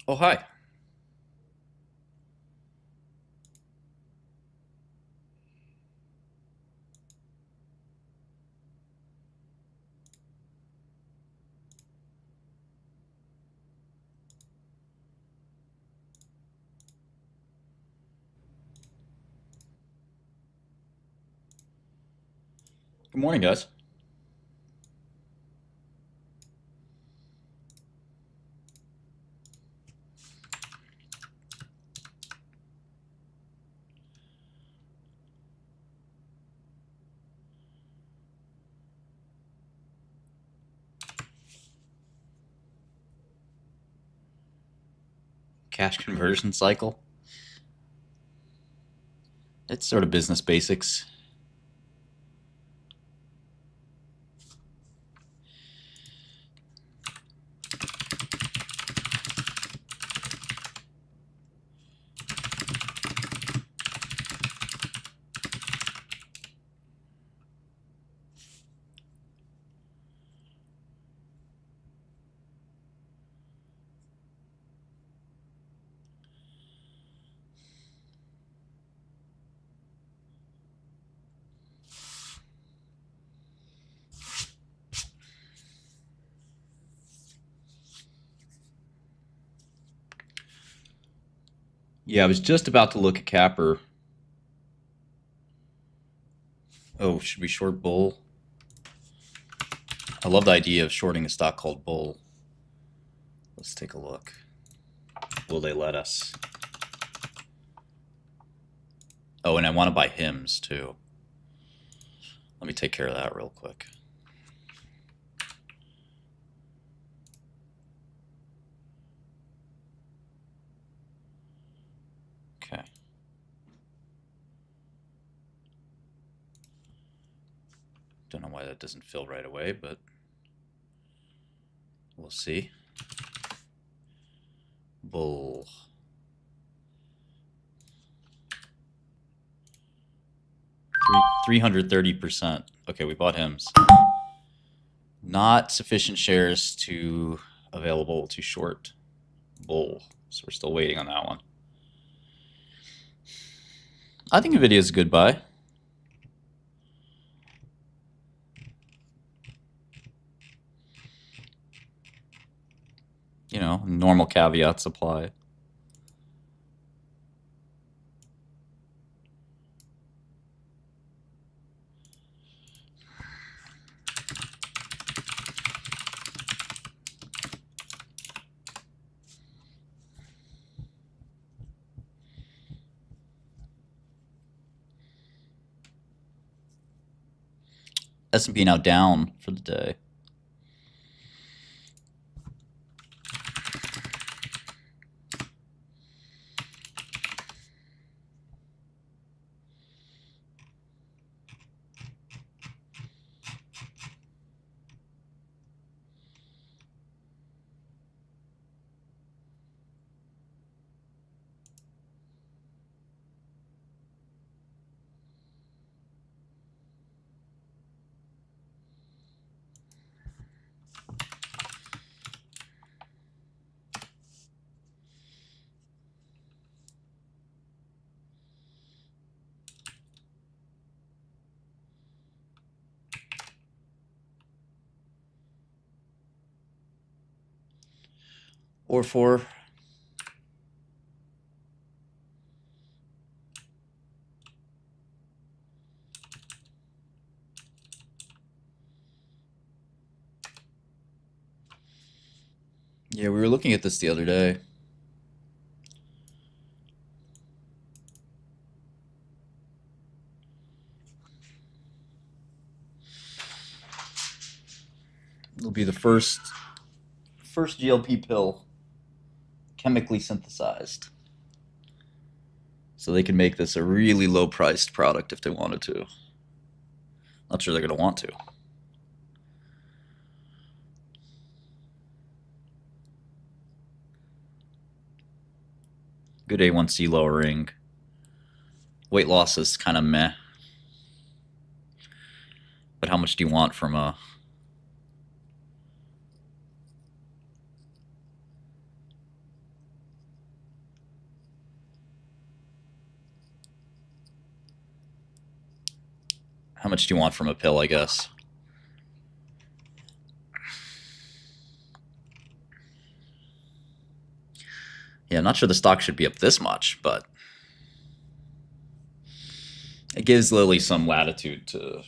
Oh, hi. Good morning, guys. Cash conversion cycle. It's sort of business basics. Yeah, I was just about to look at Capper. Oh, should we short Bull? I love the idea of shorting a stock called Bull. Let's take a look. Will they let us? Oh, and I want to buy hymns too. Let me take care of that real quick. Okay. Don't know why that doesn't fill right away, but we'll see. Bull. Three 330%. Okay, we bought hymns. Not sufficient shares to available to short Bull, so we're still waiting on that one. I think Nvidia is a good buy. You know, normal caveats apply. S&P now down for the day. Or for yeah, we were looking at this the other day. It'll be the first GLP pill chemically synthesized. So they can make this a really low priced product if they wanted to. Not sure they're going to want to. Good A1C lowering. Weight loss is kind of meh. But how much do you want from a How much do you want from a pill, I guess? Yeah, I'm not sure the stock should be up this much, but it gives Lilly some latitude to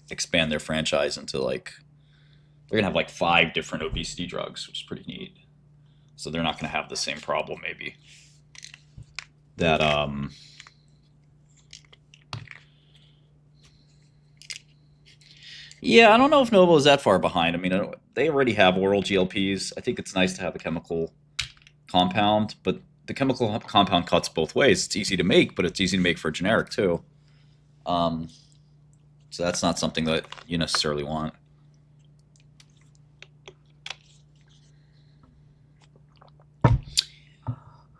expand their franchise into like they're gonna have like 5 different obesity drugs, which is pretty neat. So they're not gonna have the same problem maybe that yeah, I don't know if Novo is that far behind. I mean, they already have oral GLPs. I think it's nice to have a chemical compound, but the chemical compound cuts both ways. It's easy to make, but it's easy to make for generic too. Um, so that's not something that you necessarily want.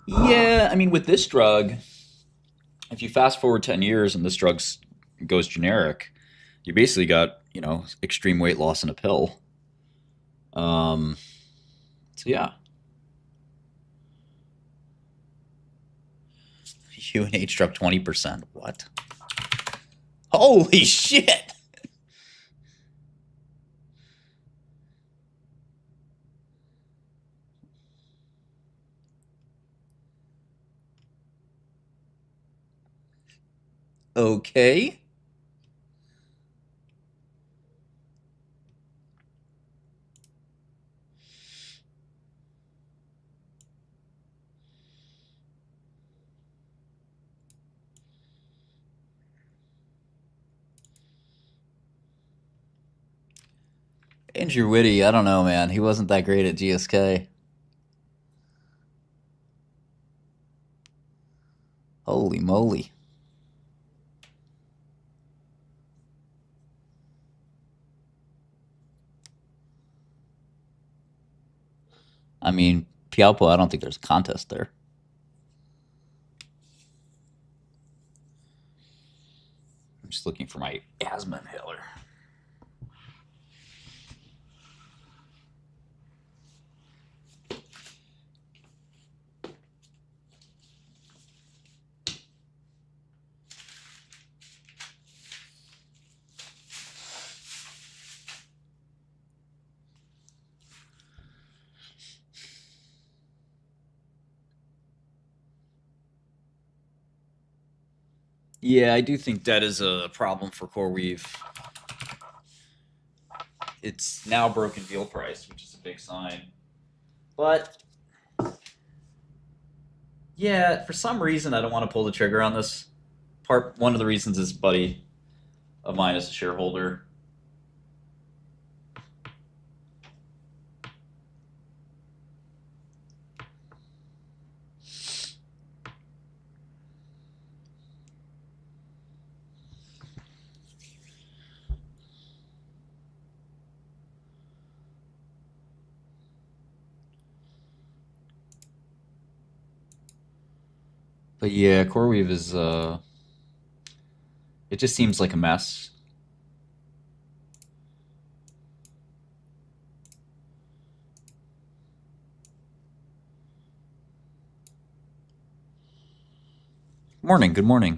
Yeah, I mean, with this drug, if you fast forward 10 years and this drug goes generic, you basically got, extreme weight loss in a pill. Um, so yeah, UNH dropped 20%. What? Holy shit! Okay. Andrew Whitty, I don't know, man. He wasn't that great at GSK. Holy moly. I mean, Pialpo, I don't think there's a contest there. I'm just looking for my asthma inhaler. Yeah, I do think that is a problem for CoreWeave. It's now broken deal price, which is a big sign. But yeah, for some reason, I don't want to pull the trigger on this. One of the reasons is a buddy of mine is a shareholder. But yeah, CoreWeave is it just seems like a mess. Morning, good morning.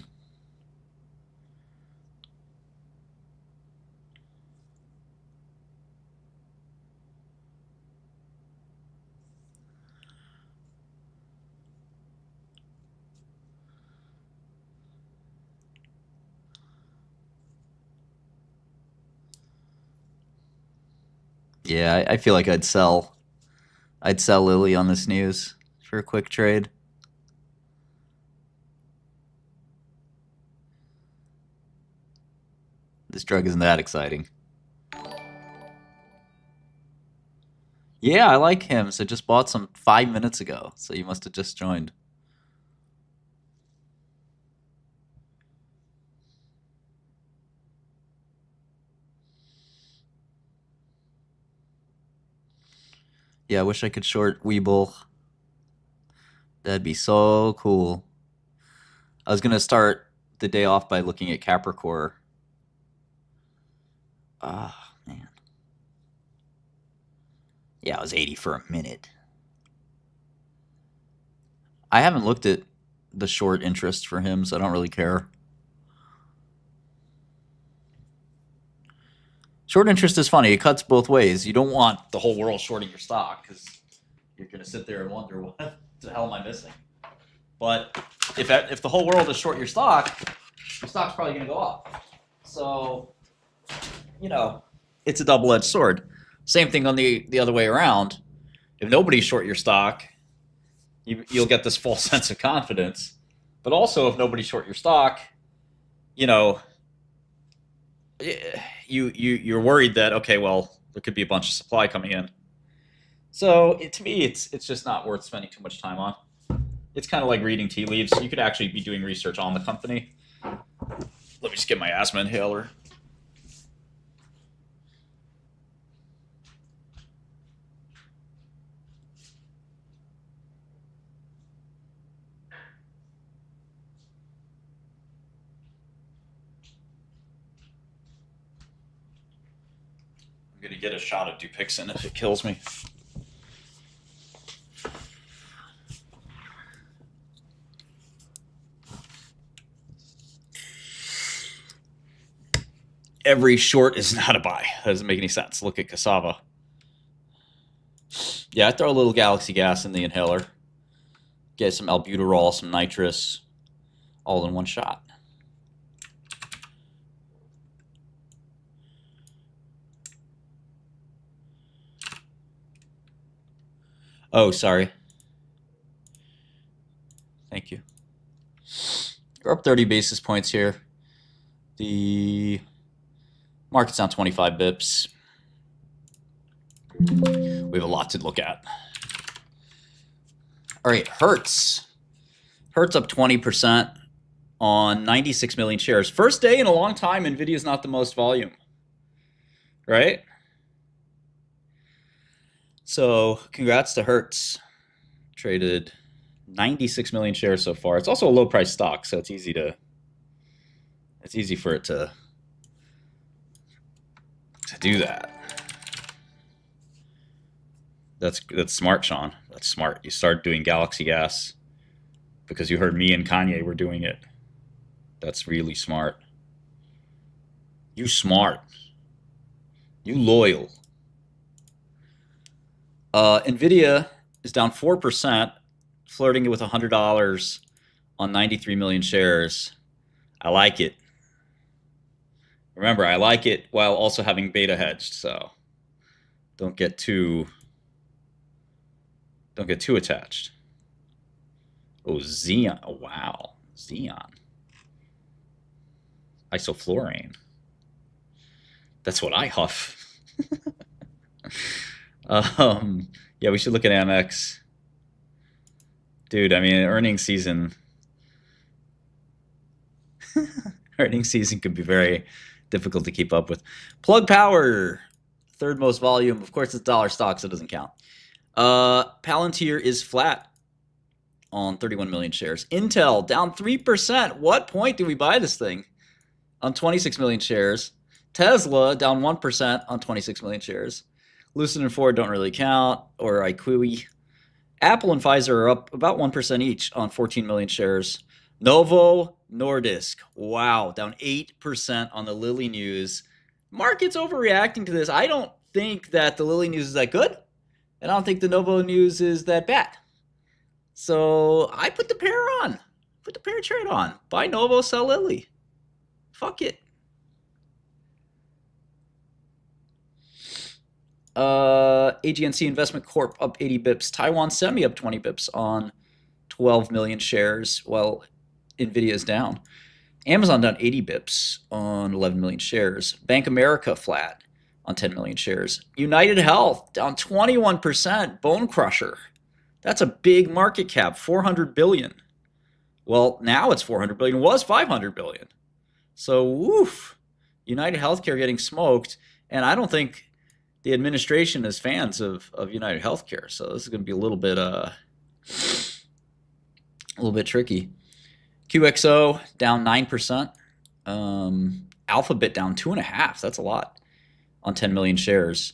Yeah, I feel like I'd sell Lilly on this news for a quick trade. This drug isn't that exciting. Yeah, I like him. So just bought some 5 minutes ago. So you must have just joined. Yeah, I wish I could short Weeble. That'd be so cool. I was gonna start the day off by looking at Capricorn. Ah, man. Yeah, it was 80 for a minute. I haven't looked at the short interest for him, so I don't really care. Short interest is funny. It cuts both ways. You don't want the whole world shorting your stock because you're going to sit there and wonder, what the hell am I missing? But if the whole world is short your stock's probably going to go up. So, it's a double-edged sword. Same thing on the other way around. If nobody's short your stock, you'll get this false sense of confidence. But also, if nobody's short your stock, you're worried that, okay, well, there could be a bunch of supply coming in. So to me, it's just not worth spending too much time on. It's kind of like reading tea leaves. You could actually be doing research on the company. Let me just get my asthma inhaler. I'm going to get a shot of Dupixent if it kills me. Every short is not a buy. That doesn't make any sense. Look at Cassava. Yeah, I throw a little Galaxy gas in the inhaler. Get some albuterol, some nitrous, all in one shot. Oh, sorry. Thank you. We're up 30 basis points here. The market's down 25 bips. We have a lot to look at. All right, Hertz. Hertz up 20% on 96 million shares. First day in a long time, NVIDIA's not the most volume, right? So congrats to Hertz. Traded 96 million shares so far. It's also a low price stock, so it's easy for it to do that. That's smart, Sean. That's smart. You start doing Galaxy Gas because you heard me and Kanye were doing it. That's really smart. You smart. You loyal. NVIDIA is down 4%, flirting it with $100 on 93 million shares. I like it. Remember, I like it while also having beta hedged, so don't get too attached. Oh, Xeon. Oh, wow. Xeon. Isoflurane. That's what I huff. Yeah, we should look at Amex. Dude, I mean, earnings season could be very difficult to keep up with. Plug Power, third most volume. Of course, it's dollar stock, so it doesn't count. Palantir is flat on 31 million shares. Intel down 3%. What point do we buy this thing? On 26 million shares. Tesla down 1% on 26 million shares. Lucid and Ford don't really count, or IQE. Apple and Pfizer are up about 1% each on 14 million shares. Novo Nordisk, wow, down 8% on the Lilly news. Market's overreacting to this. I don't think that the Lilly news is that good, and I don't think the Novo news is that bad. So I put the pair on. Put the pair trade on. Buy Novo, sell Lilly. Fuck it. AGNC Investment Corp up 80 bips. Taiwan Semi up 20 bips on 12 million shares, while NVIDIA is down. Amazon down 80 bips on 11 million shares. Bank America flat on 10 million shares. United Health down 21%. Bone Crusher. That's a big market cap, 400 billion. Well, now it's 400 billion. It was 500 billion. So, woof. United Healthcare getting smoked, and I don't think the administration is fans of United Healthcare. So this is going to be a little bit tricky. QXO down 9%. Alphabet down 2.5%. That's a lot on 10 million shares.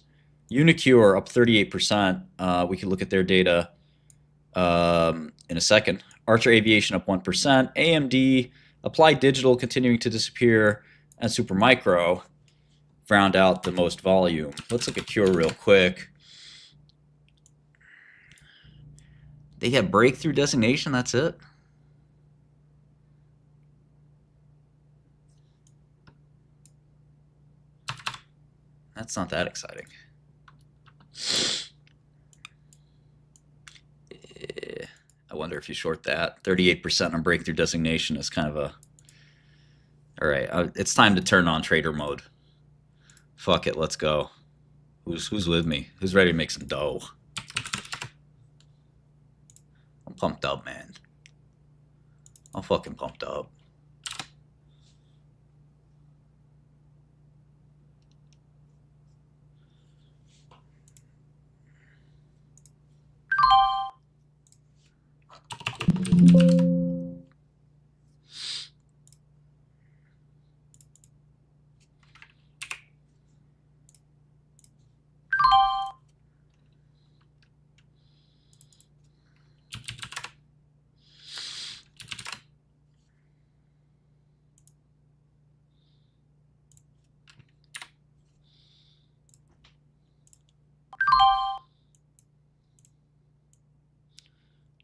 Unicure up 38%. We can look at their data in a second. Archer Aviation up 1%. AMD, Applied Digital continuing to disappear, and Supermicro round out the most volume. Let's look at Cure real quick. They have breakthrough designation, that's it? That's not that exciting. I wonder if you short that. 38% on breakthrough designation is kind of a... All right, it's time to turn on trader mode. Fuck it, let's go. Who's with me? Who's ready to make some dough? I'm pumped up, man. I'm fucking pumped up.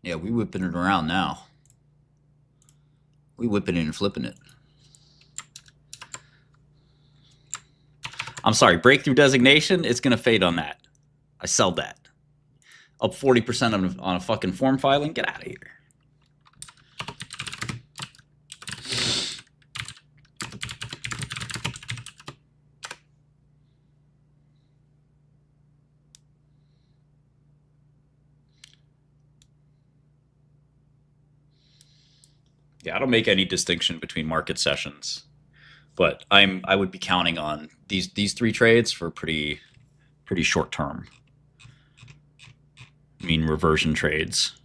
Yeah, we whipping it around now. We whipping it and flipping it. I'm sorry, breakthrough designation, it's going to fade on that. I sell that. Up 40% on a fucking form filing? Get out of here. Yeah, I don't make any distinction between market sessions, but I would be counting on these three trades for pretty short term. Mean reversion trades.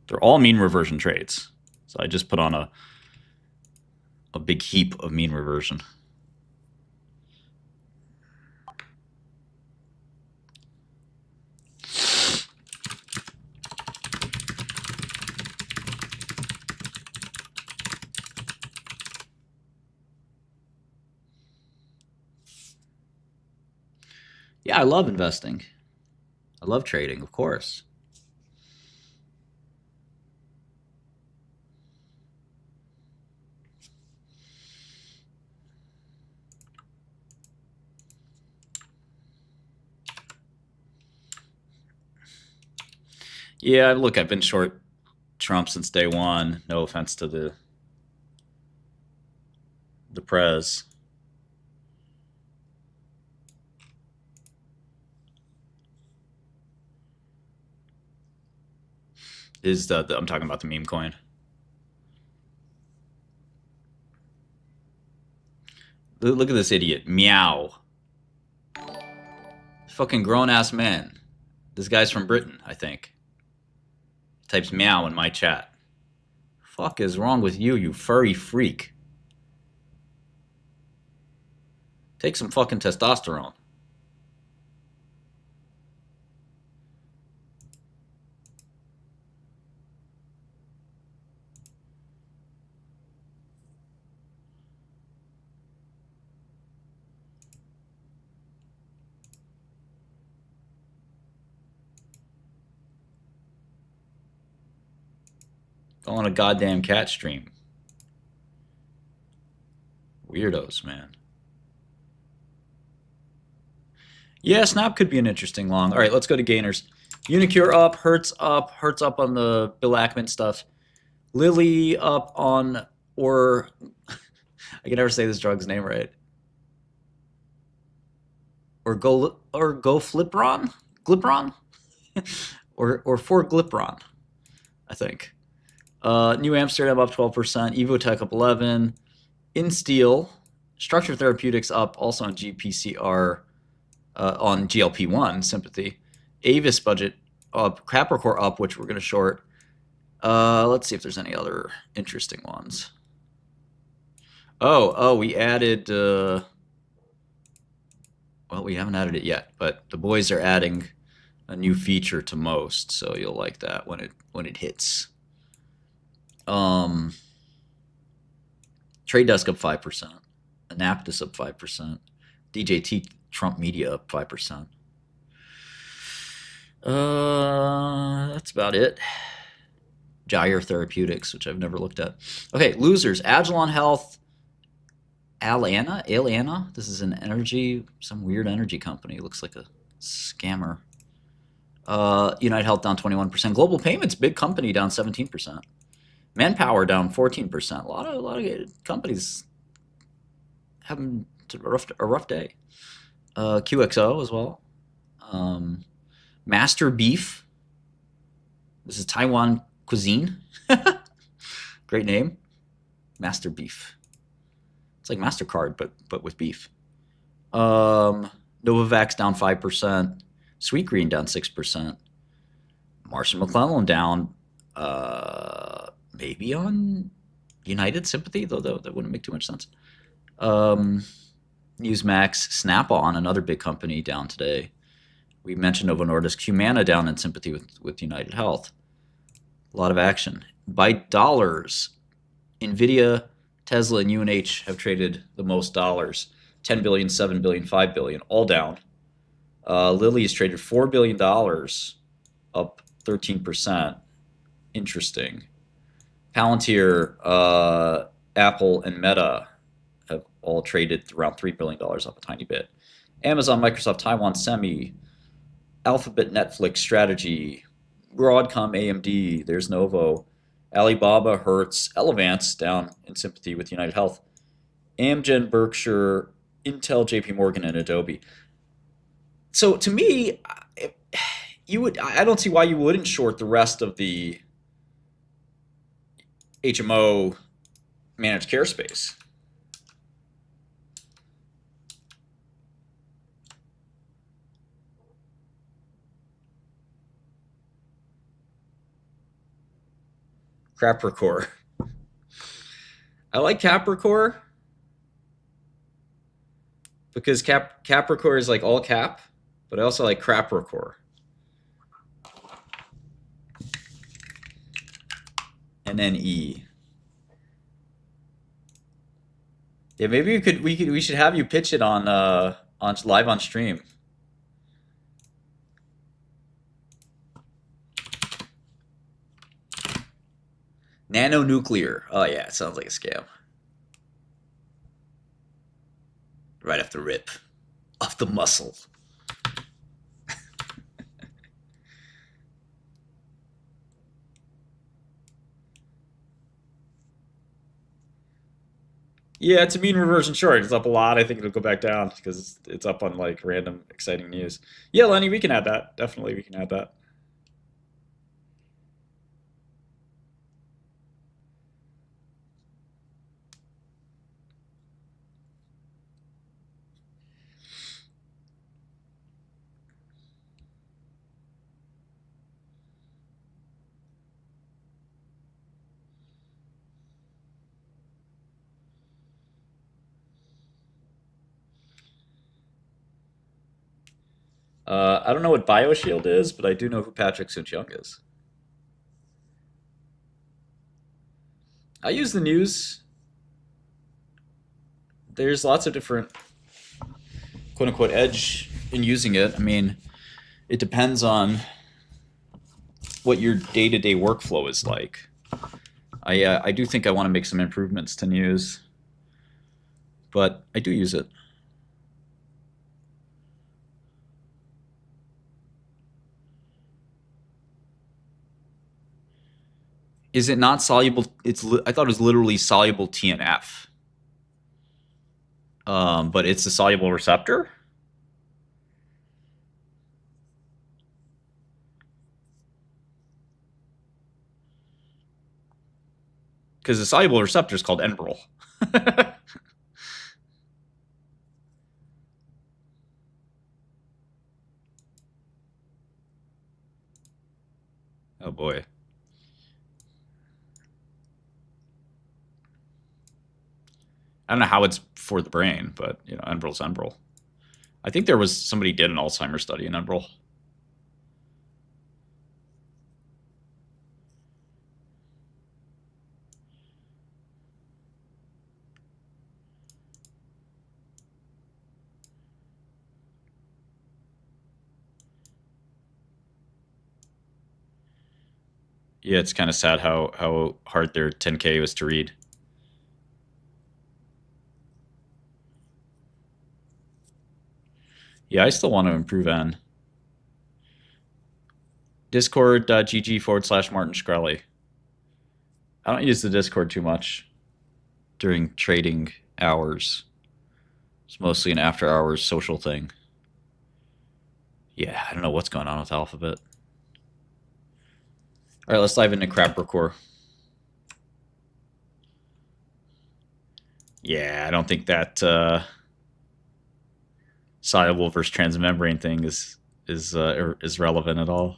They're all mean reversion trades. So I just put on a big heap of mean reversion. Yeah, I love investing. I love trading, of course. Yeah, look, I've been short Trump since day one. No offense to the prez. I'm talking about the meme coin. Look at this idiot. Meow. Fucking grown ass man. This guy's from Britain, I think. Types meow in my chat. Fuck is wrong with you, you furry freak? Take some fucking testosterone. Go on a goddamn cat stream. Weirdos, man. Yeah, Snap could be an interesting long. All right, let's go to gainers. Unicure up, Hertz up on the Bill Ackman stuff. Lilly up on, or I can never say this drug's name right. Or go Flipron, Glipron, or for Glipron, I think. New Amsterdam up 12%, Evotech up 11%, InSteel, Structure Therapeutics up also on GPCR, on GLP-1 sympathy, Avis budget up, Capricorn up, which we're going to short. Let's see if there's any other interesting ones. Oh, we added. Well, we haven't added it yet, but the boys are adding a new feature to most, so you'll like that when it hits. Trade Desk up 5%, Anaptys up 5%, DJT Trump Media up 5%. That's about it. Gyre Therapeutics, which I've never looked at. Okay, losers. Agilon Health, Alana. This is an energy, some weird energy company. It looks like a scammer. United Health down 21%. Global Payments, big company, down 17%. Manpower down 14%. A lot of companies having a rough day. QXO as well. Master Beef. This is Taiwan cuisine. Great name. Master Beef. It's like MasterCard, but with beef. Novavax down 5%. Sweetgreen down 6%. Marsh & McLennan down maybe on United sympathy, though that wouldn't make too much sense. Newsmax, Snap-on, another big company, down today. We mentioned Novo Nordisk. Humana down in sympathy with United Health. A lot of action. By dollars, NVIDIA, Tesla, and UNH have traded the most dollars. 10 billion, 7 billion, 5 billion, all down. Lilly has traded $4 billion, up 13%. Interesting. Palantir, Apple, and Meta have all traded around $3 billion, up a tiny bit. Amazon, Microsoft, Taiwan Semi, Alphabet, Netflix, Strategy, Broadcom, AMD, there's Novo, Alibaba, Hertz, Elevance down in sympathy with United Health, Amgen, Berkshire, Intel, JP Morgan, and Adobe. So to me, I don't see why you wouldn't short the rest of the HMO managed care space. Capricorn. I like Capricorn because Capricorn is like all cap, but I also like Capricorn. And then E. Yeah, maybe we should have you pitch it on live on stream. Nanonuclear. Oh yeah, it sounds like a scam. Right off the rip. Off the muscle. Yeah, it's a mean reversion short. It's up a lot. I think it'll go back down because it's up on like random exciting news. Yeah, Lenny, we can add that. Definitely, we can add that. I don't know what BioShield is, but I do know who Patrick Soon-Young is. I use the news. There's lots of different quote-unquote edge in using it. I mean, it depends on what your day-to-day workflow is like. I do think I want to make some improvements to news, but I do use it. Is it not soluble? I thought it was literally soluble TNF. But it's a soluble receptor? Because the soluble receptor is called Enbrel. Oh boy. I don't know how it's for the brain, but you know, Enbrel's Enbrel. I think there was somebody did an Alzheimer's study in Enbrel. Yeah, it's kind of sad how hard their 10K was to read. Yeah, I still want to improve N. Discord.gg/Martin Shkreli. I don't use the Discord too much during trading hours. It's mostly an after hours social thing. Yeah, I don't know what's going on with Alphabet. All right, let's dive into Capricorn. Yeah, I don't think that soluble versus transmembrane thing is relevant at all.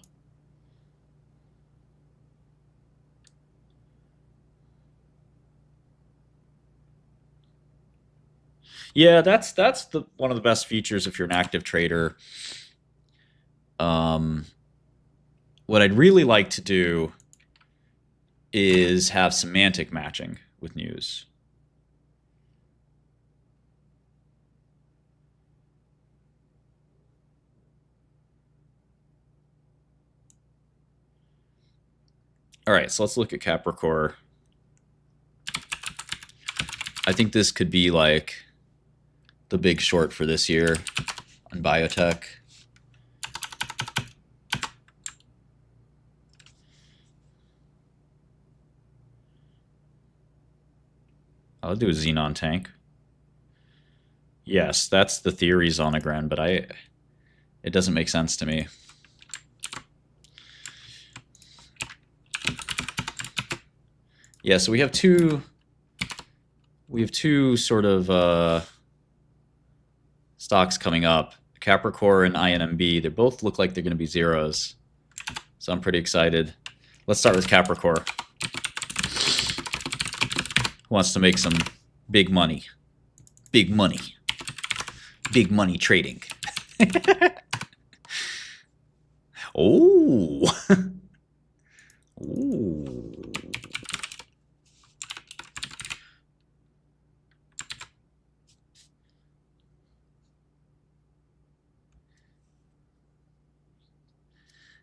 Yeah, that's the one of the best features if you're an active trader. Um, what I'd really like to do is have semantic matching with news. All right, so let's look at Capricorn. I think this could be like the big short for this year on Biotech. I'll do a Xenon tank. Yes, that's the theory Zonogram, but it doesn't make sense to me. Yeah, so we have two sort of stocks coming up. Capricorn and INMB. They both look like they're going to be zeros. So I'm pretty excited. Let's start with Capricorn. Who wants to make some big money? Big money. Big money trading. Oh. Ooh.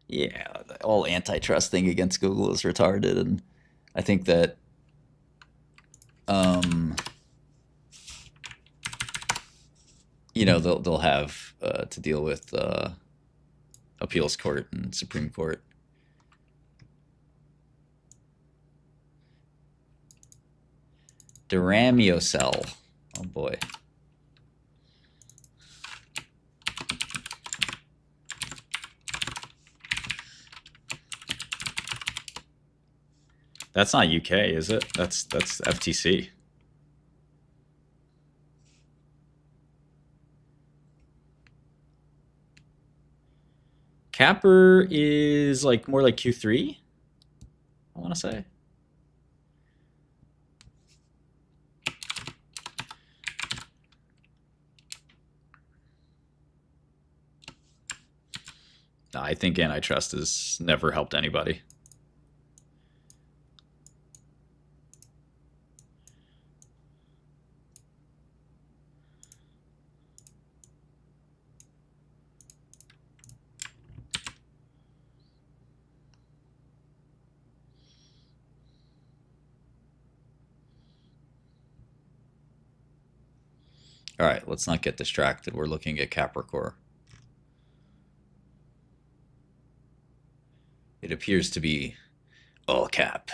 Yeah, the whole antitrust thing against Google is retarded, and I think that they'll have to deal with appeals court and Supreme Court. Duramiocell. Oh boy. That's not UK, is it? That's FTC. Capper is like more like Q3, I want to say. No, I think antitrust has never helped anybody. All right, let's not get distracted. We're looking at Capricorn. It appears to be all cap.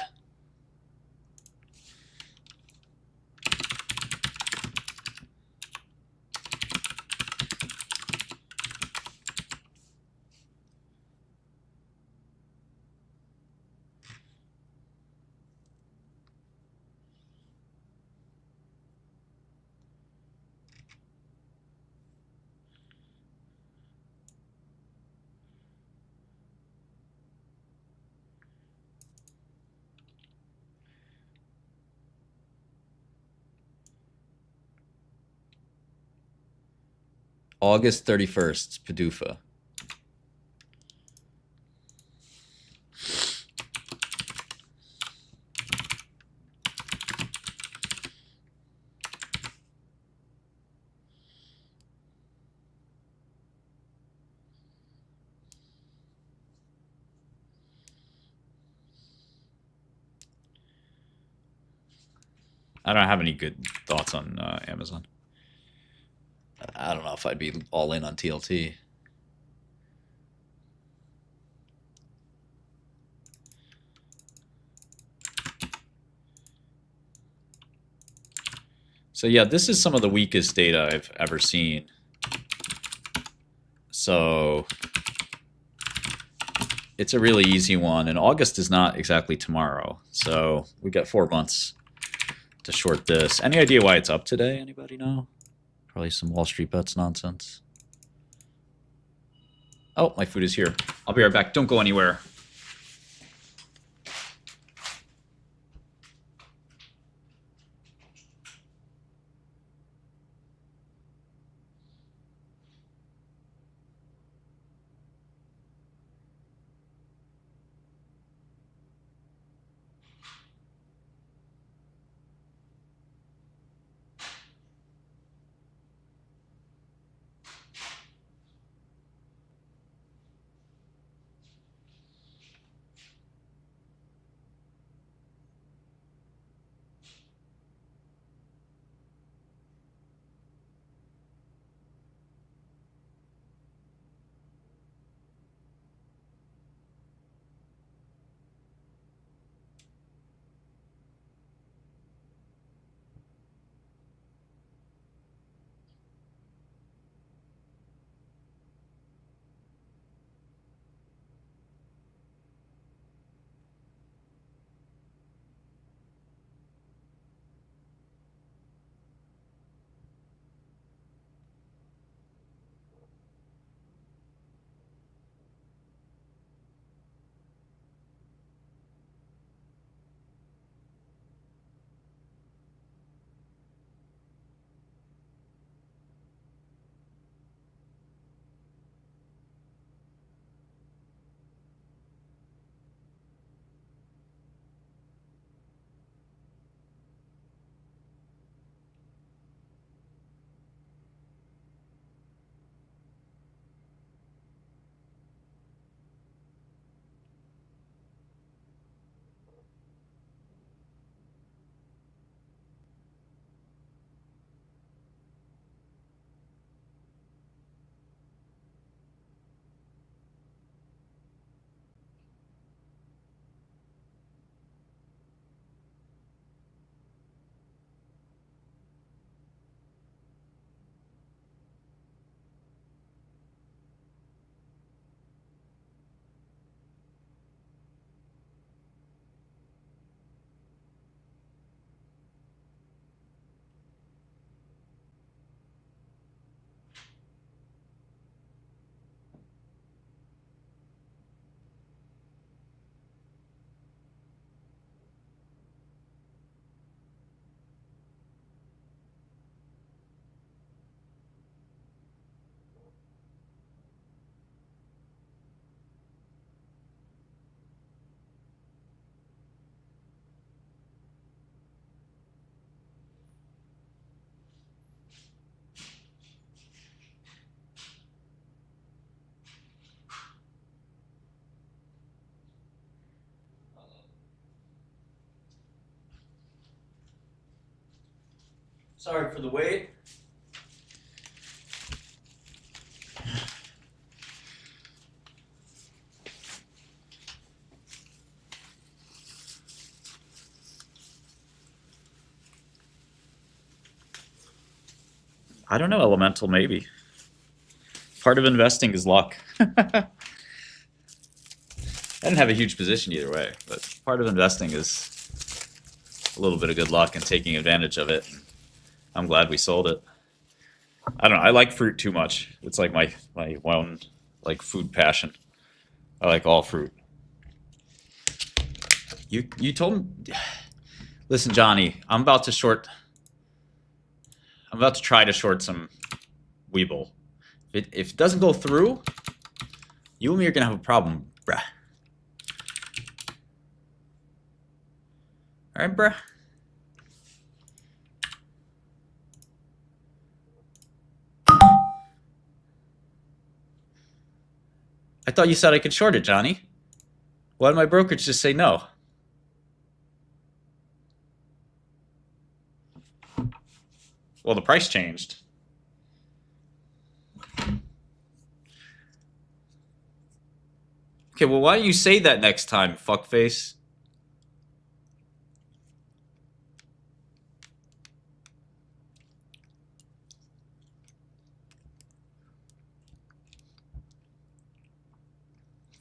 August 31st, PDUFA. I don't have any good thoughts on Amazon. I don't know if I'd be all in on TLT. So yeah, this is some of the weakest data I've ever seen. So it's a really easy one, and August is not exactly tomorrow. So we got 4 months to short this. Any idea why it's up today? Anybody know? Probably some Wall Street bets nonsense. Oh, my food is here. I'll be right back. Don't go anywhere. Sorry for the wait. I don't know, Elemental, maybe. Part of investing is luck. I didn't have a huge position either way, but part of investing is a little bit of good luck and taking advantage of it. I'm glad we sold it. I don't know. I like fruit too much. It's like my one like food passion. I like all fruit. You told me. Listen, Johnny, I'm about to try to short some Weeble. If it doesn't go through, you and me are gonna have a problem, bruh. All right, bruh. I thought you said I could short it, Johnny. Why did my brokerage just say no? Well, the price changed. Okay, well, why don't you say that next time, fuckface?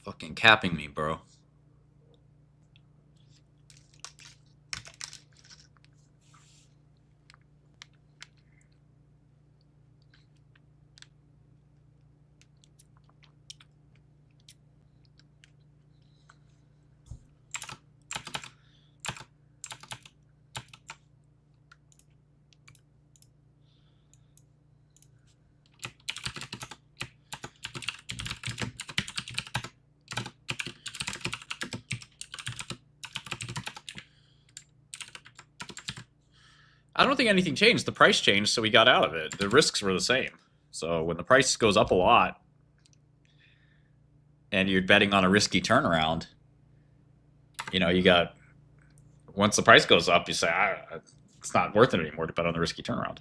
Fucking capping me, bro. I don't think anything changed. The price changed, so we got out of it. The risks were the same. So when the price goes up a lot and you're betting on a risky turnaround, you know, you got, once the price goes up, you say, it's not worth it anymore to bet on the risky turnaround.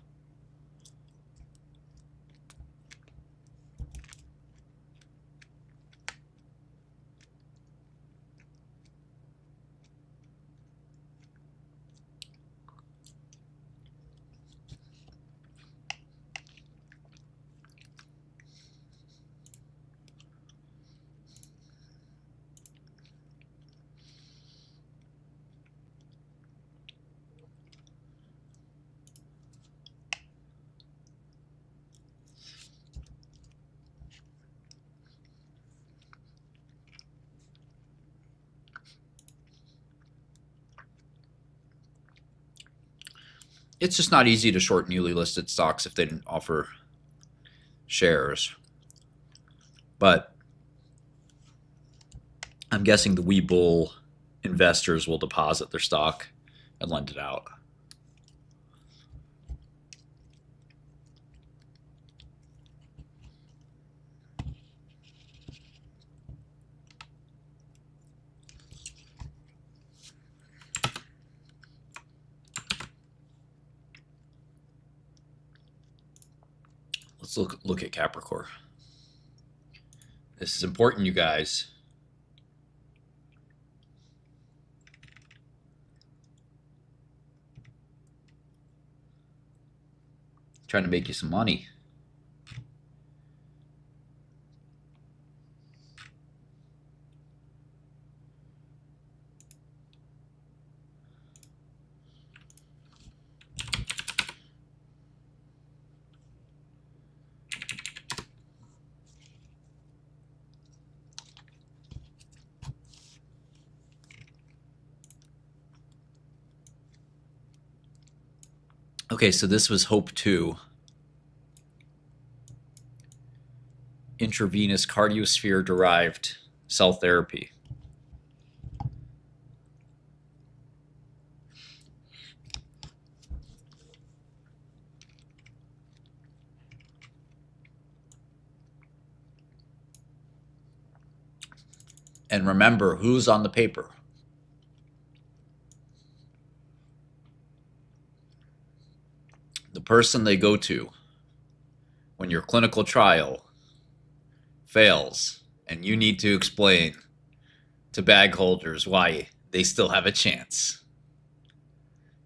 It's just not easy to short newly listed stocks if they didn't offer shares. But I'm guessing the Webull investors will deposit their stock and lend it out. Let's look at Capricorn. This is important, you guys. Trying to make you some money. Okay, so this was Hope 2. Intravenous cardiosphere-derived cell therapy. And remember, who's on the paper? The person they go to when your clinical trial fails and you need to explain to bag holders why they still have a chance.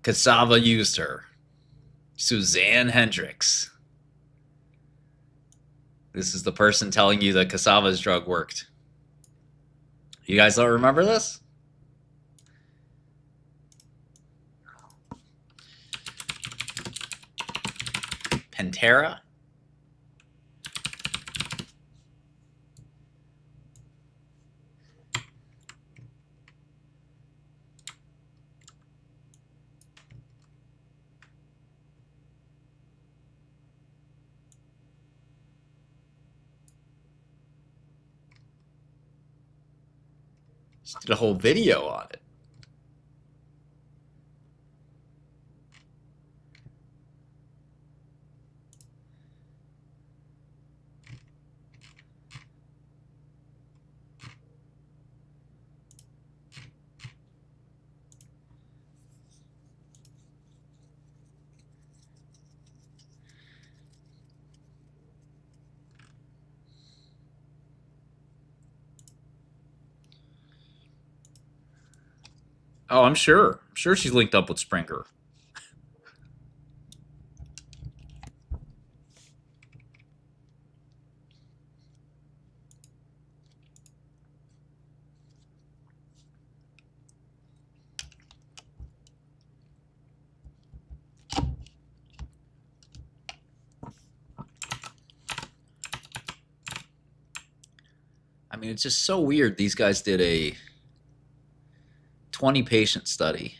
Cassava used her. Suzanne Hendricks. This is the person telling you that Cassava's drug worked. You guys don't remember this? Pantera? Just did a whole video on it. Oh, I'm sure. I'm sure she's linked up with Springer. I mean, it's just so weird. These guys did a 20 patient study.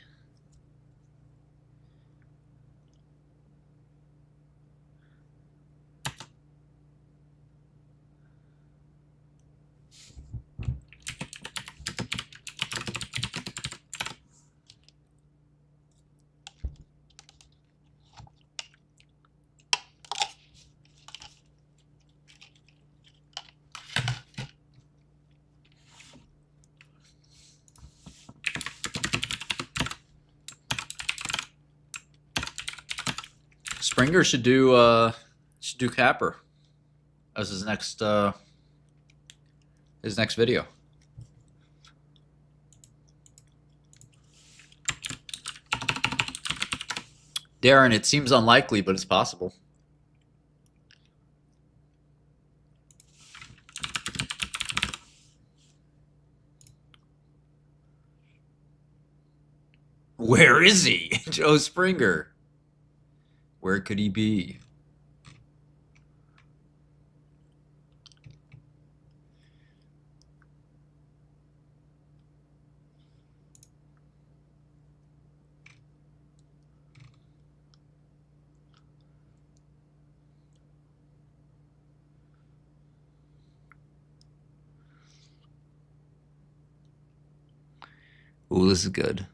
Springer should do Capper as his next video. Darren, it seems unlikely, but it's possible. Where is he? Joe Springer. Where could he be? Ooh, this is good.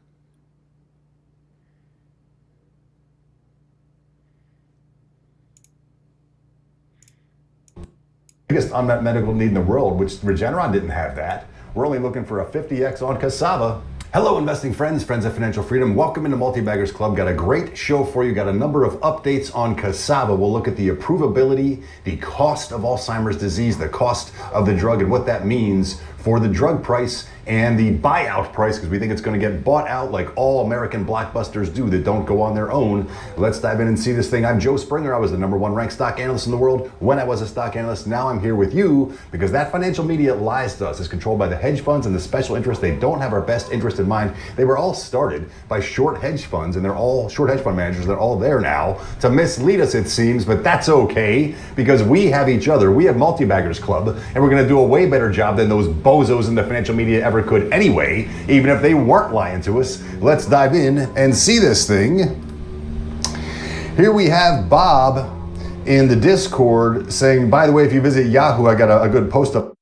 Biggest unmet medical need in the world, which Regeneron didn't have that. We're only looking for a 50x on Cassava. Hello, investing friends, friends of financial freedom. Welcome into Multi-Baggers Club. Got a great show for you. Got a number of updates on Cassava. We'll look at the approvability, the cost of Alzheimer's disease, the cost of the drug, and what that means for the drug price and the buyout price, because we think it's going to get bought out like all American blockbusters do that don't go on their own. Let's dive in and see this thing. I'm Joe Springer. I was the #1 ranked stock analyst in the world when I was a stock analyst. Now I'm here with you because that financial media lies to us. It's controlled by the hedge funds and the special interests. They don't have our best interest in mind. They were all started by short hedge funds, and they're all short hedge fund managers. They're all there now to mislead us, it seems, but that's okay because we have each other. We have Multi-Baggers Club, and we're going to do a way better job than those bozos in the financial media ever could anyway, even if they weren't lying to us. Let's dive in and see this thing. Here we have Bob in the Discord saying, by the way, if you visit Yahoo, I got a good post up.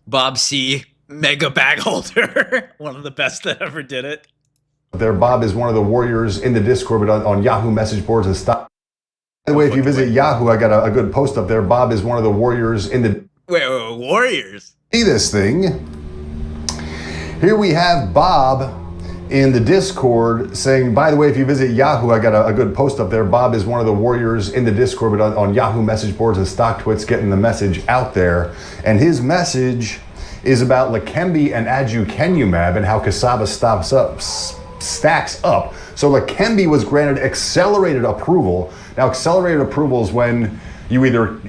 Bob C, mega bag holder. One of the best that ever did it. There, Bob is one of the warriors in the Discord, but on Yahoo message boards and stuff. By the way, if you visit Yahoo, I got a good post up there. Bob is one of the warriors in the... Wait, warriors? See this thing. Here we have Bob in the Discord saying, by the way, if you visit Yahoo, I got a good post up there. Bob is one of the warriors in the Discord, but on Yahoo message boards and StockTwits, getting the message out there. And his message is about Leqembi and aducanumab and how Cassava stacks up. So Leqembi was granted accelerated approval. Now, accelerated approval is when you either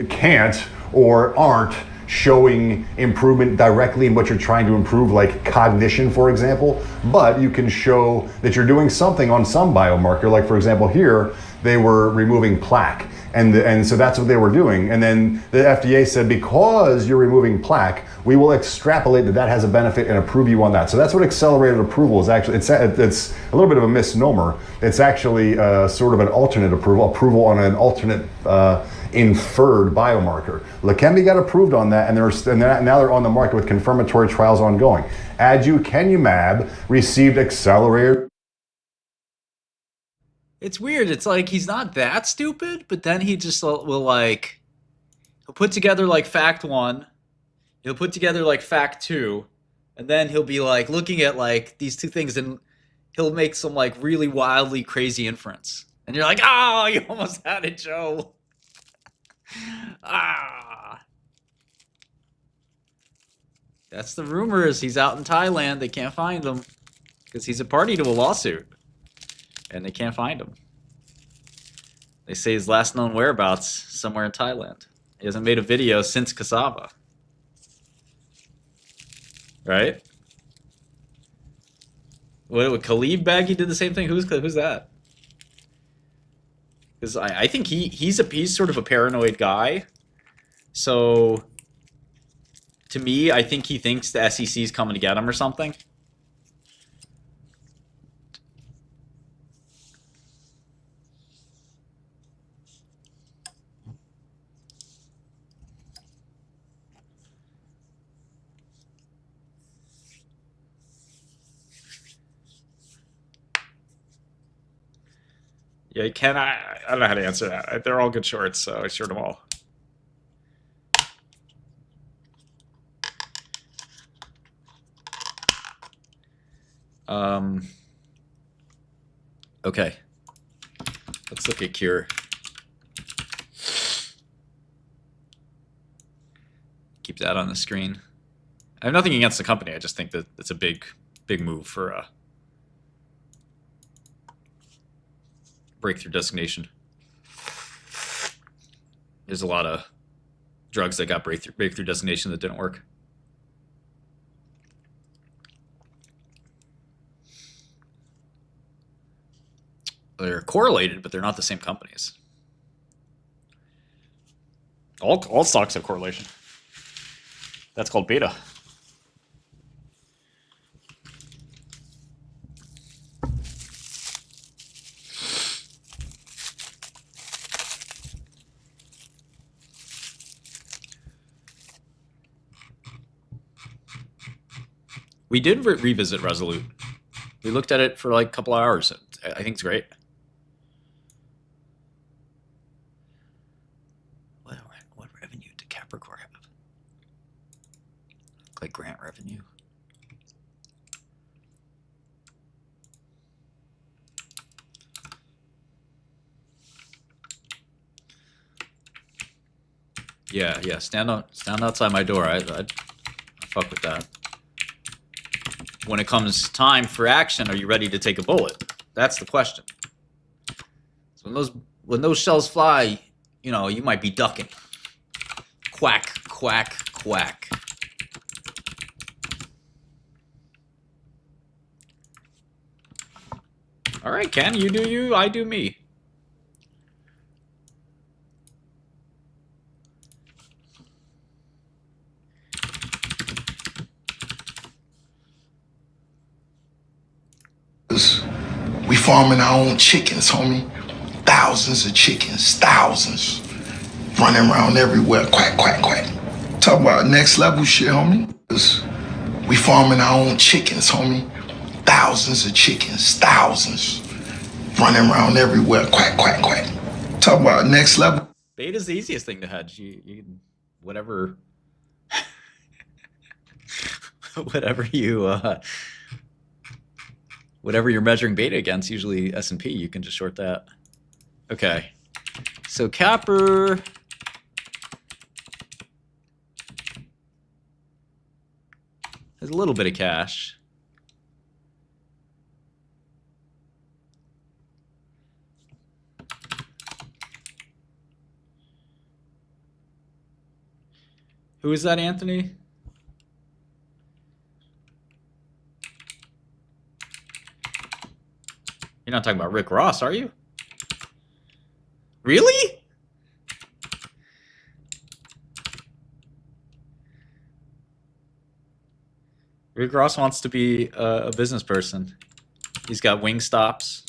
can't or aren't showing improvement directly in what you're trying to improve, like cognition, for example, but you can show that you're doing something on some biomarker. Like, for example, here, they were removing plaque. And so that's what they were doing. And then the FDA said, because you're removing plaque, we will extrapolate that has a benefit and approve you on that. So that's what accelerated approval is actually. It's a little bit of a misnomer. It's actually sort of an alternate approval on an alternate inferred biomarker. Leqembi got approved on that, and now they're on the market with confirmatory trials ongoing. Aducanumab received accelerated. It's weird. It's like he's not that stupid, but then he just will he'll put together like fact one, he'll put together like fact two, and then he'll be like looking at like these two things and he'll make some like really wildly crazy inference. And you're like, oh, you almost had it, Joe. Ah. That's the rumor, is he's out in Thailand. They can't find him because he's a party to a lawsuit, and they can't find him. They say his last known whereabouts somewhere in Thailand. He hasn't made a video since Cassava. Right? What Khalid Baggy did the same thing? Who's that? Because I think he's sort of a paranoid guy. So to me, I think he thinks the SEC's coming to get him or something. Yeah, Ken, I don't know how to answer that. They're all good shorts, so I short them all. Okay. Let's look at Cure. Keep that on the screen. I have nothing against the company. I just think that it's a big move for breakthrough designation. There's a lot of drugs that got breakthrough designation that didn't work. They're correlated, but they're not the same companies. All stocks have correlation. That's called beta. We did revisit Resolute. We looked at it for like a couple hours. I think it's great. What revenue did Capricorn have? Like grant revenue. Yeah. Stand outside my door. I'd fuck with that. When it comes time for action, are you ready to take a bullet? That's the question. So when those shells fly, you know, you might be ducking. Quack, quack, quack. All right, Ken, you do you, I do me. We farming our own chickens, homie. Thousands of chickens, thousands. Running around everywhere, quack, quack, quack. Talk about next level shit, homie. We farming our own chickens, homie. Thousands of chickens, thousands. Running around everywhere, quack, quack, quack. Talk about next level. Beta's the easiest thing to hedge. You whatever whatever you're measuring beta against, usually S&P, you can just short that. Okay. So Capper has a little bit of cash. Who is that, Anthony? You're not talking about Rick Ross, are you? Really? Rick Ross wants to be a business person. He's got wing stops.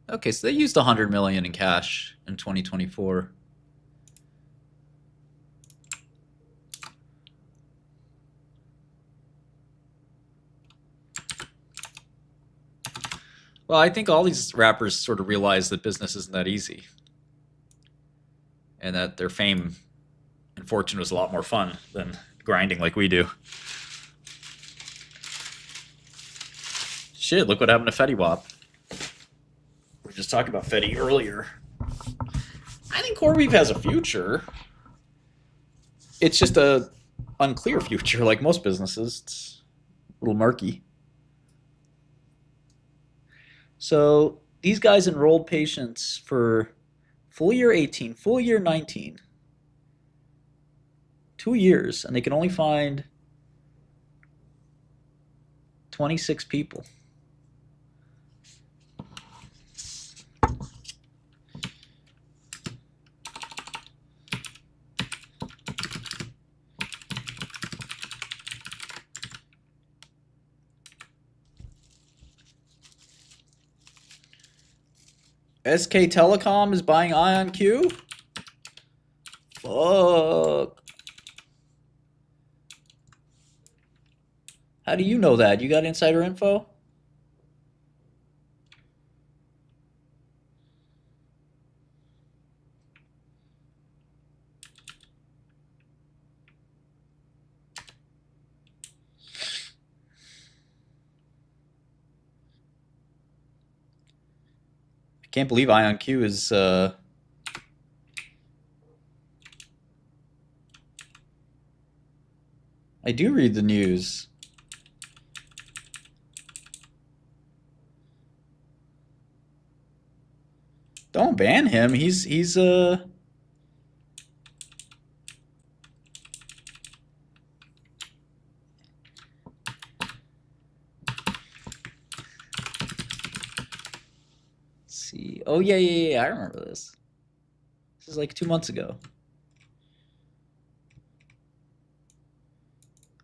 Okay, so they used $100 million in cash in 2024. Well, I think all these rappers sort of realize that business isn't that easy. and that their fame and fortune was a lot more fun than grinding like we do. Shit, look what happened to Fetty Wap. We were just talking about Fetty earlier. I think CoreWeave has a future. It's just a unclear future, like most businesses. It's a little murky. So these guys enrolled patients for full year 18, full year 19. 2 years, and they can only find 26 people. SK Telecom is buying IonQ? Fuck. How do you know that? You got insider info? I can't believe IonQ is I do read the news. Don't ban him. He's see. Oh yeah. I remember this. This is like 2 months ago.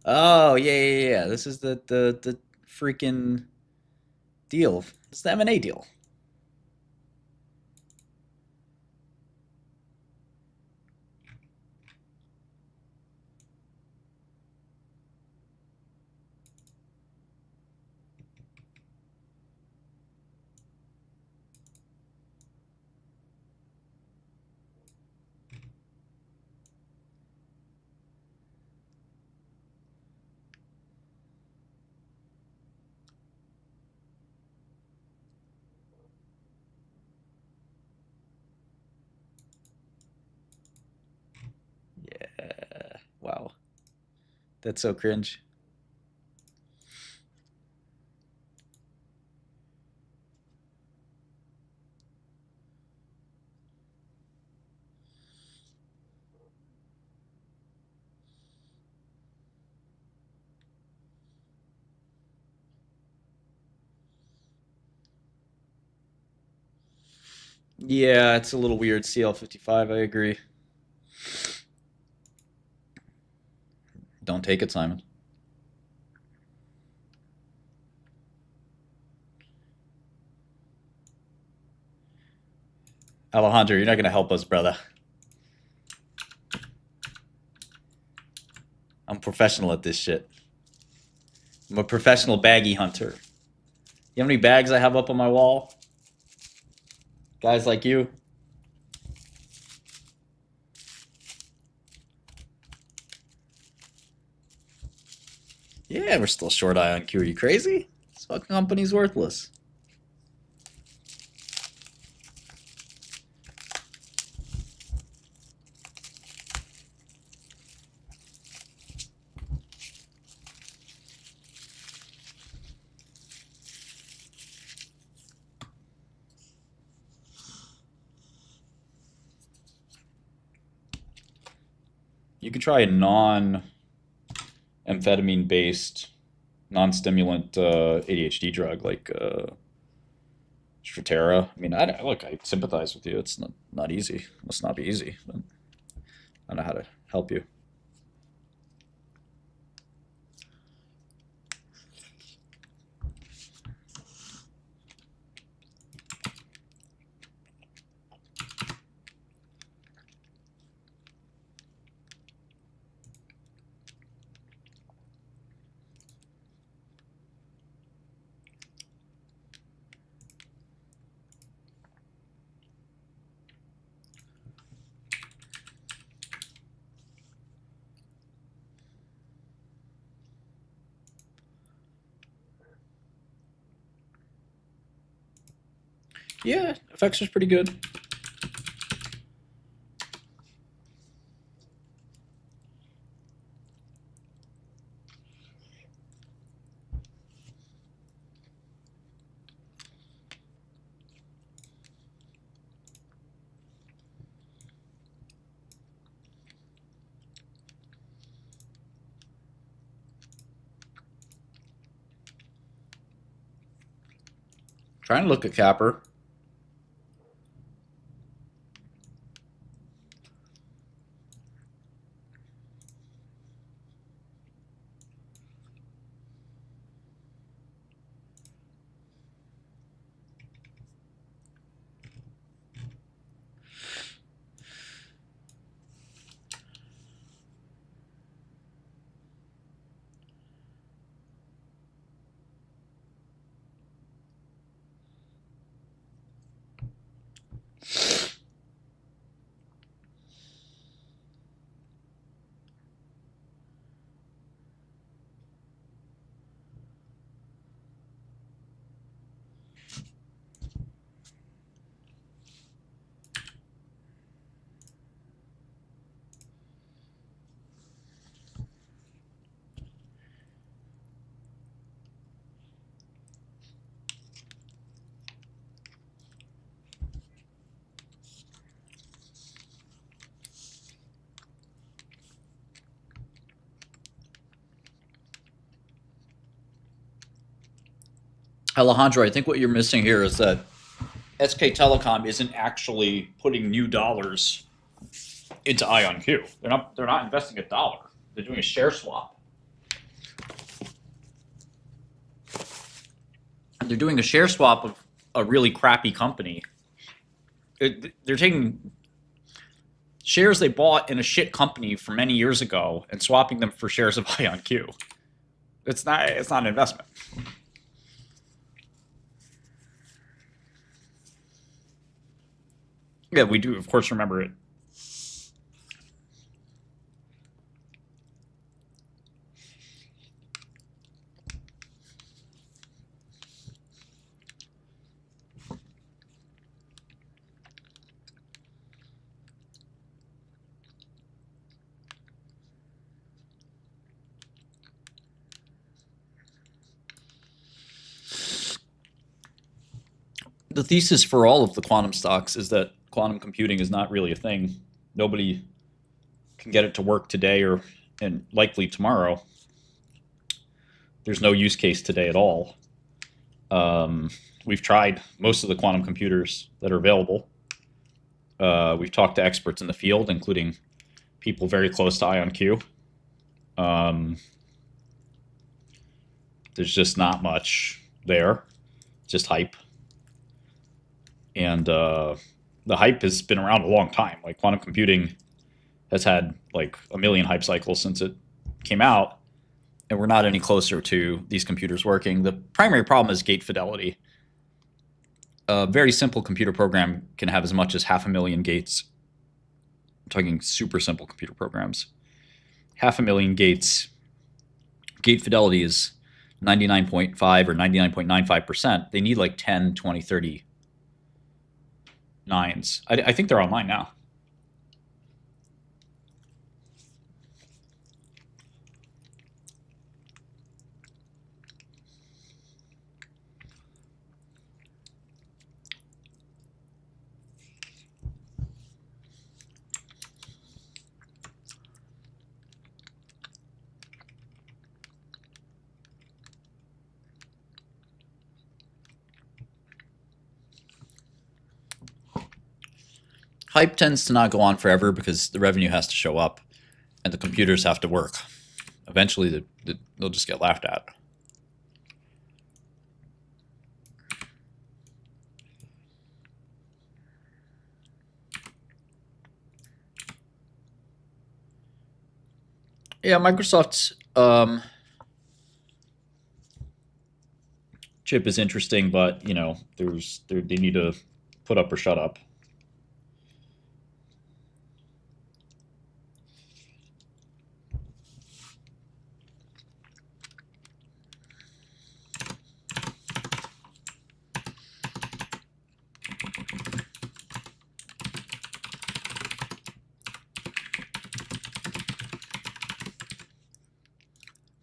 Oh yeah. This is the freaking deal. It's the M&A deal. Yeah. Wow. That's so cringe. Yeah, it's a little weird. CL55, I agree. Don't take it, Simon. Alejandro, you're not going to help us, brother. I'm professional at this shit. I'm a professional baggie hunter. You know how many bags I have up on my wall? Guys like you. Yeah, we're still short IonQ. Are you crazy? This fucking company's worthless. You could try a non-amphetamine based, non-stimulant ADHD drug like Strattera. I mean, look, I sympathize with you. It's not easy. It must not be easy. But I don't know how to help you. Yeah, effects was pretty good. Trying to look at Capper. Alejandro, I think what you're missing here is that SK Telecom isn't actually putting new dollars into IonQ. They're not investing a dollar. They're doing a share swap. They're doing a share swap of a really crappy company. They're taking shares they bought in a shit company from many years ago and swapping them for shares of IonQ. It's not an investment. Yeah, we do, of course, remember it. The thesis for all of the quantum stocks is that quantum computing is not really a thing. Nobody can get it to work today and likely tomorrow. There's no use case today at all. We've tried most of the quantum computers that are available. We've talked to experts in the field, including people very close to IonQ. There's just not much there, just hype. And the hype has been around a long time. Like quantum computing has had like a million hype cycles since it came out, and we're not any closer to these computers working. The primary problem is gate fidelity. A very simple computer program can have as much as 500,000 gates. I'm talking super simple computer programs. 500,000 gates. Gate fidelity is 99.5 or 99.95%. They need like 10, 20, 30 nines. I think they're online now. Hype tends to not go on forever because the revenue has to show up and the computers have to work. Eventually, they'll just get laughed at. Yeah, Microsoft's chip is interesting, but you know, they need to put up or shut up.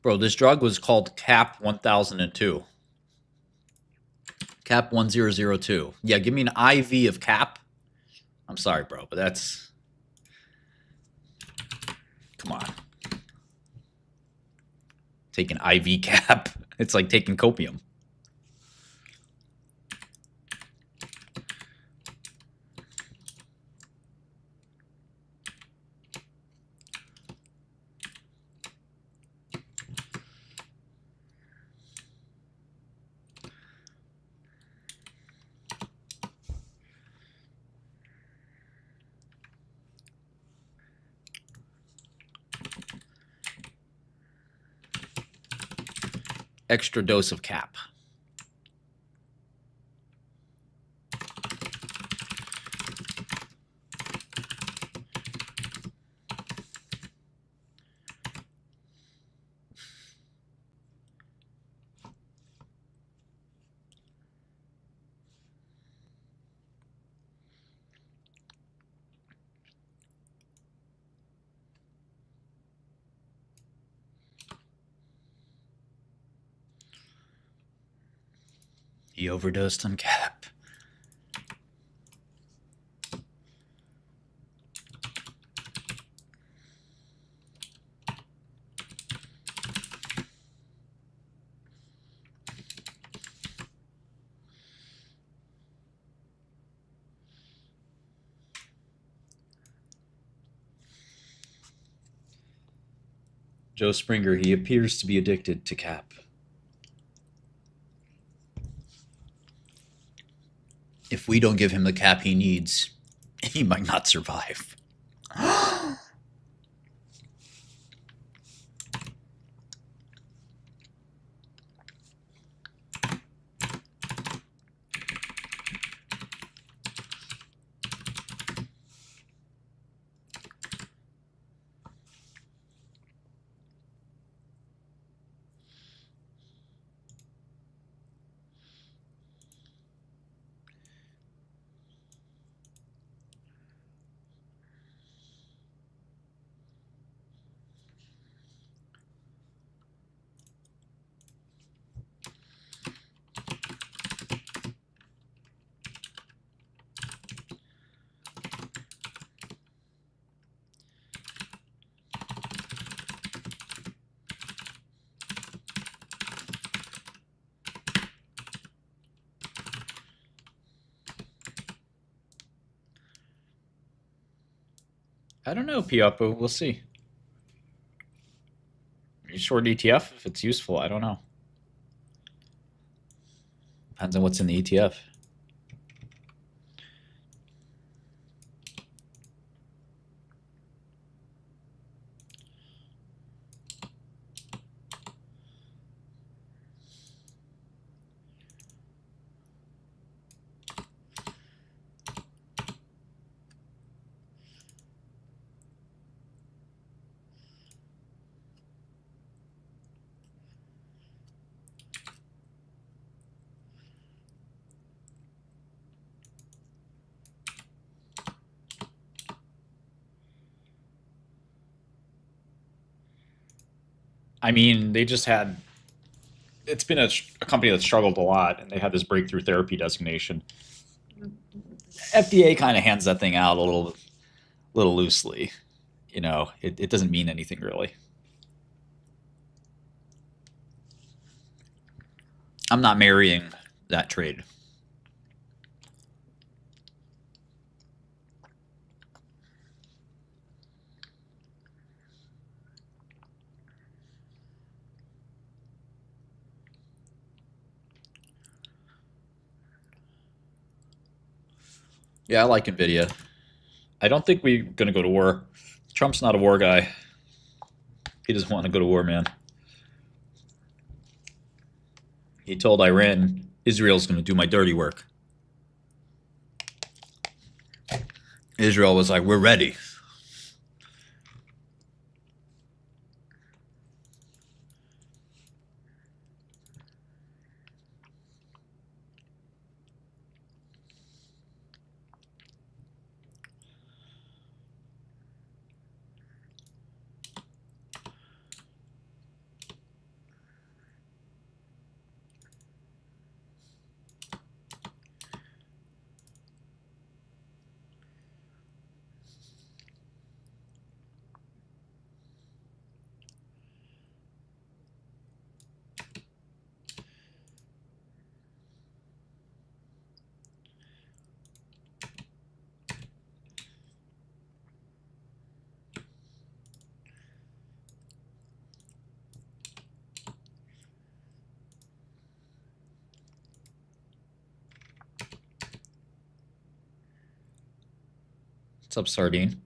Bro, this drug was called Cap 1002. Cap 1002. Yeah, give me an IV of Cap. I'm sorry, bro, but that's... Come on. Take an IV Cap. It's like taking copium. Extra dose of Cap. He overdosed on Cap. Joe Springer, he appears to be addicted to Cap. If we don't give him the Cap he needs, he might not survive. I don't know, Piapo. We'll see. Are you short ETF? If it's useful, I don't know. Depends on what's in the ETF. I mean, they just had... It's been a company that struggled a lot, and they had this breakthrough therapy designation. FDA kind of hands that thing out a little loosely. You know, it doesn't mean anything really. I'm not marrying that trade. Yeah, I like NVIDIA. I don't think we're going to go to war. Trump's not a war guy. He doesn't want to go to war, man. He told Iran, Israel's going to do my dirty work. Israel was like, we're ready. What's up, Sardine?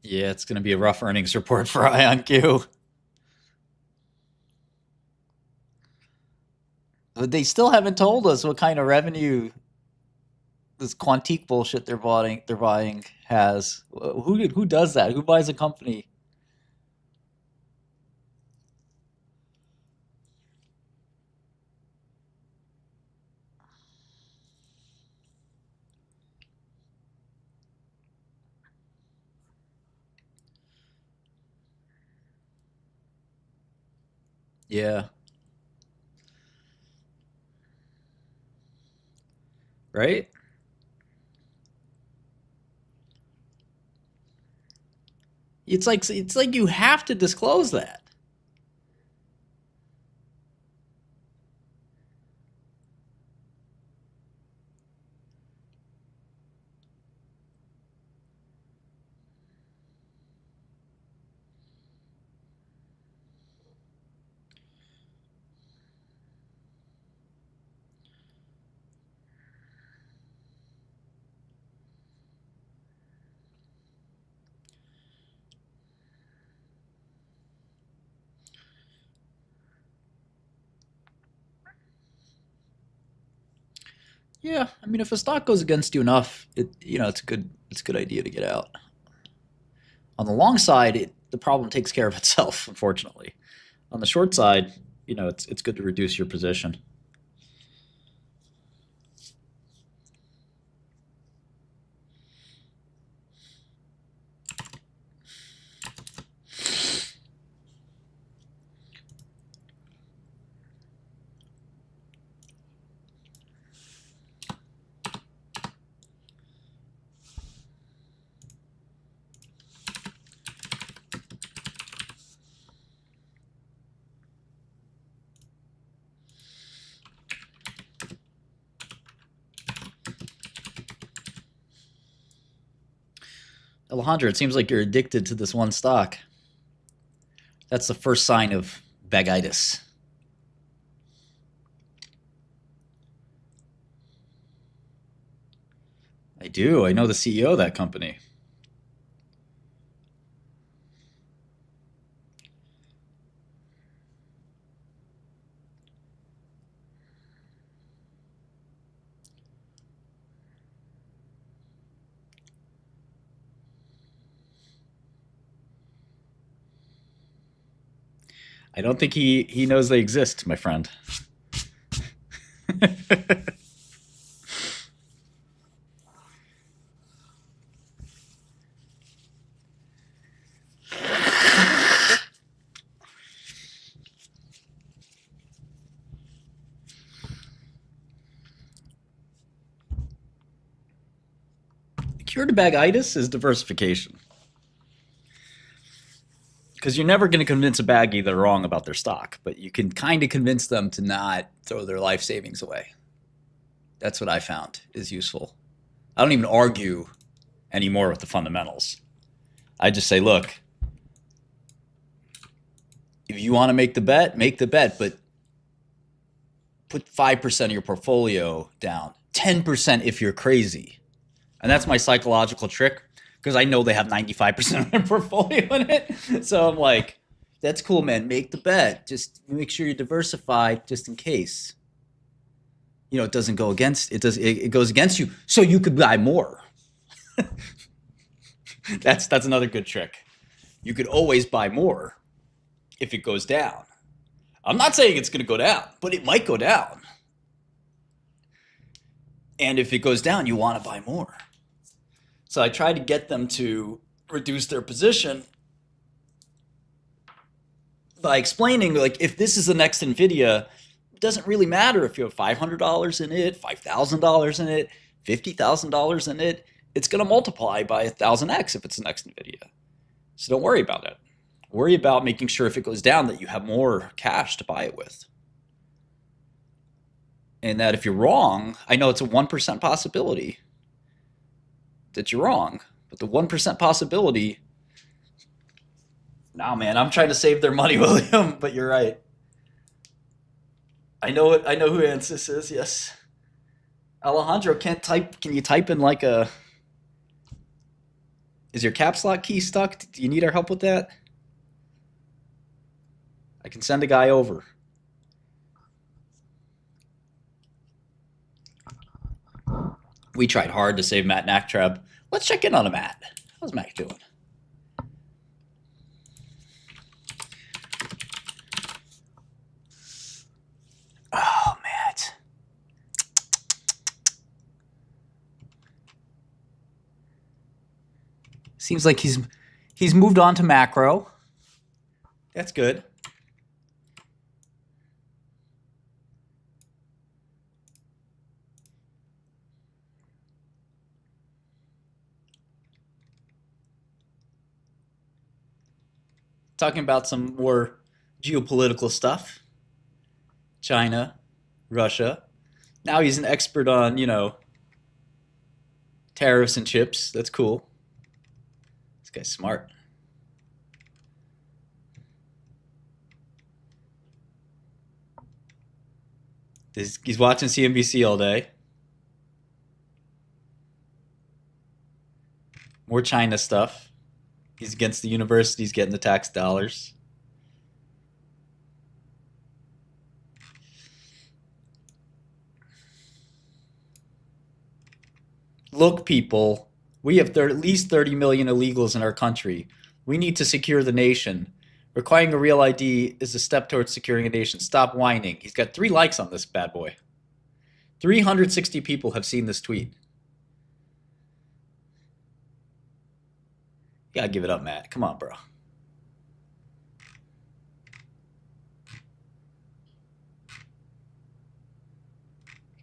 Yeah, it's going to be a rough earnings report for IonQ. But they still haven't told us what kind of revenue this Quantique bullshit they're buying has. Who does that? Who buys a company? Yeah. Right? It's like you have to disclose that. Yeah, I mean, if a stock goes against you enough, it's a good idea to get out. On the long side, the problem takes care of itself, unfortunately. On the short side, it's good to reduce your position. Alejandro, it seems like you're addicted to this one stock. That's the first sign of bagitis. I do. I know the CEO of that company. I don't think he knows they exist, my friend. The cure to bagitis is diversification. Because you're never going to convince a baggie they're wrong about their stock, but you can kind of convince them to not throw their life savings away. That's what I found is useful. I don't even argue anymore with the fundamentals. I just say, look, if you want to make the bet, but put 5% of your portfolio down, 10% if you're crazy. And that's my psychological trick, because I know they have 95% of their portfolio in it. So I'm like, that's cool, man. Make the bet. Just make sure you're diversified just in case. It doesn't go against it goes against you, so you could buy more. That's another good trick. you could always buy more if it goes down. I'm not saying it's going to go down, but it might go down. And if it goes down, you want to buy more. So I tried to get them to reduce their position by explaining, like, if this is the next NVIDIA, it doesn't really matter if you have $500 in it, $5,000 in it, $50,000 in it. It's going to multiply by 1,000x if it's the next NVIDIA. So don't worry about it. Worry about making sure if it goes down that you have more cash to buy it with. And that if you're wrong, I know it's a 1% possibility that you're wrong, but the 1% possibility, nah, man, I'm trying to save their money, William, but you're right. I know it. I know who Ansys is. Yes. Alejandro, can you type in like a, is your caps lock key stuck? Do you need our help with that? I can send a guy over. We tried hard to save Matt Nacktrab. Let's check in on him, Matt. How's Matt doing? Oh, Matt. Seems like he's moved on to macro. That's good. Talking about some more geopolitical stuff. China, Russia. Now he's an expert on, tariffs and chips. That's cool. This guy's smart. He's watching CNBC all day. More China stuff. He's against the universities getting the tax dollars. Look, people, we have at least 30 million illegals in our country. We need to secure the nation. Requiring a real ID is a step towards securing a nation. Stop whining. He's got 3 likes on this bad boy. 360 people have seen this tweet. You gotta give it up, Matt. Come on, bro.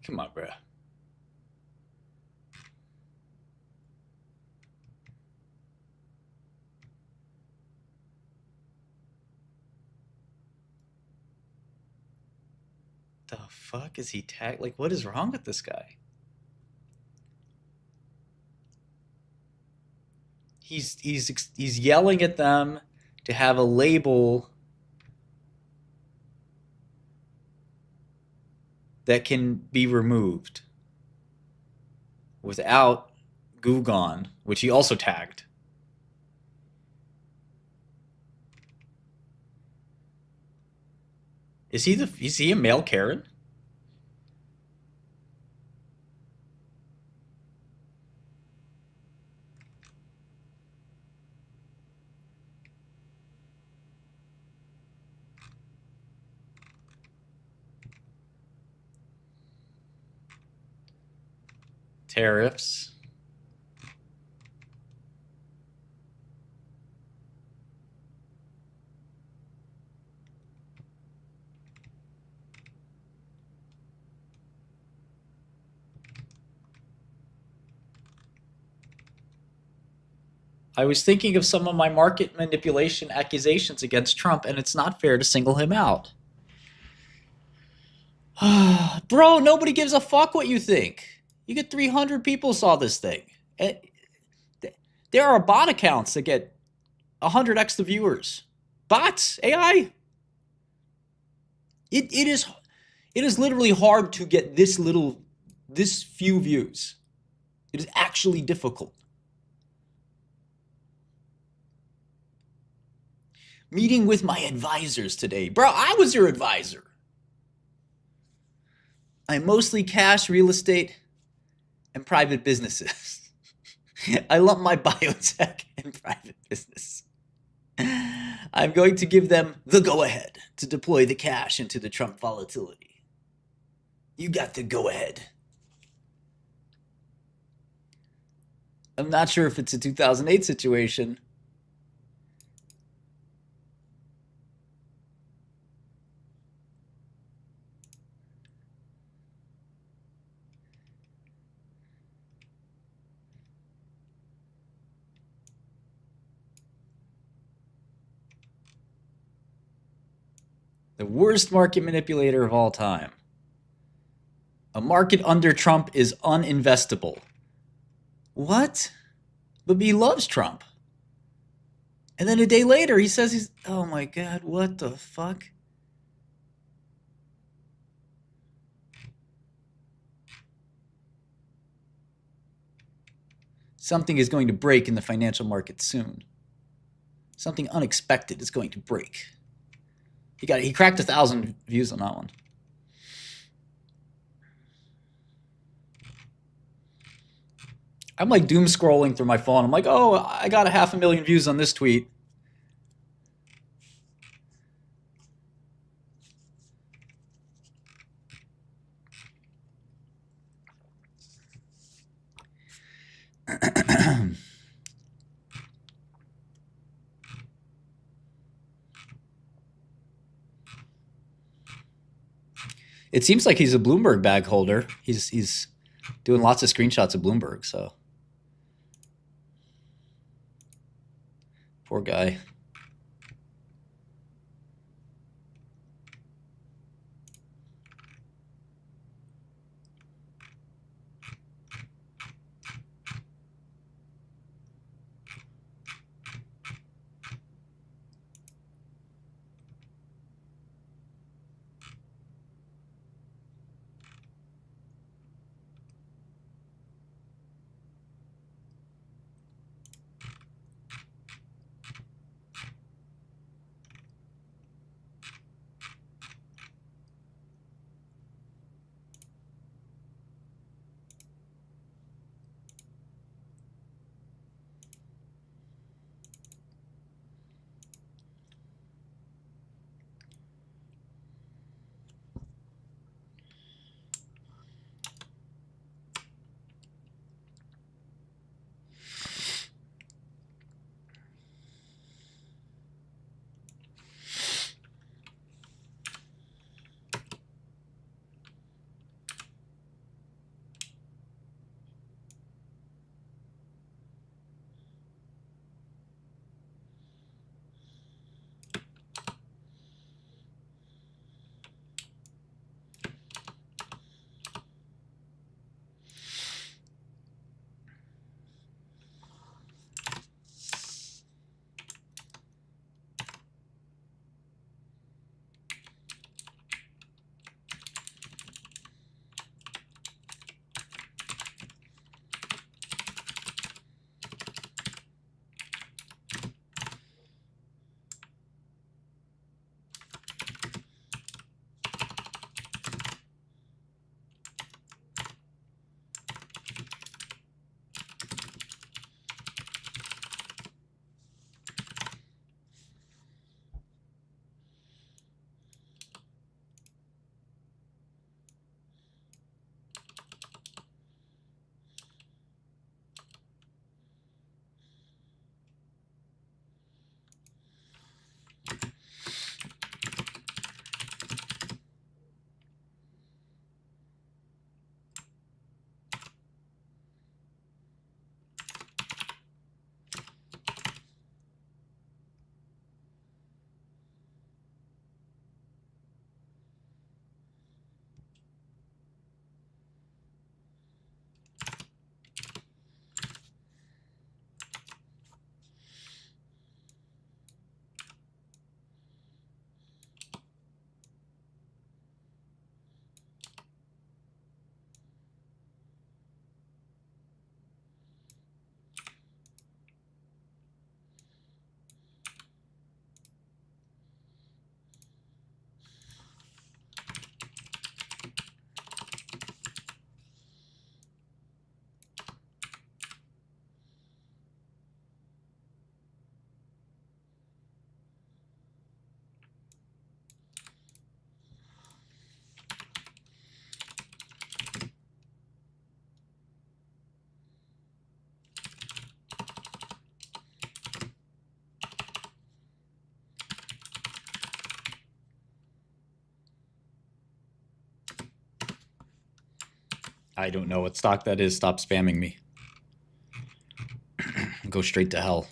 Come on, bro. The fuck is he tagged? Like, what is wrong with this guy? He's yelling at them to have a label that can be removed without Gugon, which he also tagged. Is he a male Karen? Tariffs. I was thinking of some of my market manipulation accusations against Trump, and it's not fair to single him out. Bro, nobody gives a fuck what you think. You get 300 people saw this thing. There are bot accounts that get 100x the viewers. Bots, AI. It is literally hard to get this few views. It is actually difficult. Meeting with my advisors today. Bro, I was your advisor. I'm mostly cash, real estate, and private businesses. I lump my biotech and private business. I'm going to give them the go-ahead to deploy the cash into the Trump volatility. You got the go-ahead. I'm not sure if it's a 2008 situation. The worst market manipulator of all time. A market under Trump is uninvestable. What? But he loves Trump. And then a day later, he says he's... Oh my God, what the fuck? Something is going to break in the financial market soon. Something unexpected is going to break. He cracked 1,000 views on that one. I'm like doom scrolling through my phone. I'm like, oh, I got 500,000 views on this tweet. It seems like he's a Bloomberg bag holder. He's doing lots of screenshots of Bloomberg, so. Poor guy. I don't know what stock that is. Stop spamming me. Go straight to hell.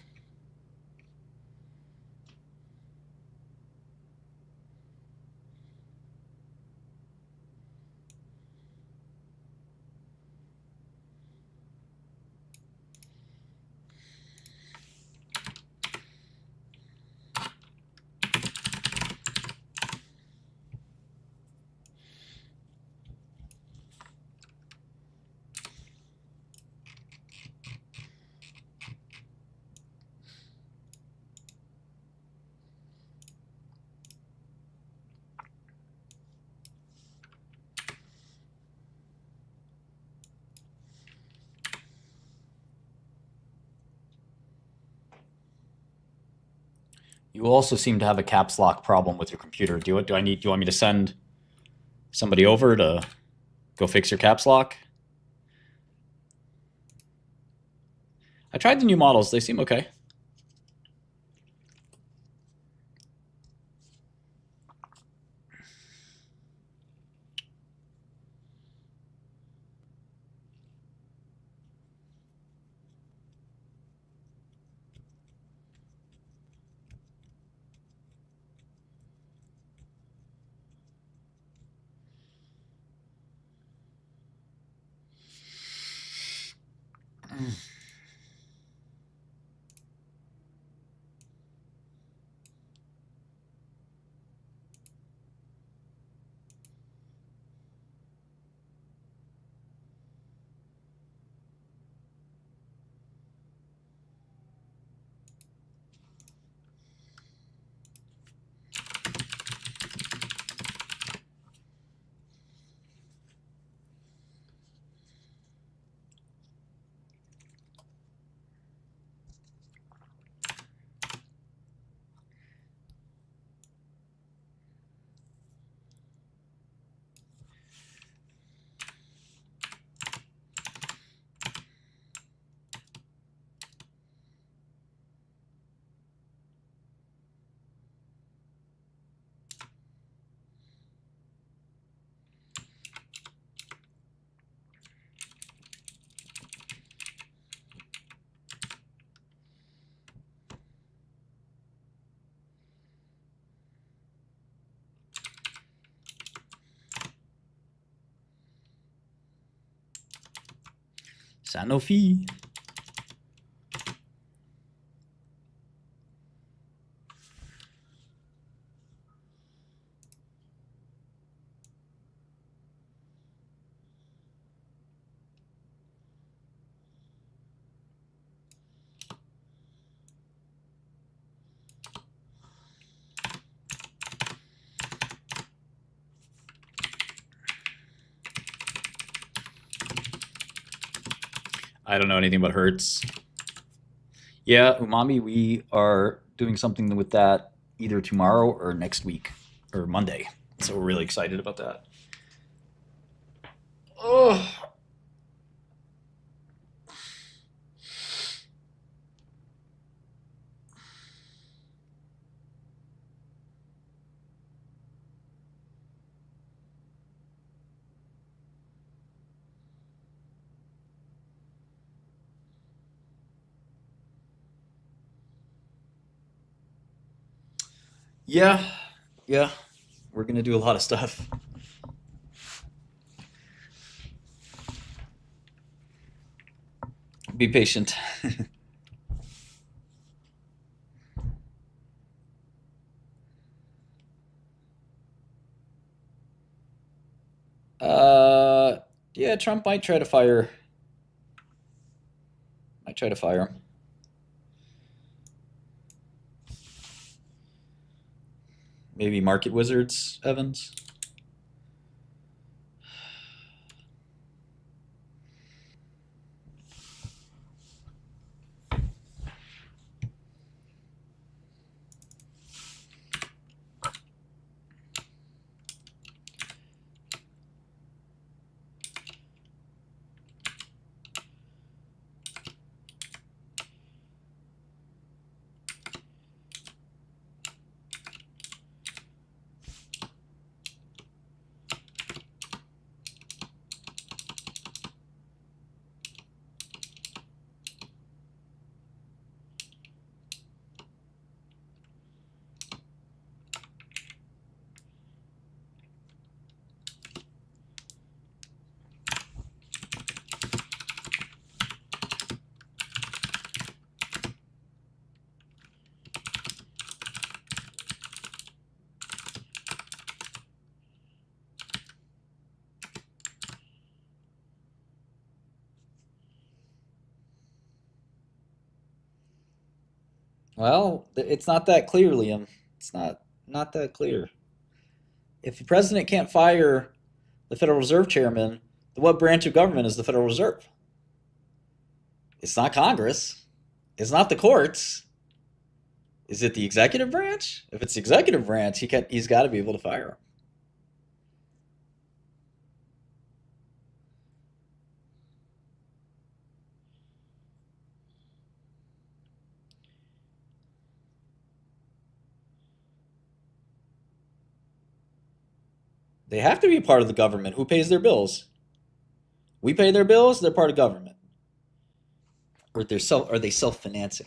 You also seem to have a caps lock problem with your computer. Do you want me to send somebody over to go fix your caps lock? I tried the new models. They seem okay. Sanofi. I don't know anything about Hertz. Yeah, Umami, we are doing something with that either tomorrow or next week or Monday. So we're really excited about that. Oh. Yeah, yeah, we're gonna do a lot of stuff. Be patient. Yeah, Trump might try to fire. Might try to fire him. Maybe market wizards, Evans. Well, it's not that clear, Liam. It's not that clear. If the president can't fire the Federal Reserve chairman, then what branch of government is the Federal Reserve? It's not Congress. It's not the courts. Is it the executive branch? If it's the executive branch, he's got to be able to fire him. They have to be part of the government. Who pays their bills? We pay their bills. They're part of government. Or are they self-financing?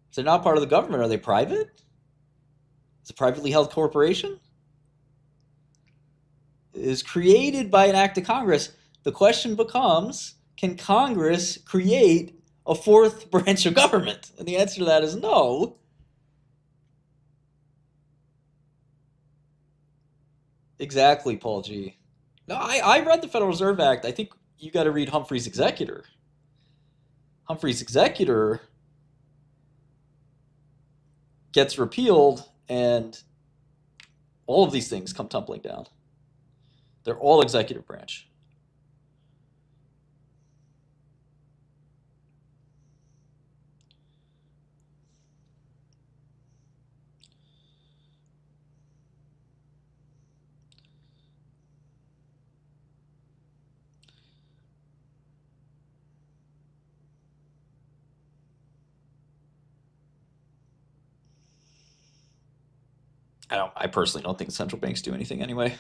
If they're not part of the government, are they private? Is it a privately held corporation? It is created by an act of Congress. The question becomes, can Congress create a fourth branch of government? And the answer to that is no. Exactly, Paul G. No, I read the Federal Reserve Act. I think you got to read Humphrey's Executor. Humphrey's Executor gets repealed, and all of these things come tumbling down. They're all executive branch. I personally don't think central banks do anything anyway.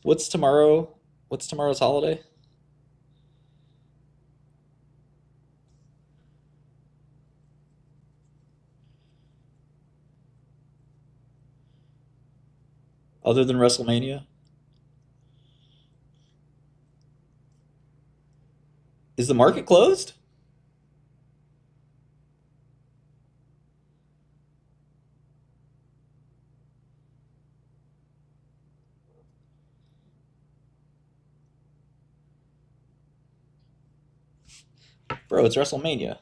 What's tomorrow? What's tomorrow's holiday? Other than WrestleMania? Is the market closed? Bro, it's WrestleMania.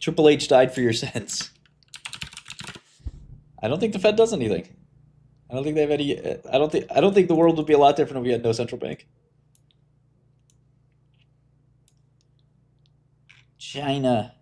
Triple H died for your sins. I don't think the Fed does anything. I don't think they have any. I don't think the world would be a lot different if we had no central bank. China.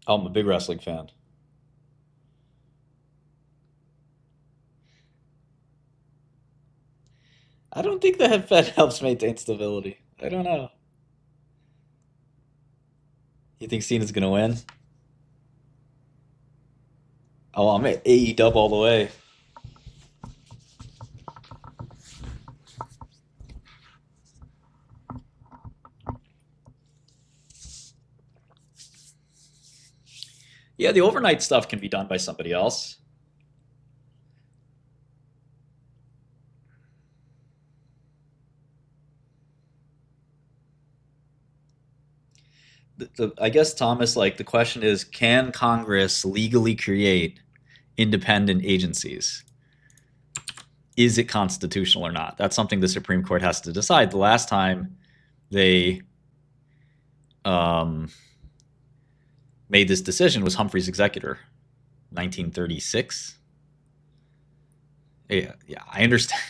Oh, I'm a big wrestling fan. I don't think the Fed helps maintain stability. I don't know. You think Cena's gonna win? Oh, I'm at AE dub all the way. Yeah, the overnight stuff can be done by somebody else. I guess, Thomas, like the question is, can Congress legally create independent agencies? Is it constitutional or not? That's something the Supreme Court has to decide. The last time they made this decision was Humphrey's Executor, 1936. Yeah, I understand.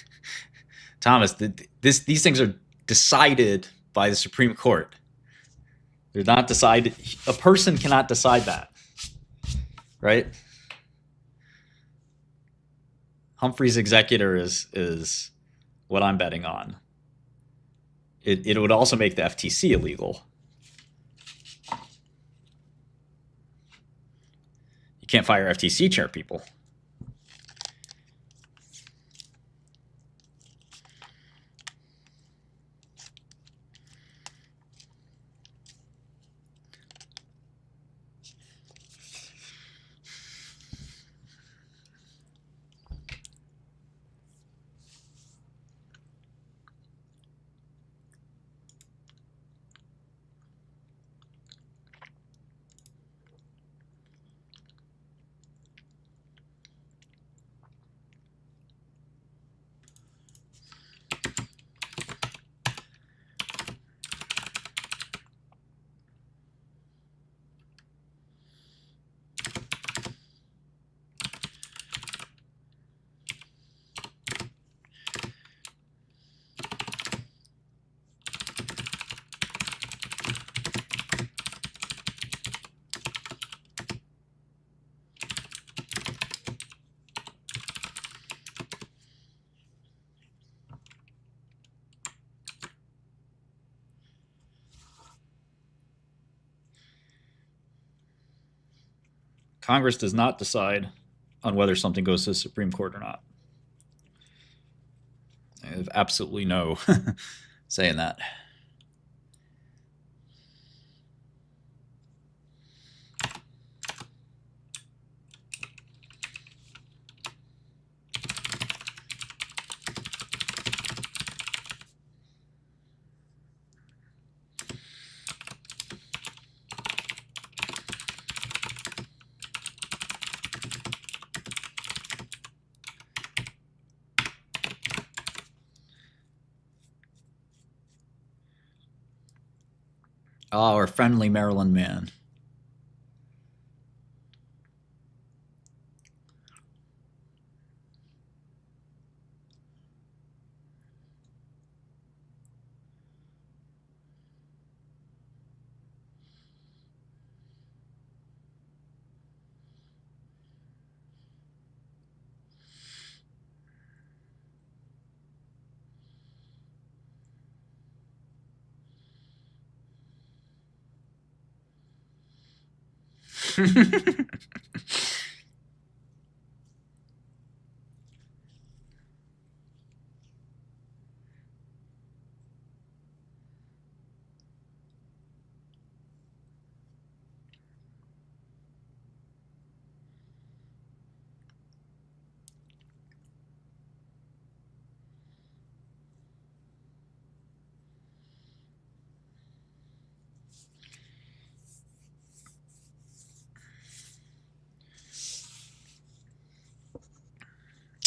Thomas, these things are decided by the Supreme Court. They're not decided. A person cannot decide that, right? Humphrey's executor is what I'm betting on. It would also make the FTC illegal. You can't fire FTC chair people. Congress does not decide on whether something goes to the Supreme Court or not. I have absolutely no say in that. Oh, our friendly Maryland man.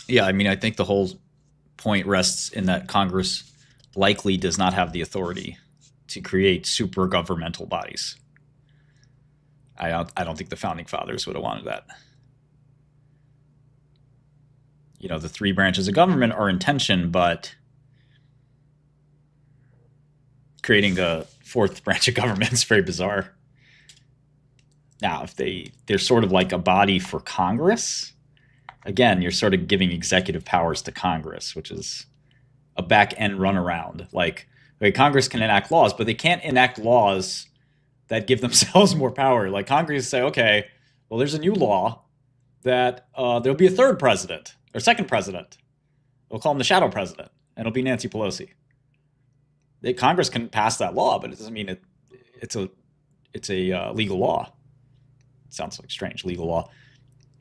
Yeah, I mean, I think the whole point rests in that Congress likely does not have the authority to create super governmental bodies. I don't think the founding fathers would have wanted that. You know, the three branches of government are in tension, but creating a fourth branch of government is very bizarre. Now, if they're sort of like a body for Congress, again, you're sort of giving executive powers to Congress, which is a back end runaround. Like, okay, Congress can enact laws, but they can't enact laws that give themselves more power. Like Congress say, okay, well, there's a new law that there'll be a third president or second president. We'll call him the shadow president, and it'll be Nancy Pelosi. Congress can pass that law, but it doesn't mean it's a legal law. It sounds like strange, legal law.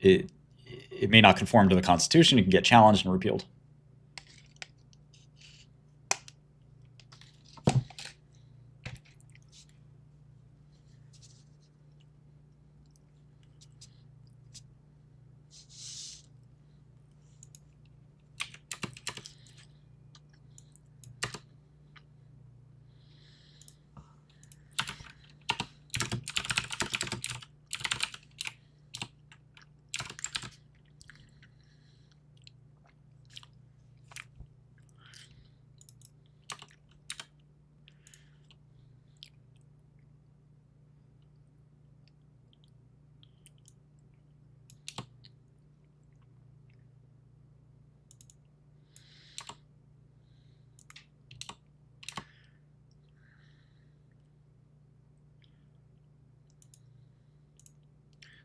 It may not conform to the Constitution. It can get challenged and repealed.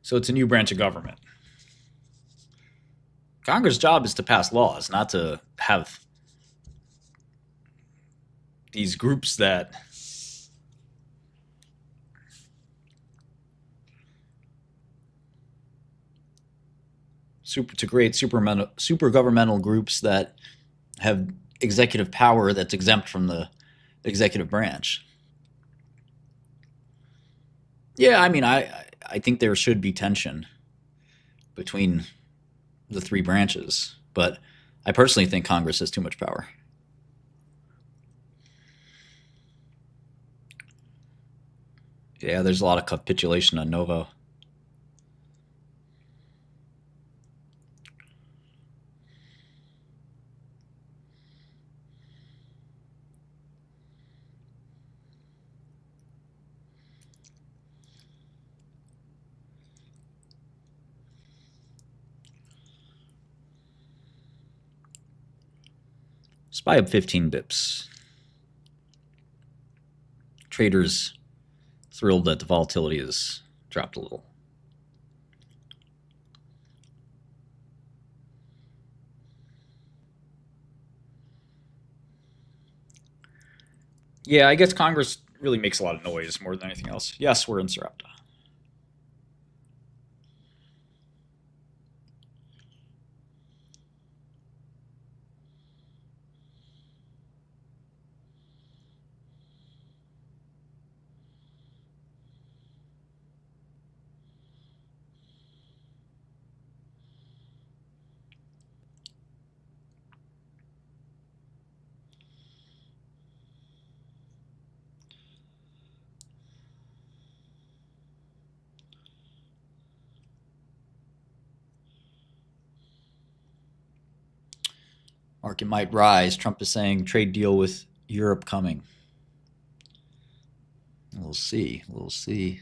So it's a new branch of government. Congress' job is to pass laws, not to have these groups that to create super governmental groups that have executive power that's exempt from the executive branch. Yeah, I mean, I think there should be tension between the three branches, but I personally think Congress has too much power. Yeah, there's a lot of capitulation on Novo. SPY up 15 bips. Traders thrilled that the volatility has dropped a little. Yeah, I guess Congress really makes a lot of noise more than anything else. Yes, we're in Sarepta. Market might rise. Trump is saying trade deal with Europe coming. We'll see. We'll see.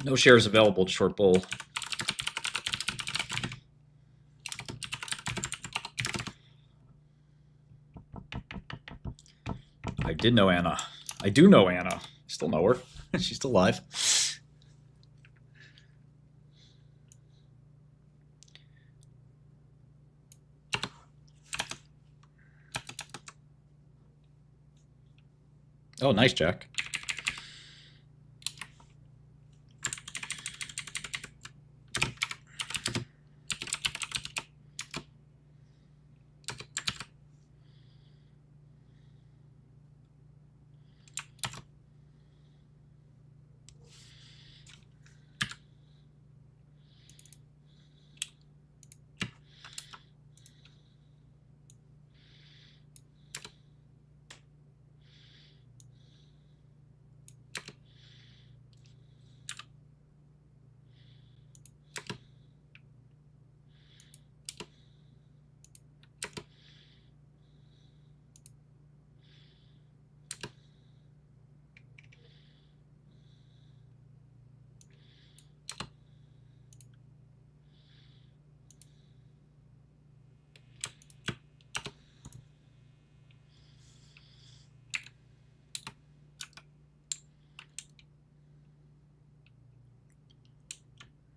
No shares available to short bull. I did know Anna. I do know Anna. Still know her. She's still alive. Oh, nice, Jack.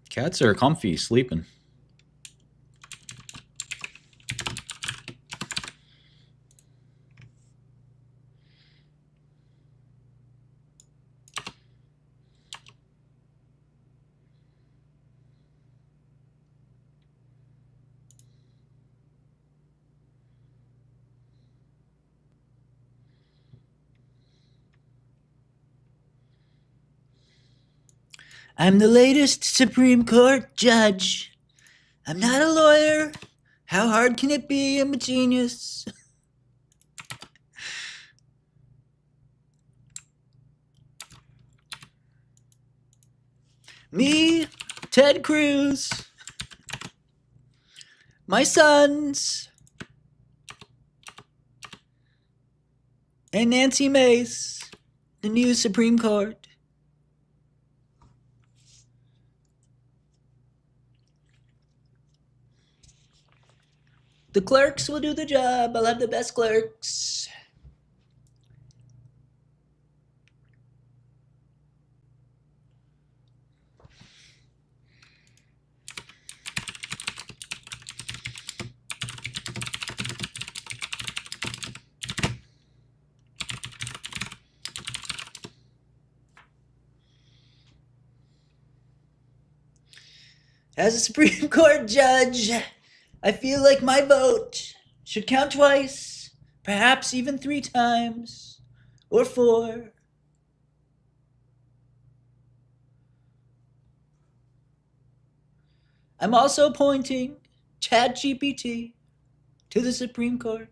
Cats are comfy, sleeping. I'm the latest Supreme Court judge. I'm not a lawyer. How hard can it be? I'm a genius. Me, Ted Cruz. My sons and Nancy Mace, the new Supreme Court. The clerks will do the job. I'll have the best clerks. As a Supreme Court judge, I feel like my vote should count twice, perhaps even 3 times, or 4. I'm also appointing ChatGPT to the Supreme Court.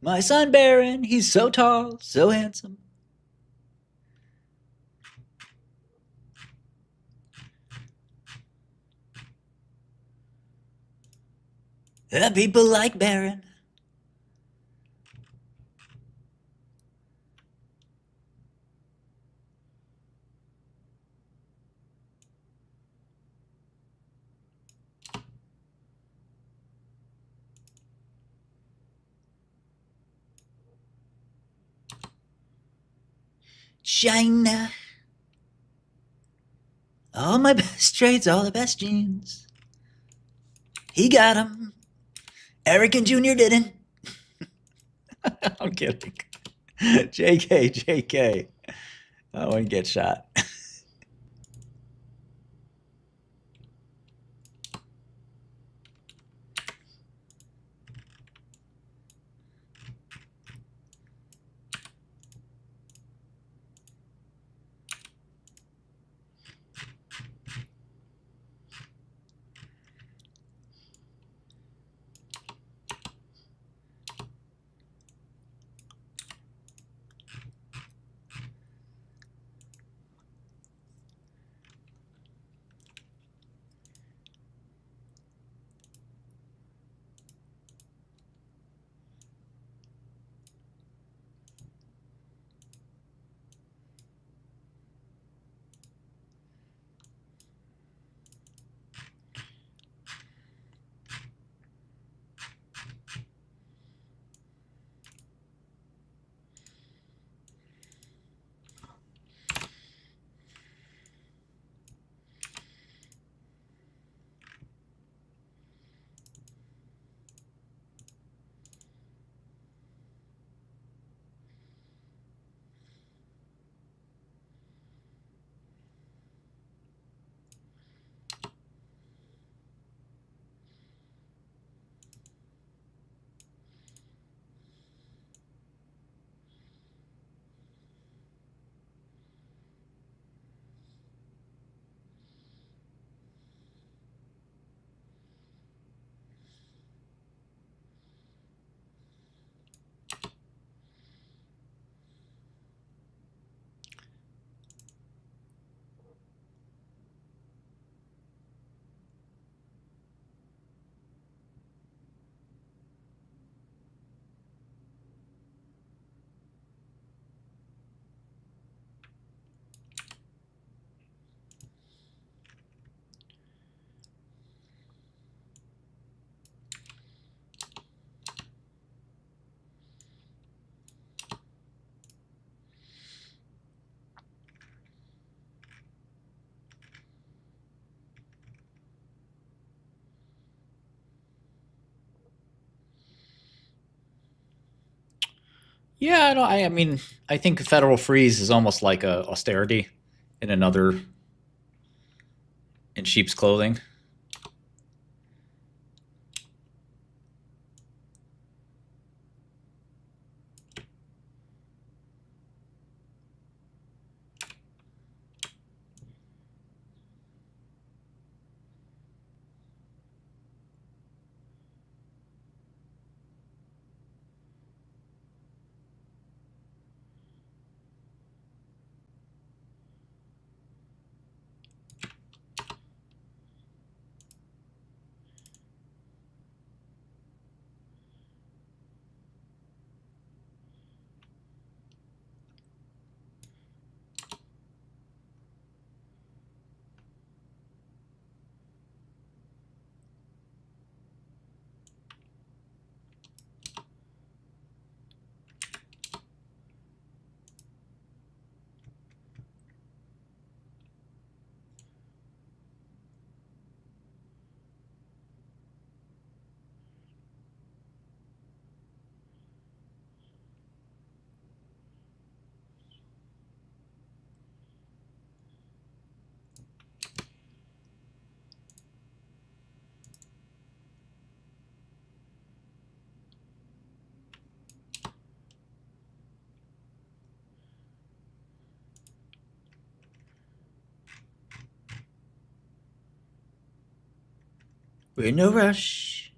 My son Baron, he's so tall, so handsome. People like Baron. China. All my best traits, all the best genes. He got 'em. Eric and Junior didn't. I'm kidding. JK, JK. I wouldn't get shot. Yeah, I mean, I think federal freeze is almost like a austerity in another, in sheep's clothing. We're in no rush.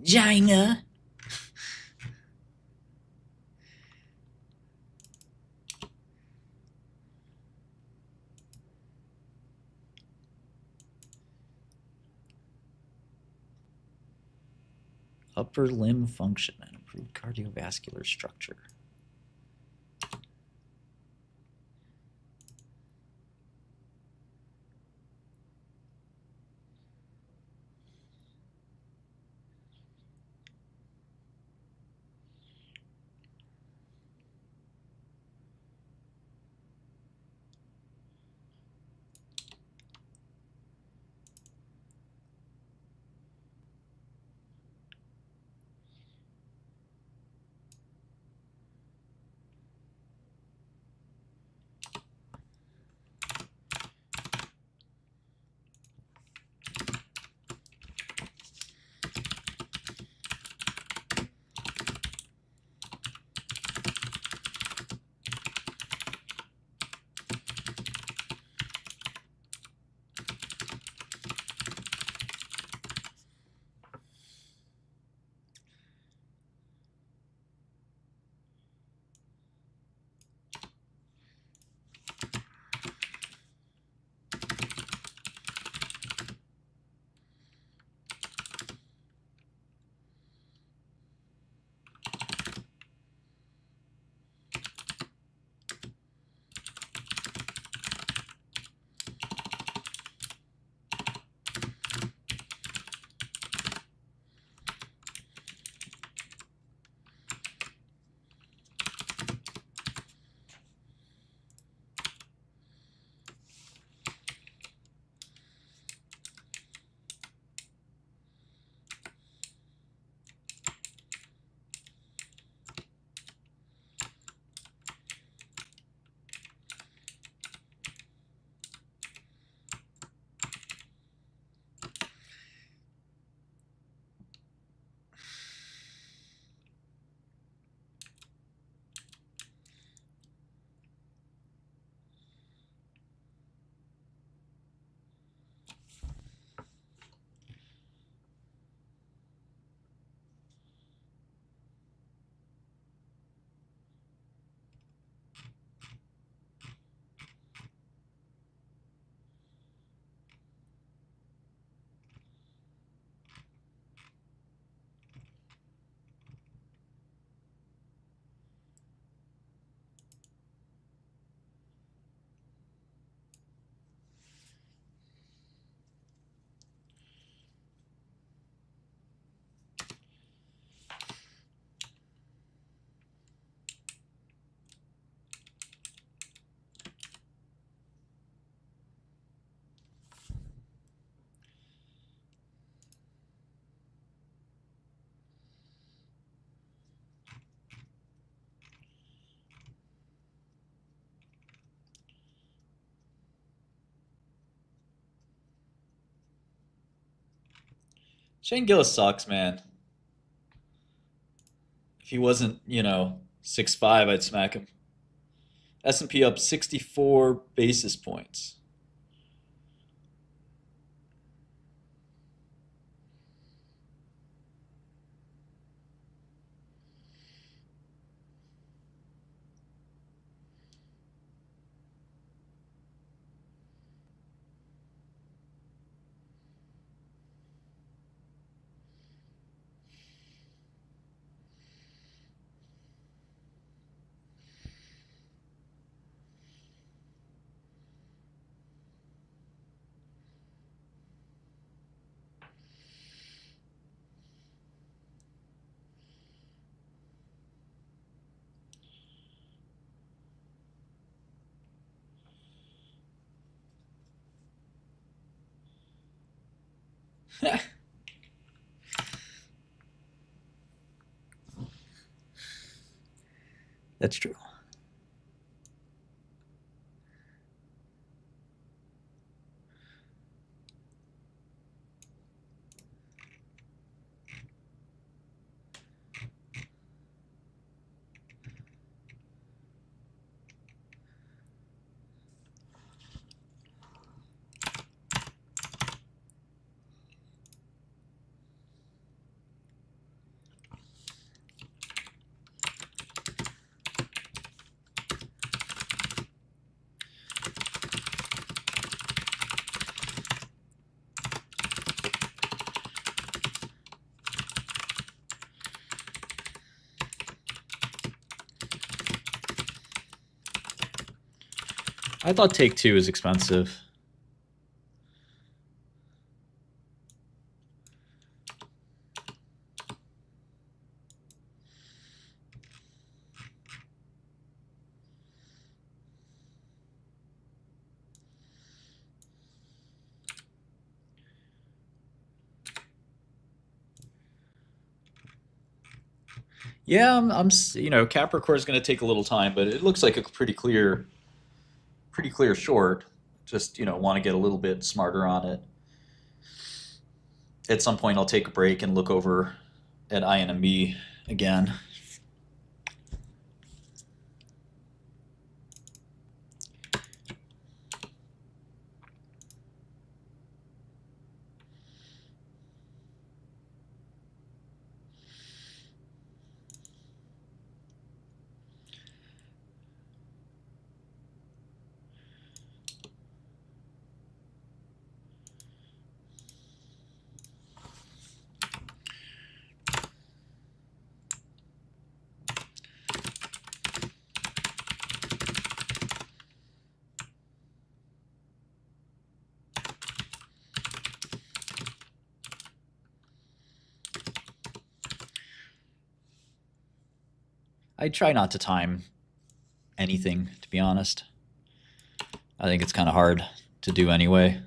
China. Upper limb function and improved cardiovascular structure. Shane Gillis sucks, man. If he wasn't, 6'5", I'd smack him. S&P up 64 basis points. That's true. I thought Take Two is expensive. Yeah, you know, Capricorn is going to take a little time, but it looks like a pretty clear short. Just, you know, want to get a little bit smarter on it. At some point, I'll take a break and look over at INMB again. I try not to time anything, to be honest. I think it's kind of hard to do anyway.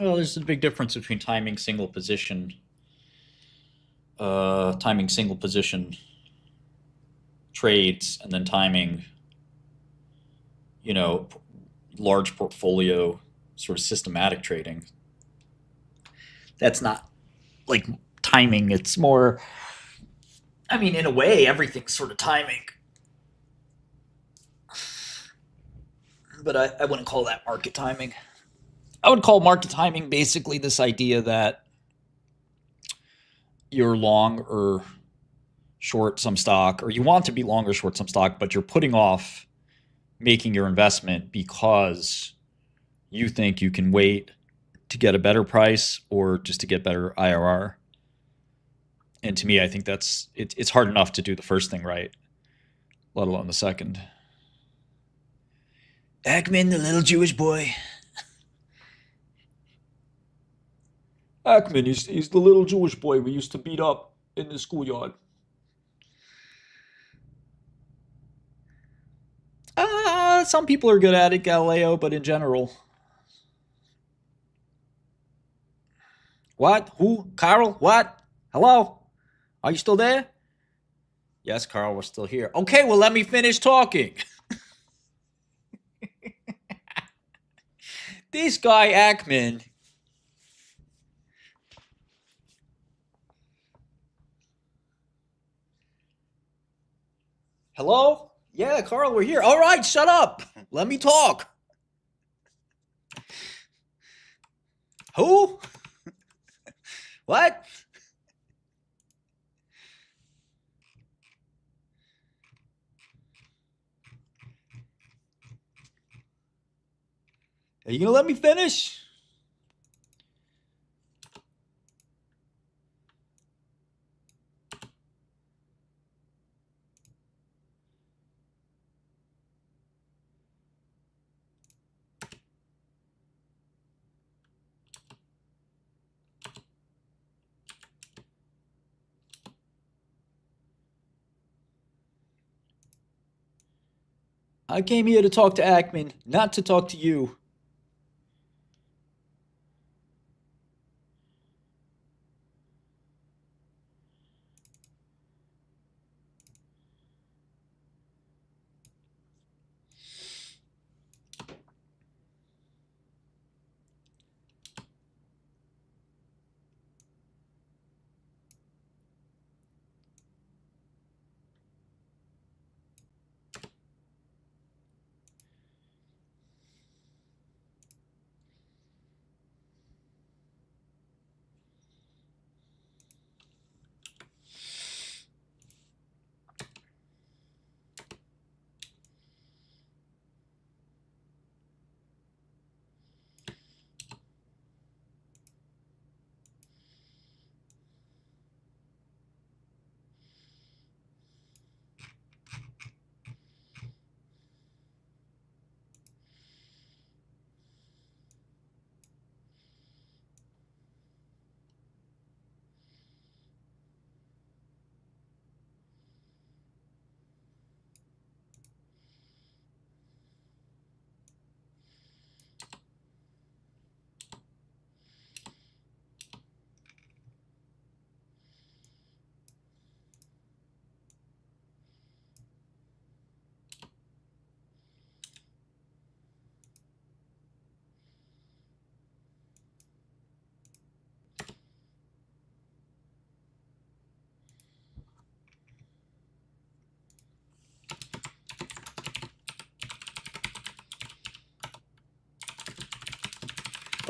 Well, there's a big difference between timing single position trades, and then timing, you know, large portfolio sort of systematic trading. That's not like timing. It's more, I mean, in a way, everything's sort of timing. But I wouldn't call that market timing. I would call market timing basically this idea that you're long or short some stock, or you want to be long or short some stock, but you're putting off making your investment because you think you can wait to get a better price or just to get better IRR. And to me, I think it's hard enough to do the first thing right, let alone the second. Ackman, the little Jewish boy. Ackman, he's the little Jewish boy we used to beat up in the schoolyard. Some people are good at it, Galileo, but in general. What? Who? Carl? What? Hello? Are you still there? Yes, Carl, we're still here. Okay, well, let me finish talking. This guy Ackman. Hello? Yeah, Carl, we're here. All right, shut up. Let me talk. Who? What? Are you gonna let me finish? I came here to talk to Ackman, not to talk to you.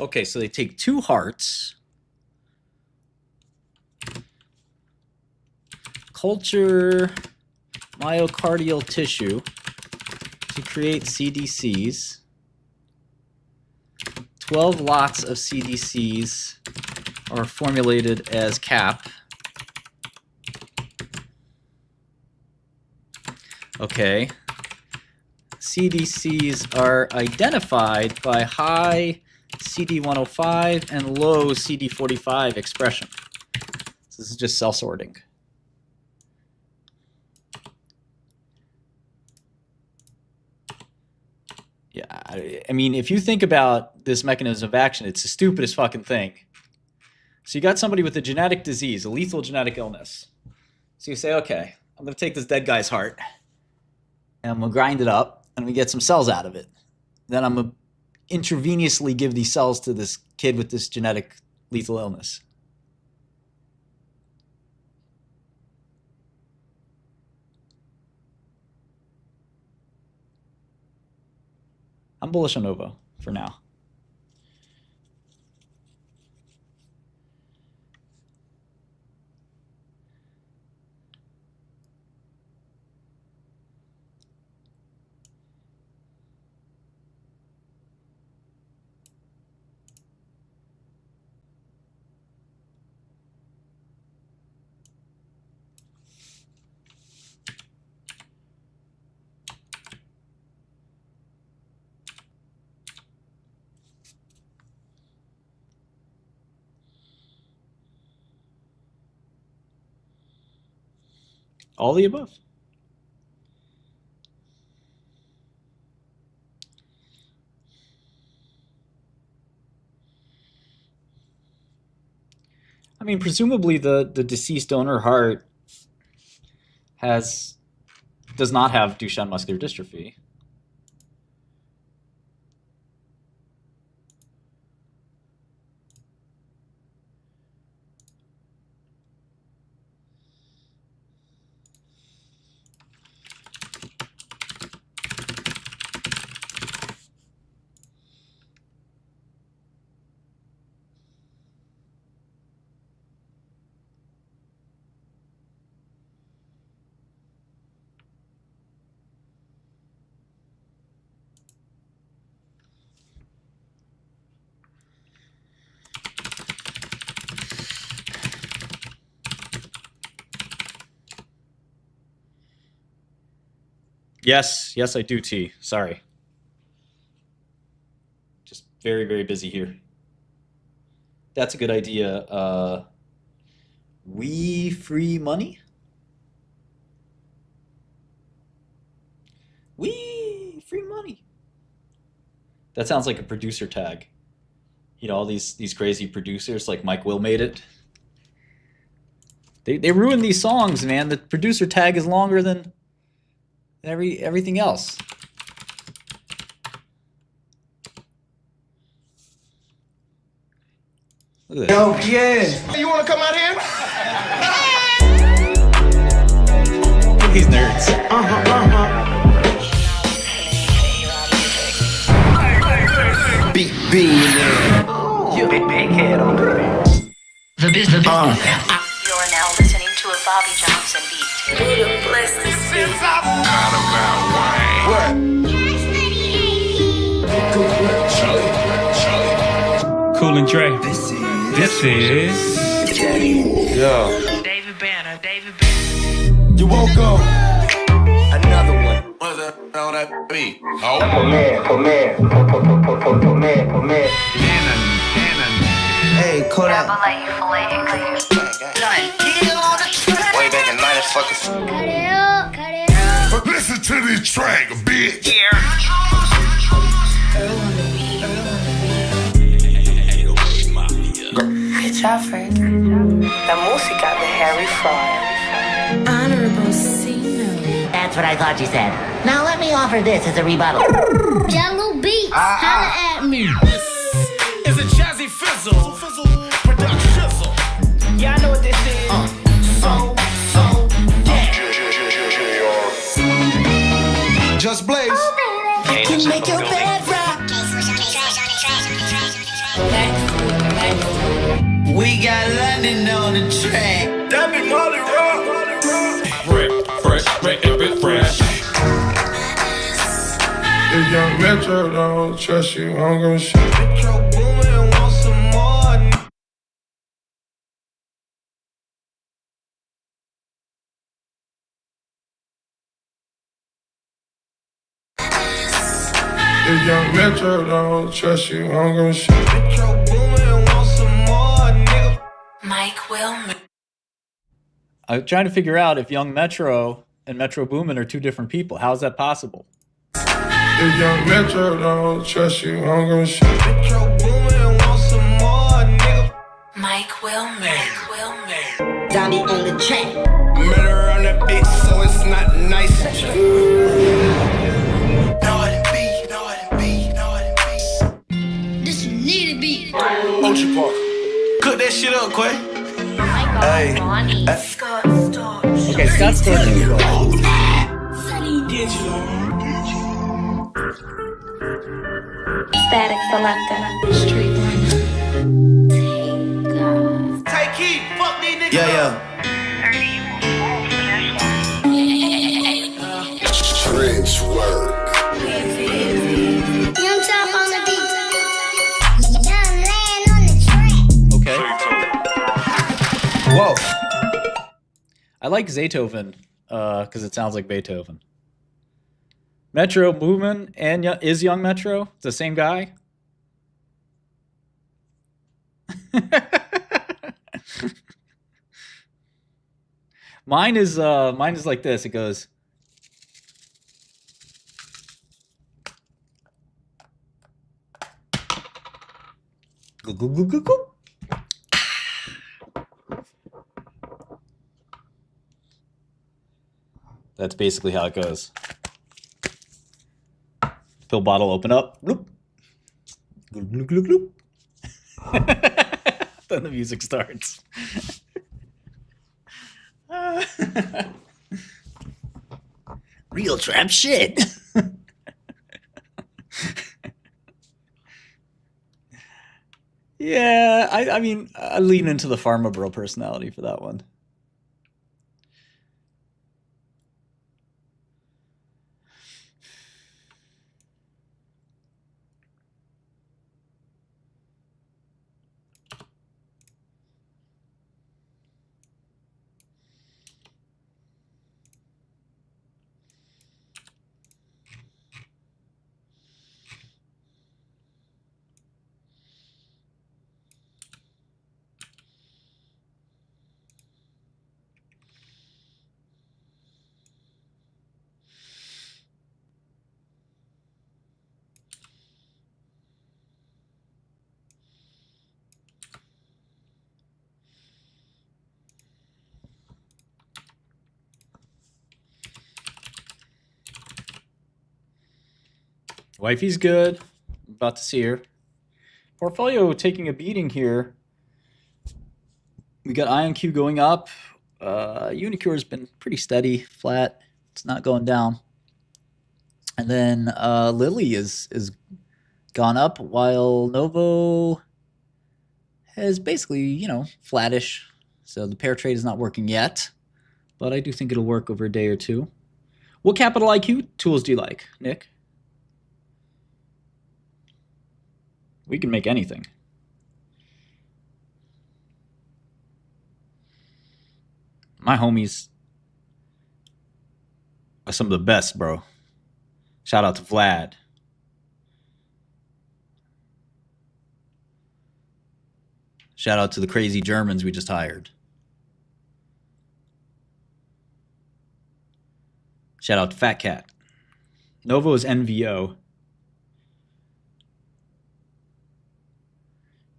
Okay, so they take 2 hearts, culture myocardial tissue to create CDCs. 12 lots of CDCs are formulated as CAP. Okay. CDCs are identified by high CD105 and low CD45 expression. So this is just cell sorting. Yeah, I mean, if you think about this mechanism of action, it's the stupidest fucking thing. So you got somebody with a genetic disease, a lethal genetic illness. So you say, okay, I'm going to take this dead guy's heart, and I'm going to grind it up, and we get some cells out of it. Then I'm going to intravenously give these cells to this kid with this genetic lethal illness. I'm bullish on Ovo for now. All the above. I mean, presumably the deceased donor heart does not have Duchenne muscular dystrophy. Yes, I do, T. Sorry. Just very, very busy here. That's a good idea. We free money? We free money. That sounds like a producer tag. You know, all these crazy producers like Mike Will made it. They ruin these songs, man. The producer tag is longer than everything else. Look at this. Yo, yeah. You wanna come out here? Look at these nerds. Big head on the The business. You're now listening to a Bobby Johnson beat. Bless this beat. Cool and Dre. This is. Yeah. David Banner. You woke up. Another one. What's that on that beat? Hey, Kodak. Filet, filet, Way back in 90s, fuckers. Cut it up, cut it up. Listen to this track, bitch. Escucha, Frank. La música de Harry Fraud. Honorable Sino. That's what I thought you said. Now let me offer this as a rebuttal. Jungle Beats, holla at me. Is a jazzy fizzle. Production. Y'all know what this is. Yeah. Just Blaze. You can make your bed rock. We got London on the track. That be Molly Rock. Fresh. If young Metro don't trust you, I'm gonna shoot. Metro Boomin want some more. If young Metro don't trust you, I'm gonna shoot. Metro Boomin want some more, nigga. Mike Willman. I'm trying to figure out if Young Metro and Metro Boomin are two different people. How is that possible? If young Metro don't trust you, I'm gonna shoot. Metro Boomin want some more, nigga. Mike Willman. Zombie on the track. Murder on that bitch, so it's not nice. This need to be. Ocean Park. Cook that shit up, Quay. Hey. Scott Storch. Okay, Scott Storch. Static Selector. Street Take heat, fuck these niggas. Yeah. Trench work. Young Top on the beat. Young land on the track. Okay. Whoa. I like Beethoven because it sounds like Beethoven. Metro Boomin and is Young Metro it's the same guy? Mine is like this. It goes. Go, go, go, go, go. That's basically how it goes. Pill bottle open up. Bloop. Gloop, gloop, gloop, gloop. Then the music starts. Real trap shit. Yeah, I mean, I lean into the Pharma Bro personality for that one. Wifey's good. About to see her. Portfolio taking a beating here. We got IonQ going up. Unicure's been pretty steady, flat. It's not going down. And then Lilly is gone up, while Novo has basically, you know, flattish. So the pair trade is not working yet, but I do think it'll work over a day or two. What Capital IQ tools do you like, Nick? We can make anything. My homies are some of the best, bro. Shout out to Vlad. Shout out to the crazy Germans we just hired. Shout out to Fat Cat. Novo is NVO.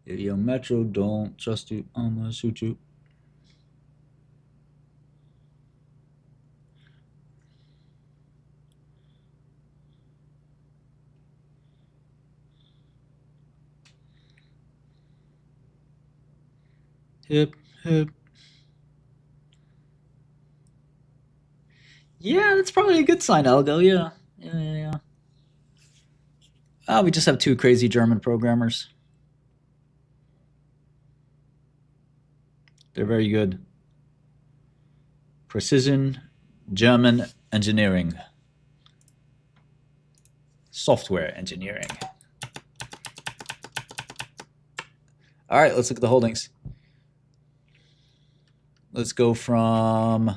If your Metro don't trust you, I'm gonna shoot you. Hip, hip. Yeah, that's probably a good sign, Algo. Yeah. We just have two crazy German programmers. They're very good. Precision German engineering. Software engineering. All right, let's look at the holdings. Let's go from, I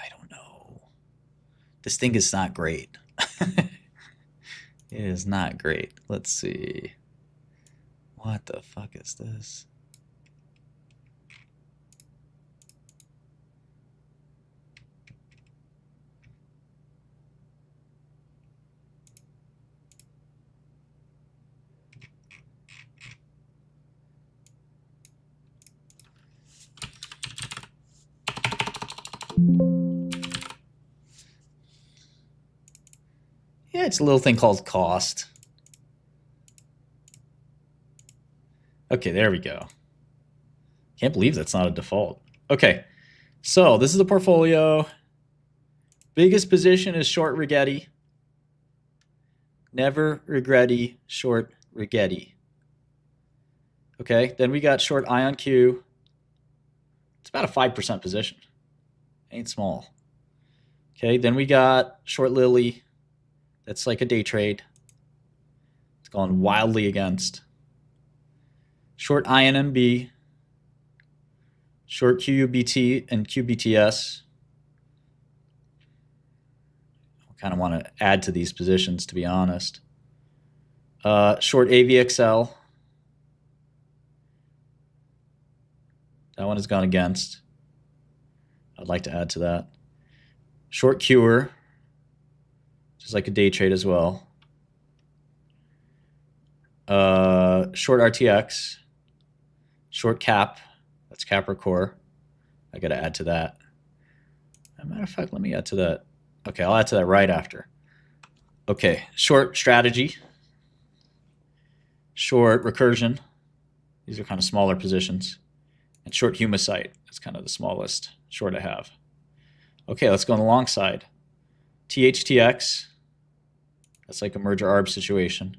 don't know. This thing is not great. It is not great. Let's see. What the fuck is this? Yeah, it's a little thing called cost. Okay, there we go. Can't believe that's not a default. Okay, so this is the portfolio. Biggest position is short Rigetti. Never regretty, short Rigetti. Okay, then we got short IonQ. It's about a 5% position. Ain't small. Okay, then we got short Lilly. That's like a day trade. It's gone wildly against. Short INMB. Short QUBT and QBTS. I kind of want to add to these positions, to be honest. Short AVXL. That one has gone against. I'd like to add to that. Short Cure, which is like a day trade as well. Short RTX. Short Cap. That's Capricorn. I got to add to that. As a matter of fact, let me add to that. Okay, I'll add to that right after. Okay, short Strategy. Short Recursion. These are kind of smaller positions. And short Humacyte. That's kind of the smallest short I have. Okay, let's go on the long side. THTX. That's like a merger arb situation.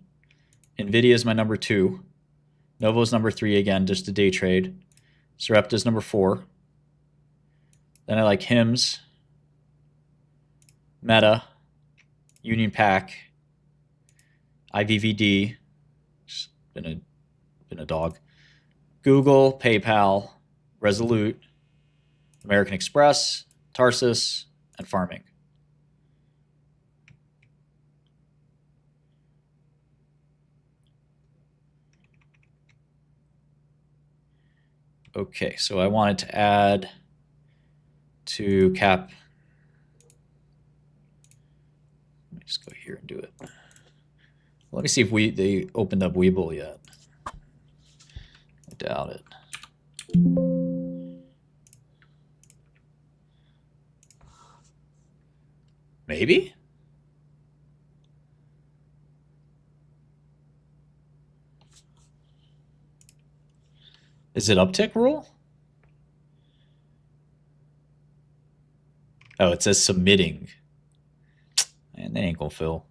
NVIDIA is my number 2. Novo's number 3 again, just a day trade. Sarepta's number 4. Then I like HIMS, Meta, Union Pac, IVVD, just been a dog. Google, PayPal, Resolute, American Express, Tarsus, and Farming. Okay, so I wanted to add to Cap. Let me just go here and do it. Let me see if they opened up Webull yet. I doubt it. Maybe? Is it uptick rule? Oh, it says submitting. Man, they ain't gonna fill.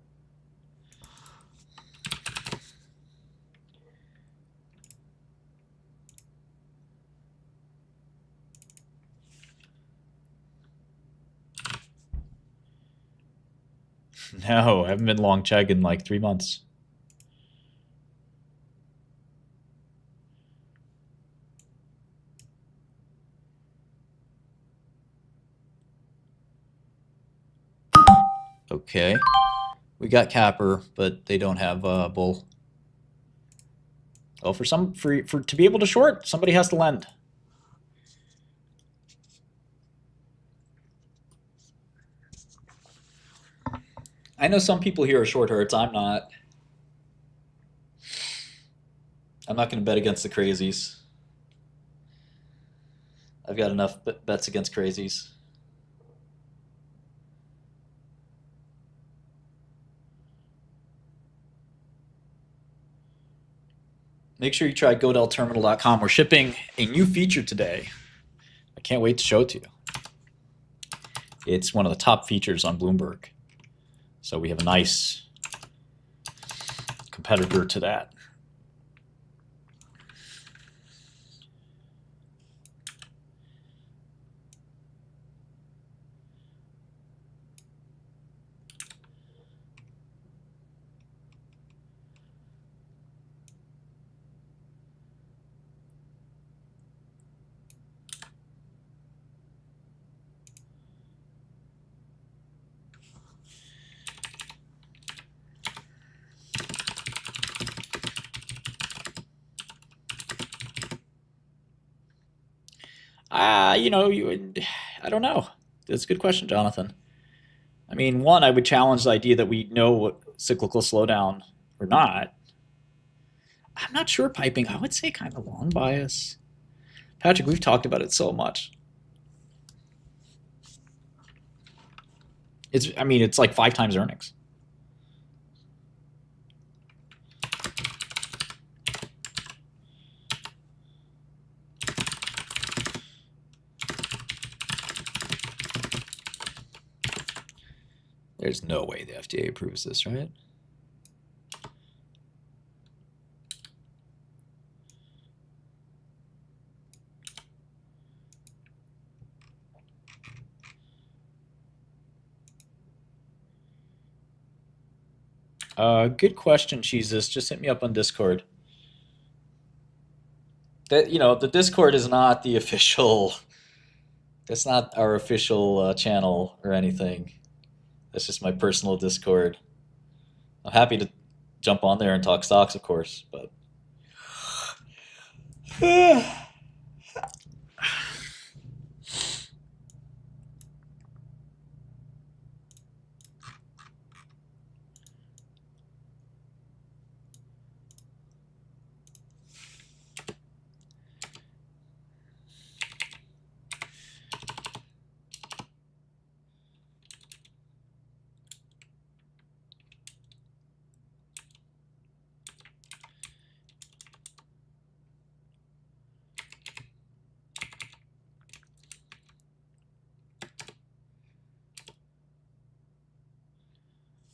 No, I haven't been long chug in like 3 months. Okay. We got Capper, but they don't have Bull. Oh, for to be able to short, somebody has to lend. I know some people here are short hurts. I'm not. I'm not going to bet against the crazies. I've got enough bets against crazies. Make sure you try godelterminal.com. We're shipping a new feature today. I can't wait to show it to you. It's one of the top features on Bloomberg. So we have a nice competitor to that. I don't know. That's a good question, Jonathan. I mean, one, I would challenge the idea that we know what cyclical slowdown or not. I'm not sure piping. I would say kind of long bias. Patrick, we've talked about it so much. It's like 5 times earnings. There's no way the FDA approves this, right? Good question, Jesus. Just hit me up on Discord. The Discord is not the official. That's not our official channel or anything. That's just my personal Discord. I'm happy to jump on there and talk stocks, of course, but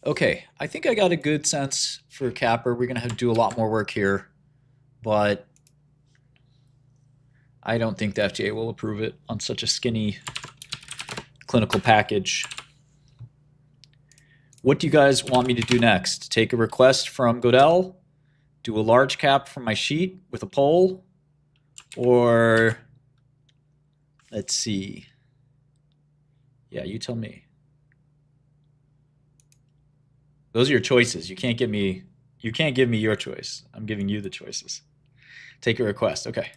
okay, I think I got a good sense for Capper. We're going to have to do a lot more work here, but I don't think the FDA will approve it on such a skinny clinical package. What do you guys want me to do next? Take a request from Godel, do a large cap from my sheet with a poll, or let's see. Yeah, you tell me. Those are your choices. You can't give me your choice. I'm giving you the choices. Take a request. Okay.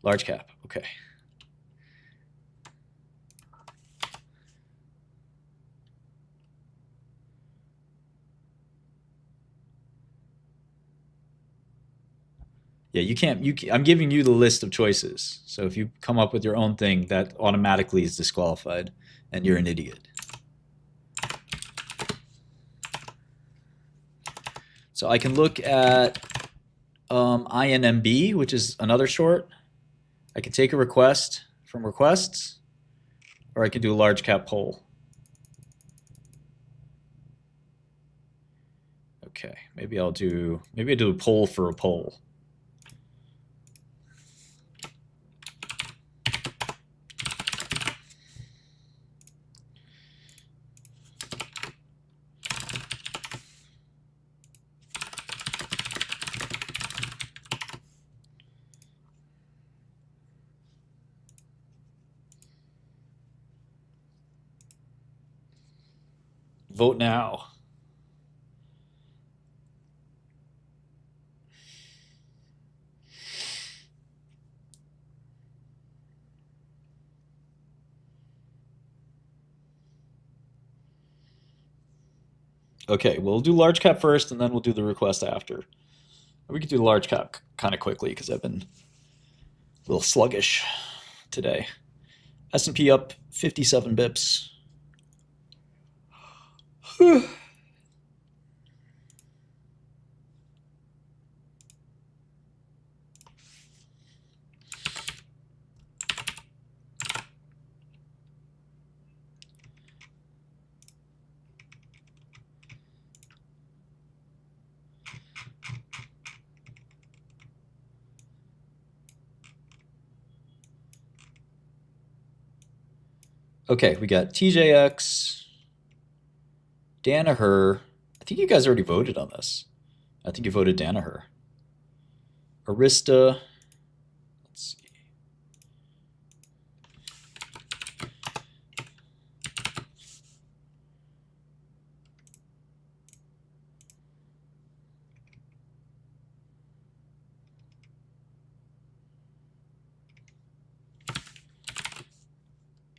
Large cap. Okay. Yeah, you can't. I'm giving you the list of choices. So if you come up with your own thing, that automatically is disqualified, and you're an idiot. So I can look at INMB, which is another short. I can take a request from requests, or I can do a large cap poll. Okay, maybe I do a poll for a poll. Vote now. Okay, we'll do large cap first, and then we'll do the request after. We could do the large cap kind of quickly because I've been a little sluggish today. S&P up 57 bips. Okay, we got TJX, Danaher. I think you guys already voted on this. I think you voted Danaher. Arista. Let's see.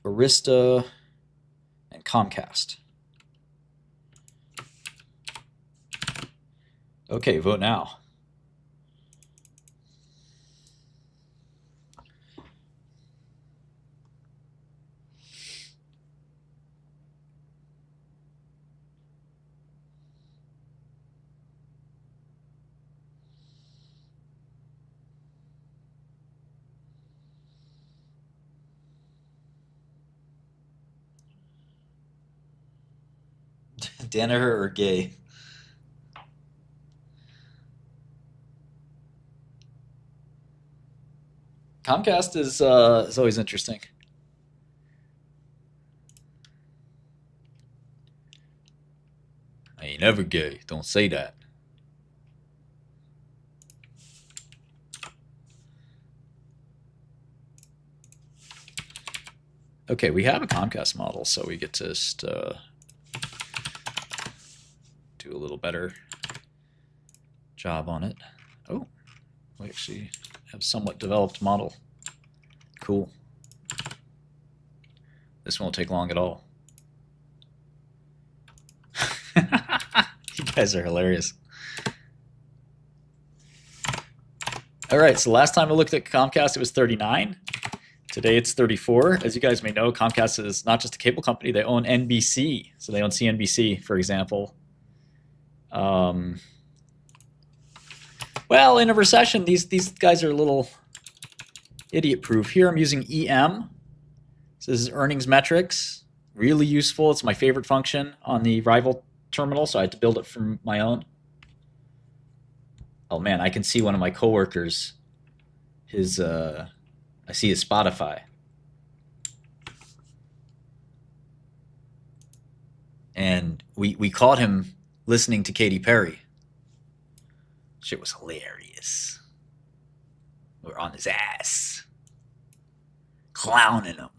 Arista and Comcast. Okay, vote now. Danaher or gay? Comcast is always interesting. I ain't never gay. Don't say that. Okay, we have a Comcast model, so we get to just do a little better job on it. Oh, we actually have somewhat developed model. Cool. This won't take long at all. You guys are hilarious. All right, so last time I looked at Comcast, it was 39. Today it's 34. As you guys may know, Comcast is not just a cable company, they own NBC. So they own CNBC, for example. Well, in a recession, these guys are a little idiot-proof. Here I'm using EM. So this is earnings metrics. Really useful. It's my favorite function on the rival terminal, so I had to build it from my own. Oh man, I can see one of my coworkers. I see his Spotify. And we caught him listening to Katy Perry. Shit was hilarious. We're on his ass. Clowning him.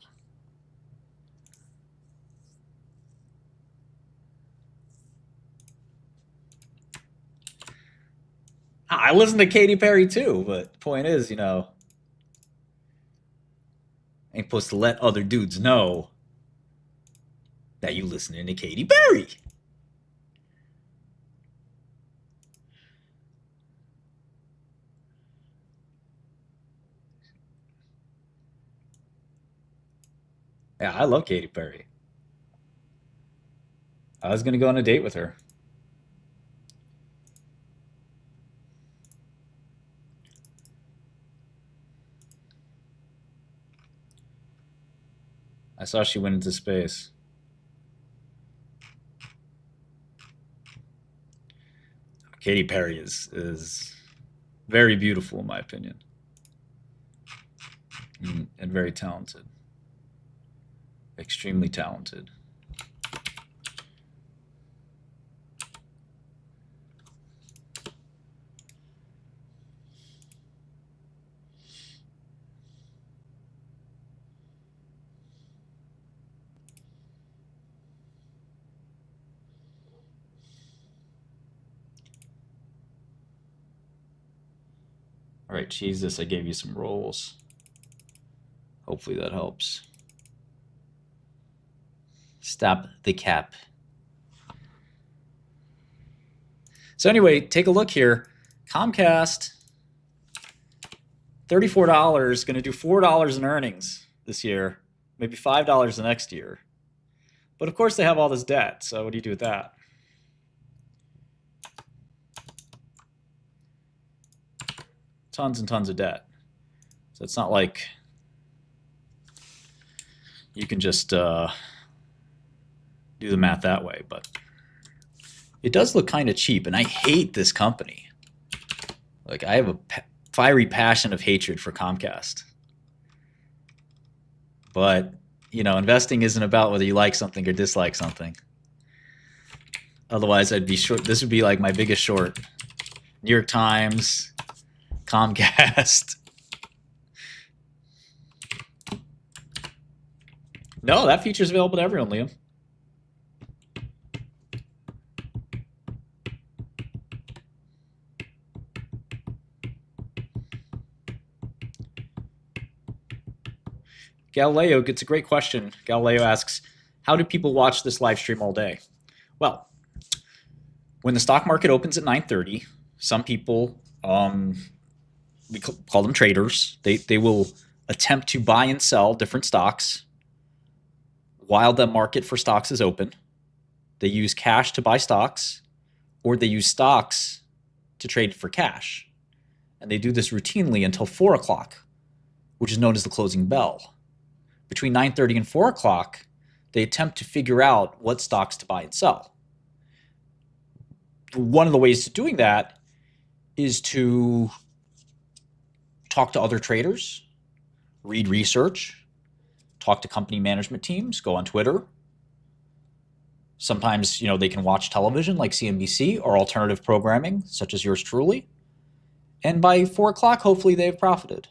I listen to Katy Perry too, but the point is, you know, ain't supposed to let other dudes know that you listening to Katy Perry. Yeah, I love Katy Perry. I was going to go on a date with her. I saw she went into space. Katy Perry is very beautiful in my opinion. And very talented. Extremely talented. All right, Jesus, I gave you some rolls. Hopefully that helps. Stop the cap. So anyway, take a look here. Comcast, $34, going to do $4 in earnings this year, maybe $5 the next year. But of course they have all this debt, so what do you do with that? Tons and tons of debt. So it's not like you can just do the math that way, but it does look kind of cheap, and I hate this company. Like, I have a fiery passion of hatred for Comcast. But, you know, investing isn't about whether you like something or dislike something. Otherwise, I'd be short. This would be like my biggest short. New York Times, Comcast. No, that feature is available to everyone, Liam. Galileo gets a great question. Galileo asks, how do people watch this live stream all day? Well, when the stock market opens at 9:30, some people, we call them traders, they will attempt to buy and sell different stocks while the market for stocks is open. They use cash to buy stocks, or they use stocks to trade for cash. And they do this routinely until 4 o'clock, which is known as the closing bell. Between 9:30 and 4 o'clock, they attempt to figure out what stocks to buy and sell. One of the ways to doing that is to talk to other traders, read research, talk to company management teams, go on Twitter. Sometimes, you know, they can watch television like CNBC or alternative programming such as yours truly. And by 4 o'clock, hopefully they've profited.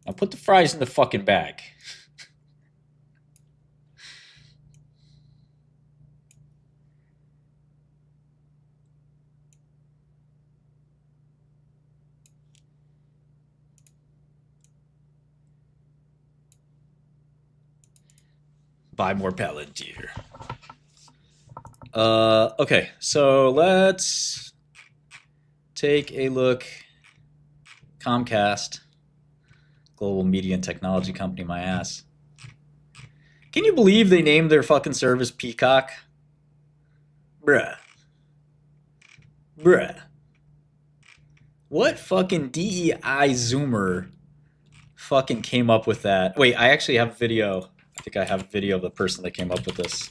Now put the fries in the fucking bag. Buy more Palantir. Okay, so let's take a look. Comcast. Global media and technology company, my ass. Can you believe they named their fucking service Peacock? Bruh. Bruh. What fucking DEI zoomer fucking came up with that? Wait, I actually have video. I think I have a video of the person that came up with this.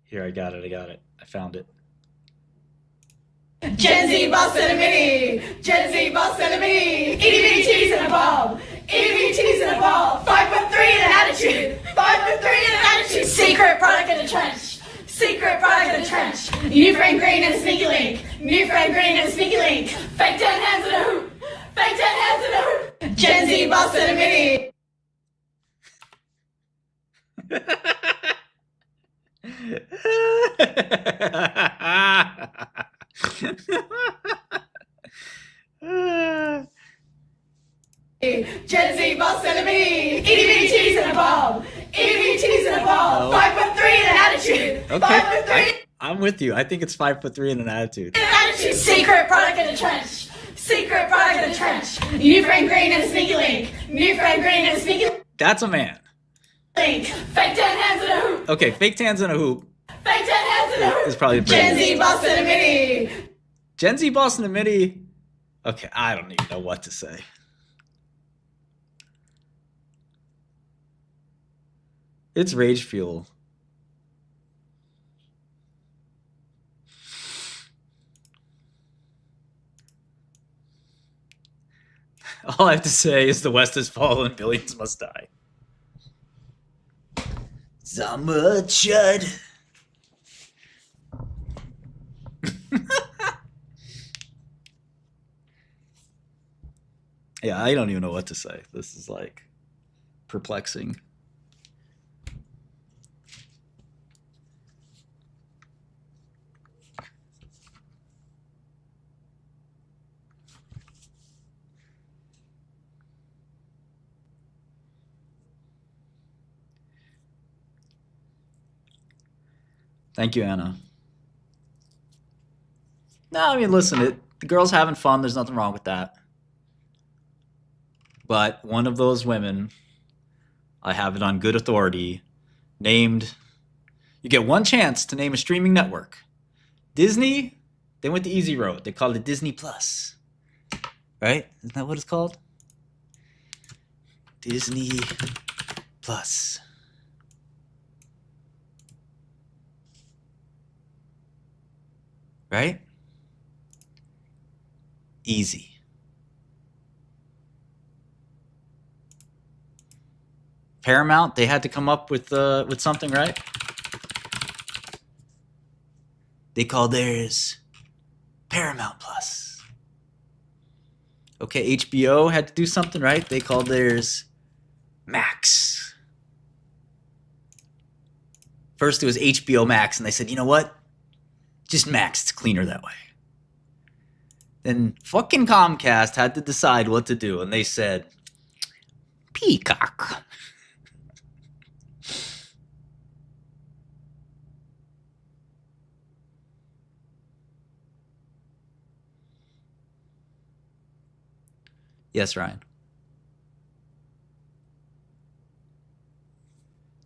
Here, I got it. I found it. Gen Z boss and a mini. Gen Z boss and a mini. Itty bitty cheese and a ball. Itty bitty cheese and a ball. 5'3" and an attitude. 5'3" and an attitude. Secret product in the trench. Secret product in the trench. New friend green and a sneaky link. New friend green and a sneaky link. Fake 10 hands in a hoop. Fake 10 hands in a hoop. Gen Z boss and a mini. Gen Z boss enemy. Itty bitty cheese in a bomb. Itty bitty cheese in a bomb. No. 5'3" and an attitude. Okay, 5'3" I'm with you. I think it's 5'3" and an attitude. and an attitude. Secret product in the trench. Secret product in the trench. New friend green and a sneaky link. New friend green and a sneaky That's a man. link. Fake 10 hands in a hoop. Okay, fake tans in a hoop Fake 10 hands in a hoop. is probably the Gen prettiest. Z boss in a mini. Gen Z Boston and Midi. Okay, I don't even know what to say. It's rage fuel. All I have to say is the West has fallen, billions must die. Summer Chud. Yeah, I don't even know what to say. This is like perplexing. Thank you, Anna. No, I mean, listen, the girl's having fun. There's nothing wrong with that. But one of those women, I have it on good authority, named, you get one chance to name a streaming network. Disney, they went the easy road. They called it Disney Plus. Right? Isn't that what it's called? Disney Plus. Right? Easy. Paramount, they had to come up with something, right? They called theirs Paramount Plus. Okay, HBO had to do something, right? They called theirs Max. First it was HBO Max, and they said, you know what? Just Max, it's cleaner that way. Then fucking Comcast had to decide what to do, and they said, Peacock. Yes, Ryan.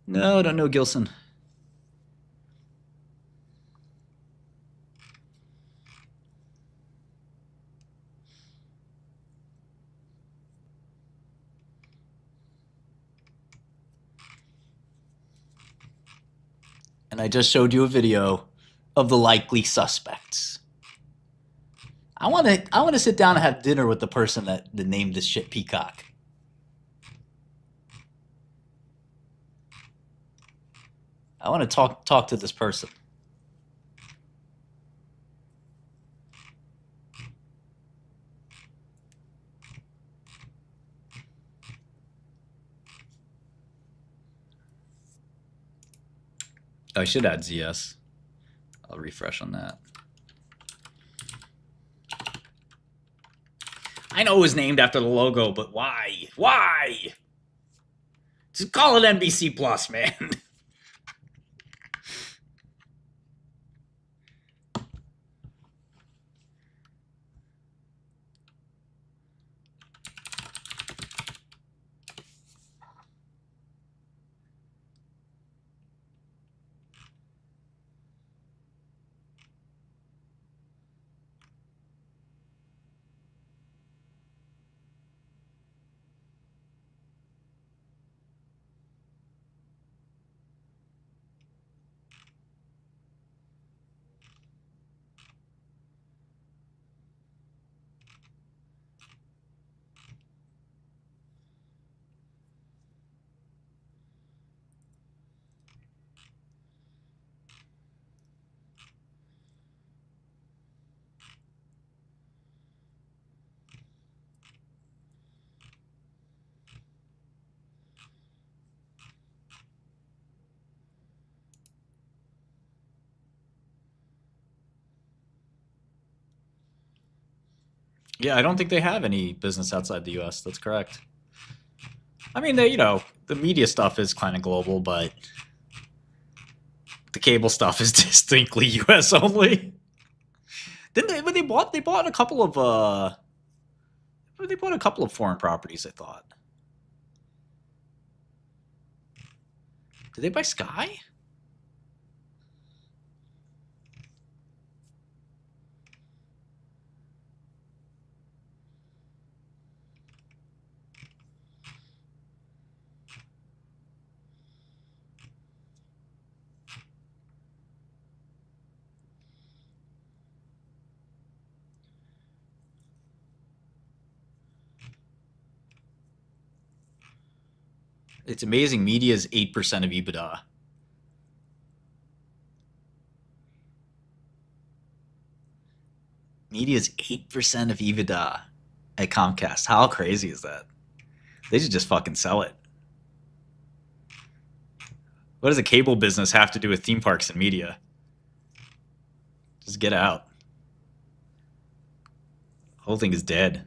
No, I don't know Gilson. And I just showed you a video of the likely suspects. I want to sit down and have dinner with the person that named this shit Peacock. I want to talk to this person. I should add ZS. I'll refresh on that. I know it was named after the logo, but why? Why? Just call it NBC Plus, man. Yeah, I don't think they have any business outside the U.S. That's correct. I mean, they, the media stuff is kind of global, but the cable stuff is distinctly U.S. only. Didn't they? But they bought a couple of they bought a couple of foreign properties. I thought. Did they buy Sky? It's amazing. Media is 8% of EBITDA. Media is 8% of EBITDA at Comcast. How crazy is that? They should just fucking sell it. What does a cable business have to do with theme parks and media? Just get out. The whole thing is dead.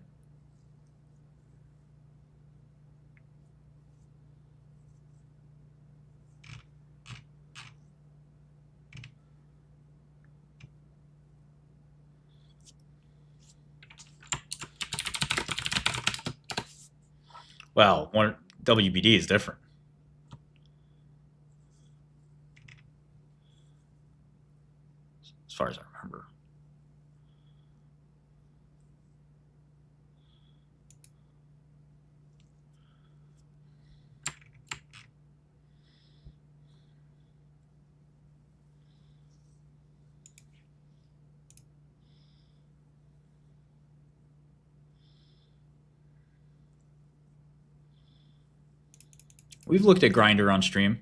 Well, WBD is different. As far as I remember. We've looked at Grindr on stream.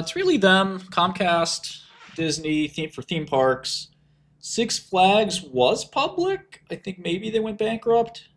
It's really them, Comcast, Disney, for theme parks. Six Flags was public. I think maybe they went bankrupt.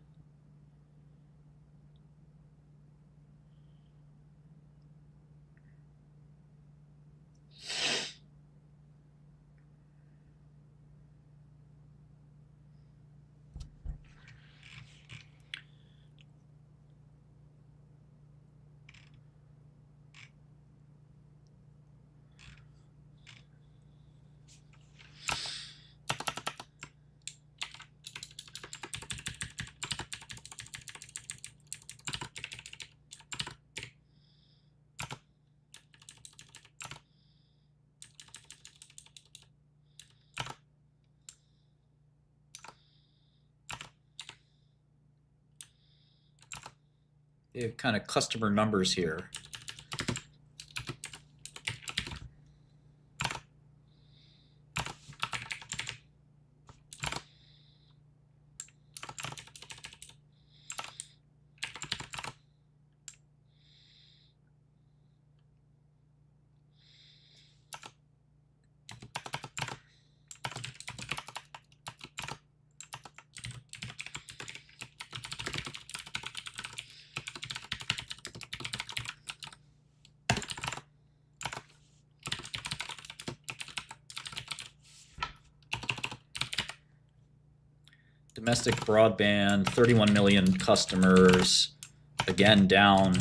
They have kind of customer numbers here. Domestic broadband, 31 million customers. Again, down.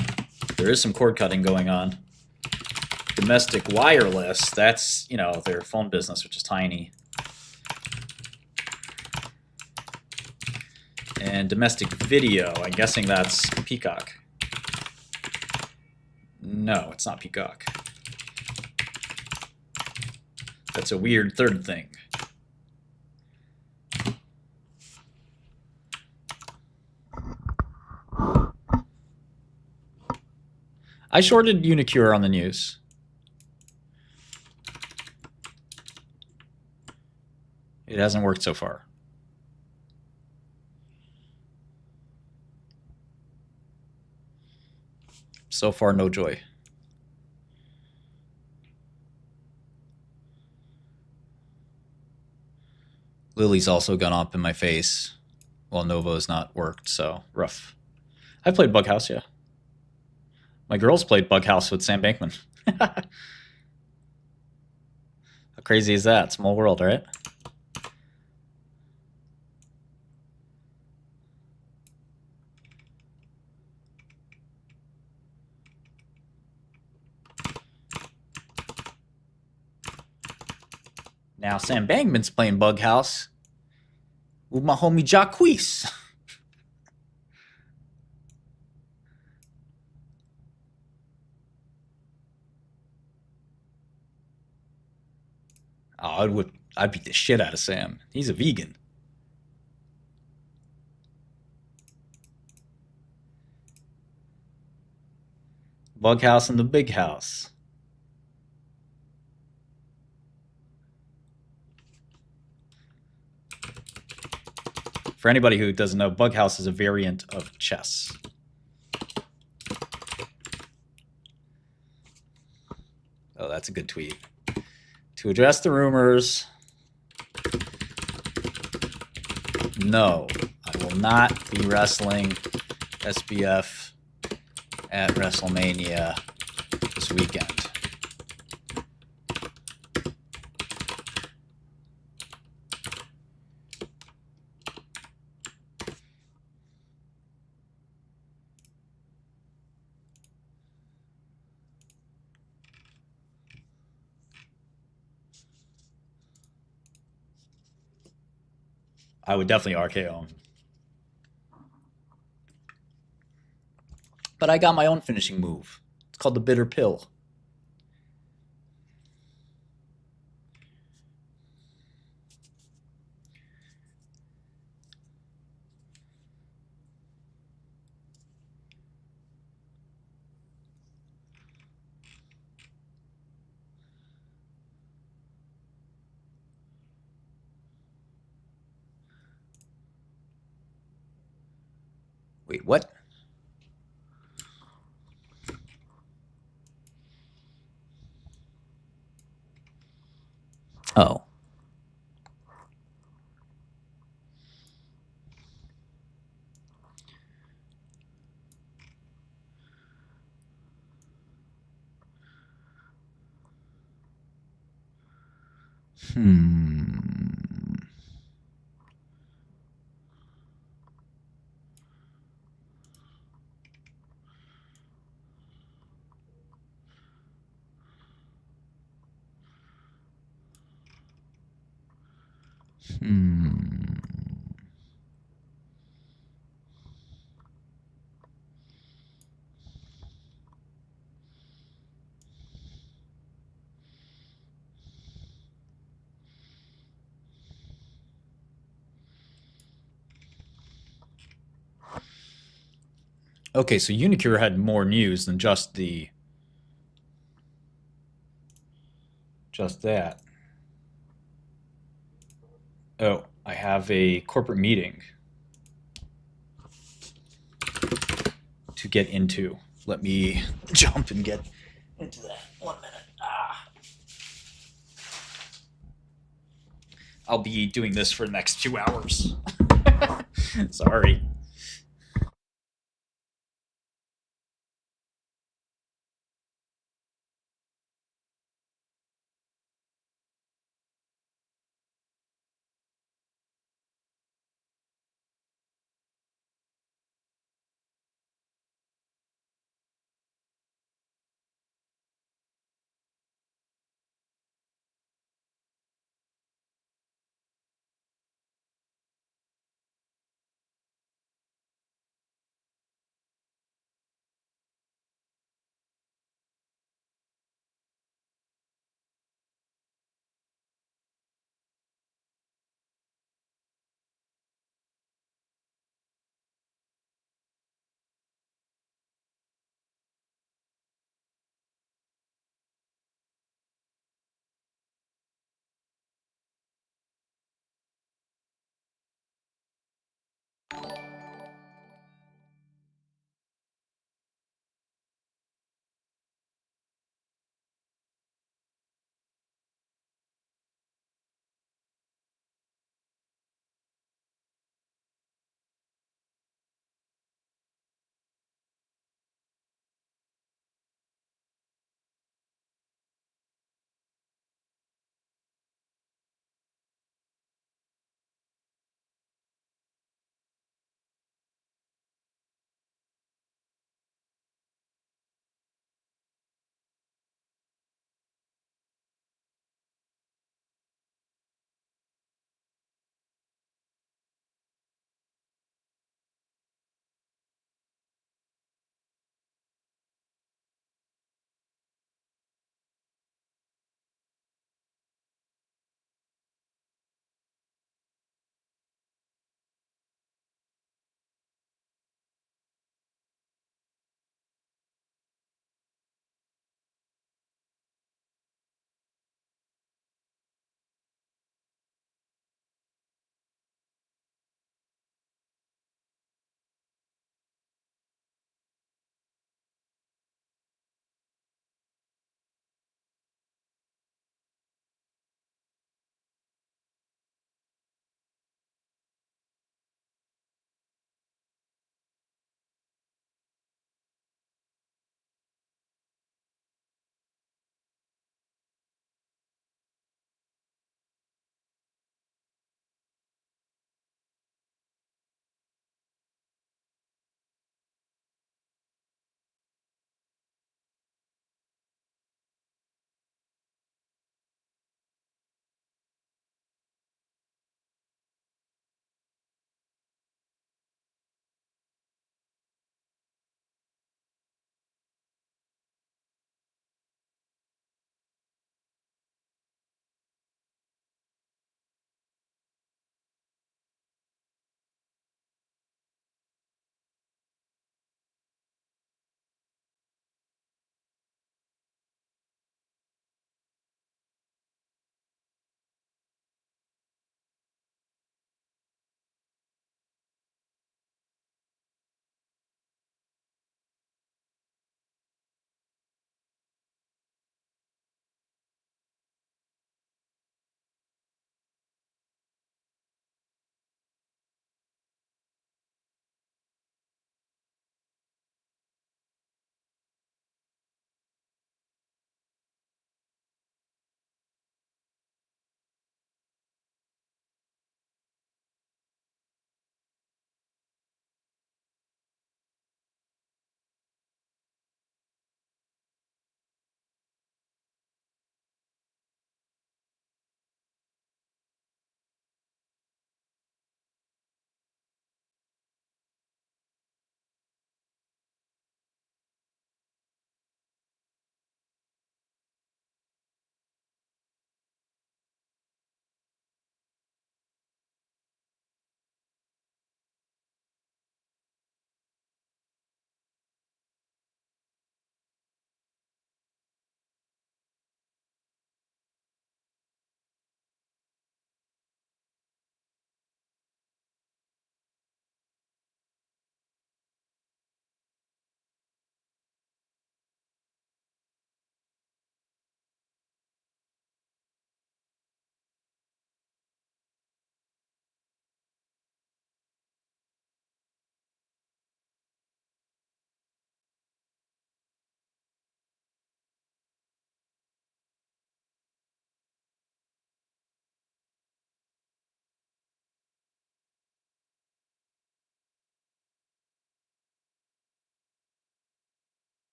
There is some cord cutting going on. Domestic wireless, that's, their phone business, which is tiny. And domestic video, I'm guessing that's Peacock. No, it's not Peacock. That's a weird third thing. I shorted Unicure on the news. It hasn't worked so far. So far, no joy. Lily's also gone up in my face, while Novo's not worked, so rough. I played Bughouse, yeah. My girls played Bughouse with Sam Bankman. How crazy is that? Small world, right? Now Sam Bankman's playing Bughouse with my homie Jacques. Oh, I'd beat the shit out of Sam. He's a vegan. Bughouse in the big house. For anybody who doesn't know, Bughouse is a variant of chess. Oh, that's a good tweet. To address the rumors, no, I will not be wrestling SBF at WrestleMania this weekend. I would definitely RKO him. But I got my own finishing move. It's called the Bitter Pill. Wait, what? Oh. Okay, so Unicure had more news than just that. Oh, I have a corporate meeting to get into. Let me jump and get into that. 1 minute. I'll be doing this for the next 2 hours. Sorry.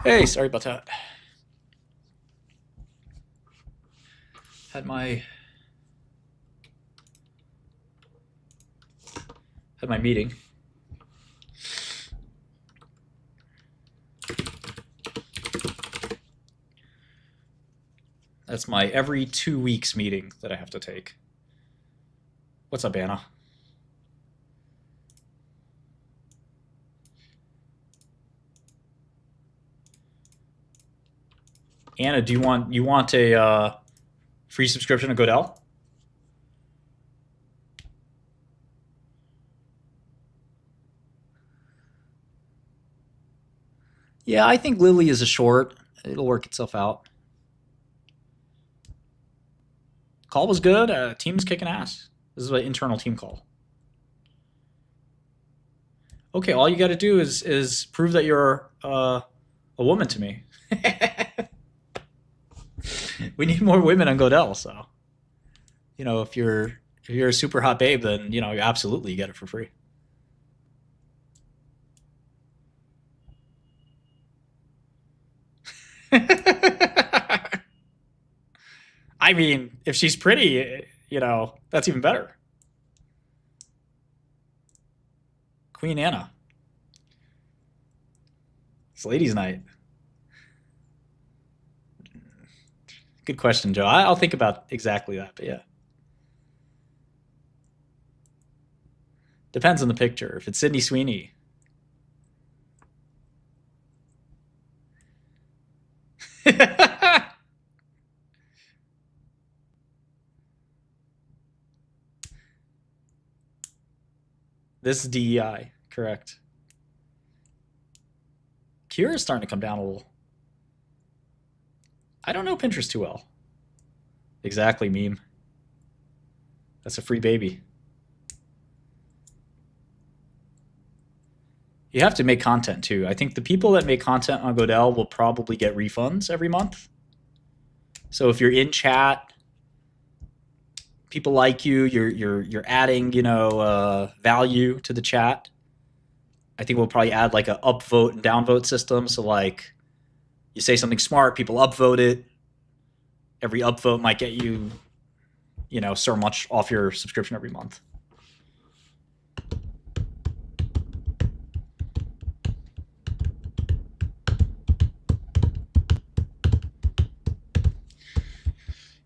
Hey, sorry about that. Had my meeting. That's my every 2 weeks meeting that I have to take. What's up, Anna? Anna, do you want a free subscription to Godel? Yeah, I think Lily is a short. It'll work itself out. Call was good. Team was kicking ass. This is an internal team call. Okay, all you got to do is prove that you're a woman to me. We need more women on Godel, so you know, if you're a super hot babe, then you know, you absolutely get it for free. I mean, if she's pretty, you know, that's even better. Queen Anna. It's ladies' night. Good question, Joe. I'll think about exactly that, but yeah. Depends on the picture. If it's Sydney Sweeney. This is DEI, correct. Cure is starting to come down a little. I don't know Pinterest too well. Exactly, meme. That's a free baby. You have to make content too. I think the people that make content on Godel will probably get refunds every month. So if you're in chat, people like you, you're adding, you know, value to the chat. I think we'll probably add like a upvote and downvote system. So like you say something smart, people upvote it. Every upvote might get you, you know, so much off your subscription every month.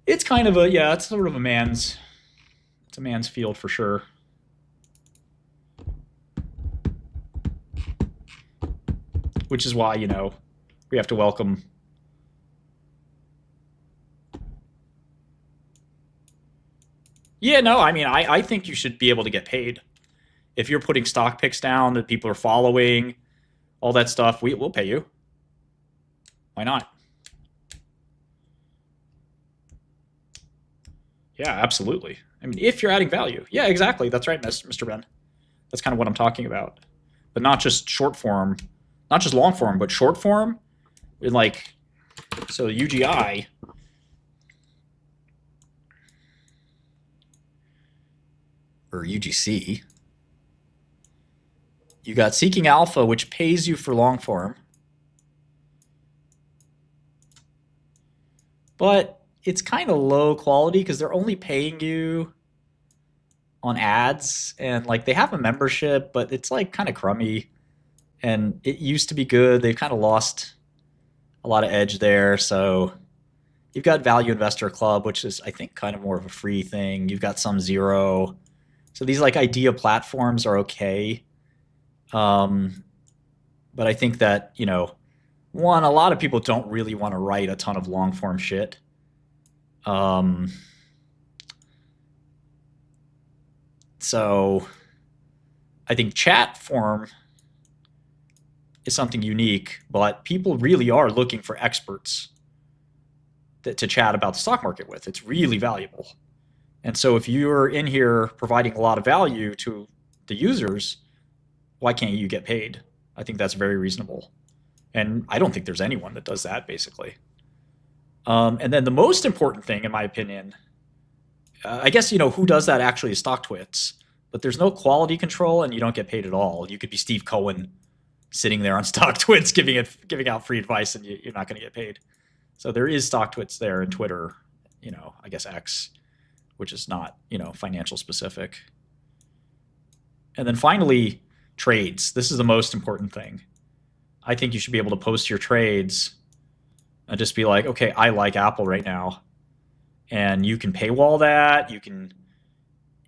It's kind of a, yeah, it's sort of a man's field for sure. Which is why, you know, we have to welcome Yeah, no, I mean, I think you should be able to get paid. If you're putting stock picks down that people are following, all that stuff, we'll pay you. Why not? Yeah, absolutely. I mean, if you're adding value. Yeah, exactly. That's right, Mr. Ben. That's kind of what I'm talking about. But not just short form, not just long form, but short form. In like, so UGI. Or UGC. You got Seeking Alpha, which pays you for long form. But it's kind of low quality because they're only paying you on ads, and like they have a membership, but it's like kind of crummy, and it used to be good. They've kind of lost a lot of edge there. So you've got Value Investor Club, which is I think kind of more of a free thing. You've got some Zero. So these like idea platforms are okay. But I think that, you know, one, a lot of people don't really want to write a ton of long form shit. So I think chat form is something unique, but people really are looking for experts to chat about the stock market with. It's really valuable. And so if you're in here providing a lot of value to the users, why can't you get paid? I think that's very reasonable. And I don't think there's anyone that does that, basically. And then the most important thing, in my opinion, I guess, you know, who does that actually is StockTwits. But there's no quality control and you don't get paid at all. You could be Steve Cohen sitting there on StockTwits giving out free advice, and you're not going to get paid. So there is StockTwits there in Twitter, I guess X, which is not, financial specific. And then finally, trades. This is the most important thing. I think you should be able to post your trades and just be like, okay, I like Apple right now. And you can paywall that. You can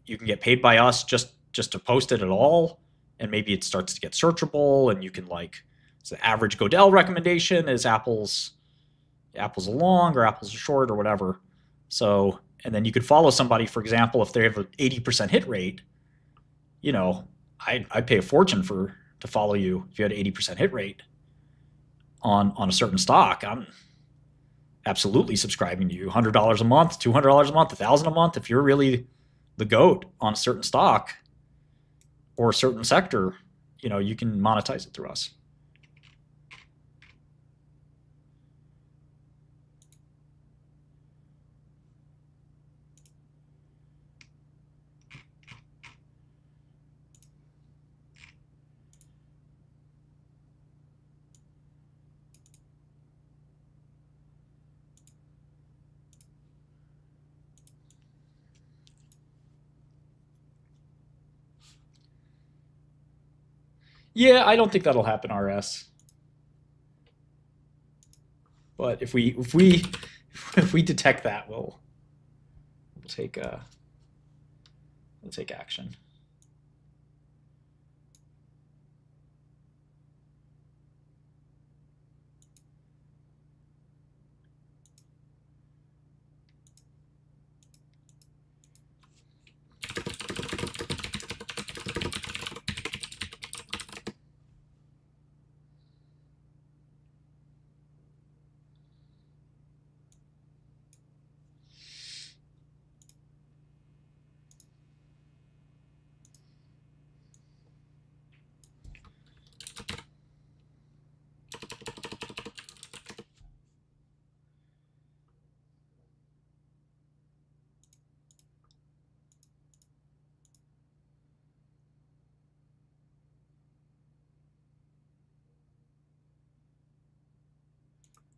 get paid by us just to post it at all. And maybe it starts to get searchable, and you can so the average Godel recommendation is Apple's a long or Apple's a short or whatever. So, and then you could follow somebody, for example, if they have an 80% hit rate, I'd pay a fortune to follow you if you had an 80% hit rate on a certain stock. I'm absolutely subscribing to you. $100 a month, $200 a month, $1,000 a month. If you're really the GOAT on a certain stock or a certain sector, you can monetize it through us. Yeah, I don't think that'll happen, RS. But if we detect that, we'll take action.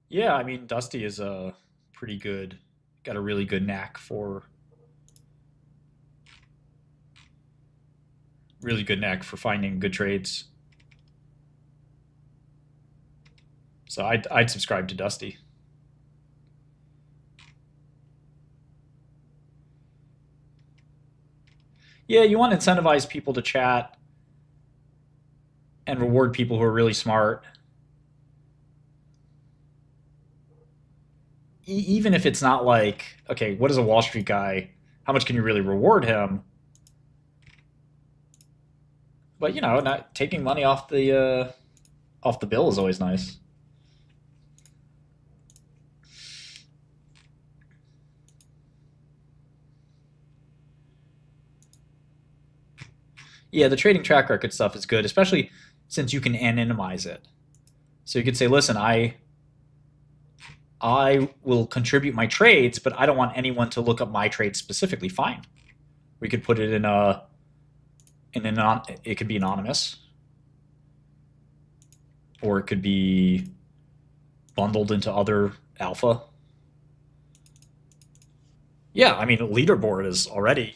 Yeah, I mean, Dusty is got a really good knack for finding good trades. So I'd subscribe to Dusty. Yeah, you want to incentivize people to chat and reward people who are really smart. Even if it's not okay, what is a Wall Street guy? How much can you really reward him? But not taking money off the bill is always nice. Yeah, the trading track record stuff is good, especially since you can anonymize it. So you could say, listen, I will contribute my trades, but I don't want anyone to look up my trades specifically. Fine. We could put it it could be anonymous, or it could be bundled into other alpha. Yeah, I mean, a leaderboard is already,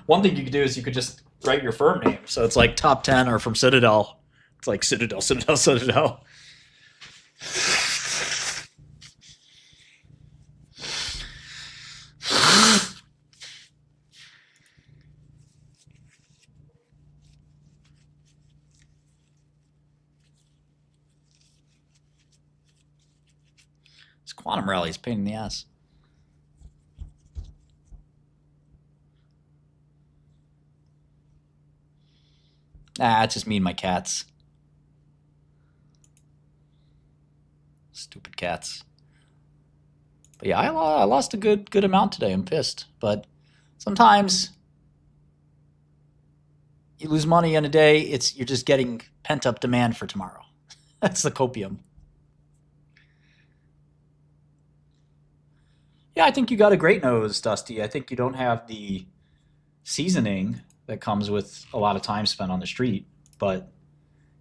one thing you could do is you could just write your firm name. So it's like top 10 are from Citadel. It's like Citadel, Citadel, Citadel. This quantum rally is a pain in the ass. It's just me and my cats. Stupid cats. But yeah, I lost a good amount today. I'm pissed. But sometimes you lose money in a day. You're just getting pent up demand for tomorrow. That's the copium. Yeah, I think you got a great nose, Dusty. I think you don't have the seasoning that comes with a lot of time spent on the street, but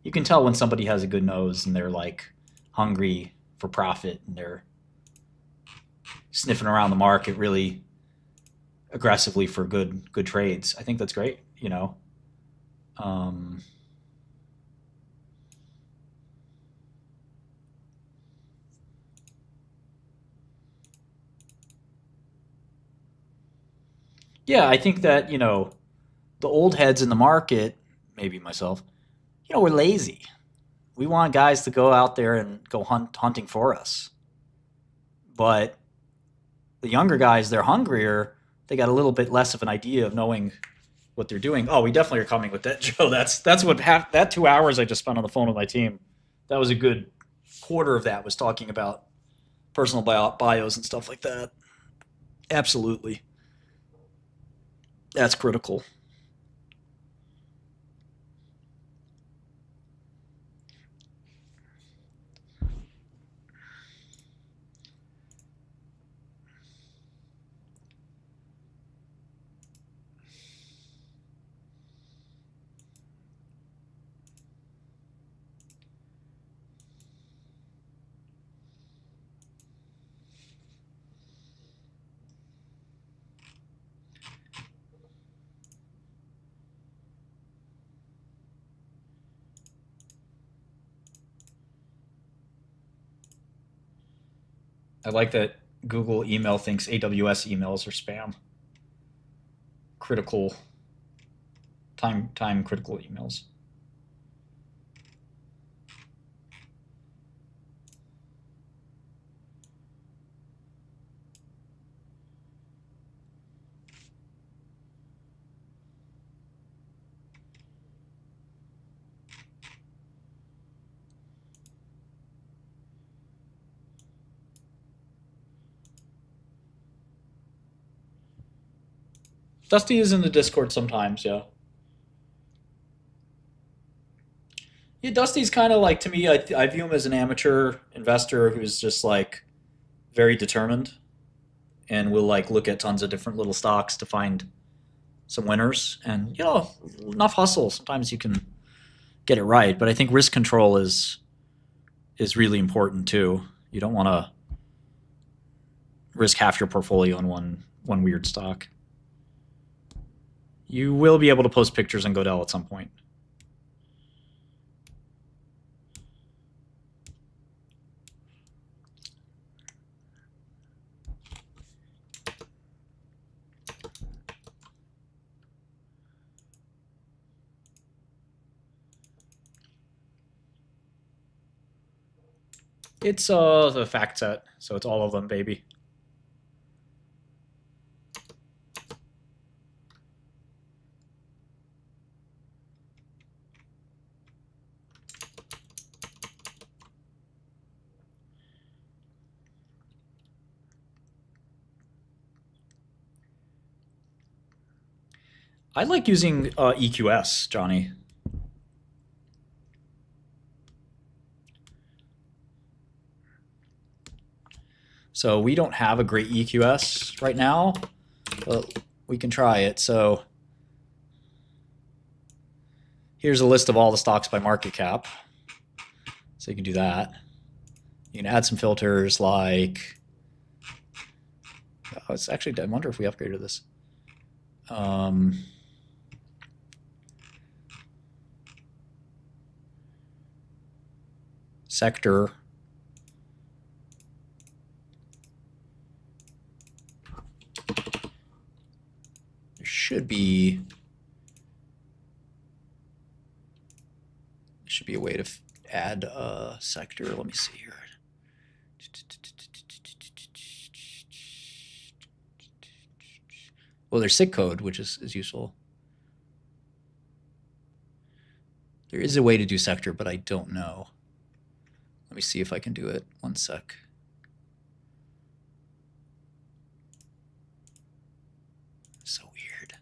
you can tell when somebody has a good nose and they're like hungry for profit and they're sniffing around the market really aggressively for good trades. I think that's great, you know. Yeah, I think that, you know, the old heads in the market, maybe myself, you know, we're lazy. We want guys to go out there and go hunting for us. But the younger guys, they're hungrier. They got a little bit less of an idea of knowing what they're doing. Oh, we definitely are coming with that, Joe. That's what that 2 hours I just spent on the phone with my team. That was a good quarter of that was talking about personal bios and stuff like that. Absolutely. That's critical. I like that Google email thinks AWS emails are spam. Critical, time critical emails. Dusty is in the Discord sometimes, yeah. Yeah, Dusty's kind of like, to me, I view him as an amateur investor who's just like very determined and will like look at tons of different little stocks to find some winners. And, you know, enough hustle. Sometimes you can get it right. But I think risk control is really important too. You don't want to risk half your portfolio in one weird stock. You will be able to post pictures on Godel at some point. It's the fact set, so it's all of them, baby. I like using EQS, Johnny. So we don't have a great EQS right now, but we can try it. So here's a list of all the stocks by market cap. So you can do that. You can add some filters like, oh, it's actually, I wonder if we upgraded this. Sector. There should be a way to add a sector. Let me see here. Well, there's SIG code, which is useful. There is a way to do sector, but I don't know. Let me see if I can do it. One sec. So weird.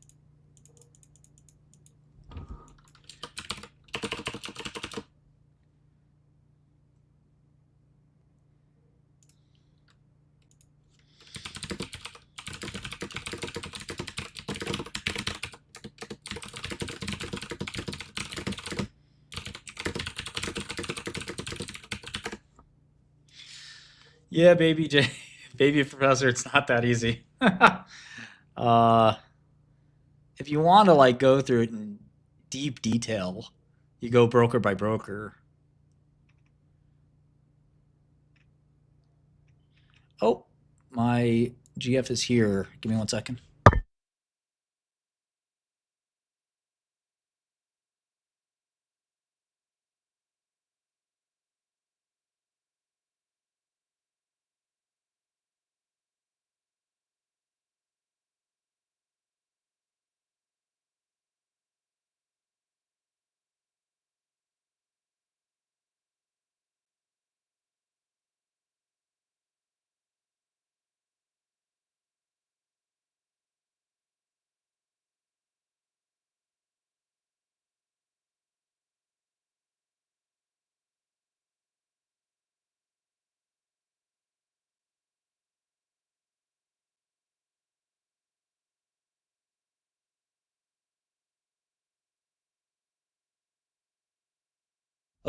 Yeah, baby J, baby professor, it's not that easy. If you want to like go through it in deep detail, you go broker by broker. Oh, my GF is here. Give me 1 second.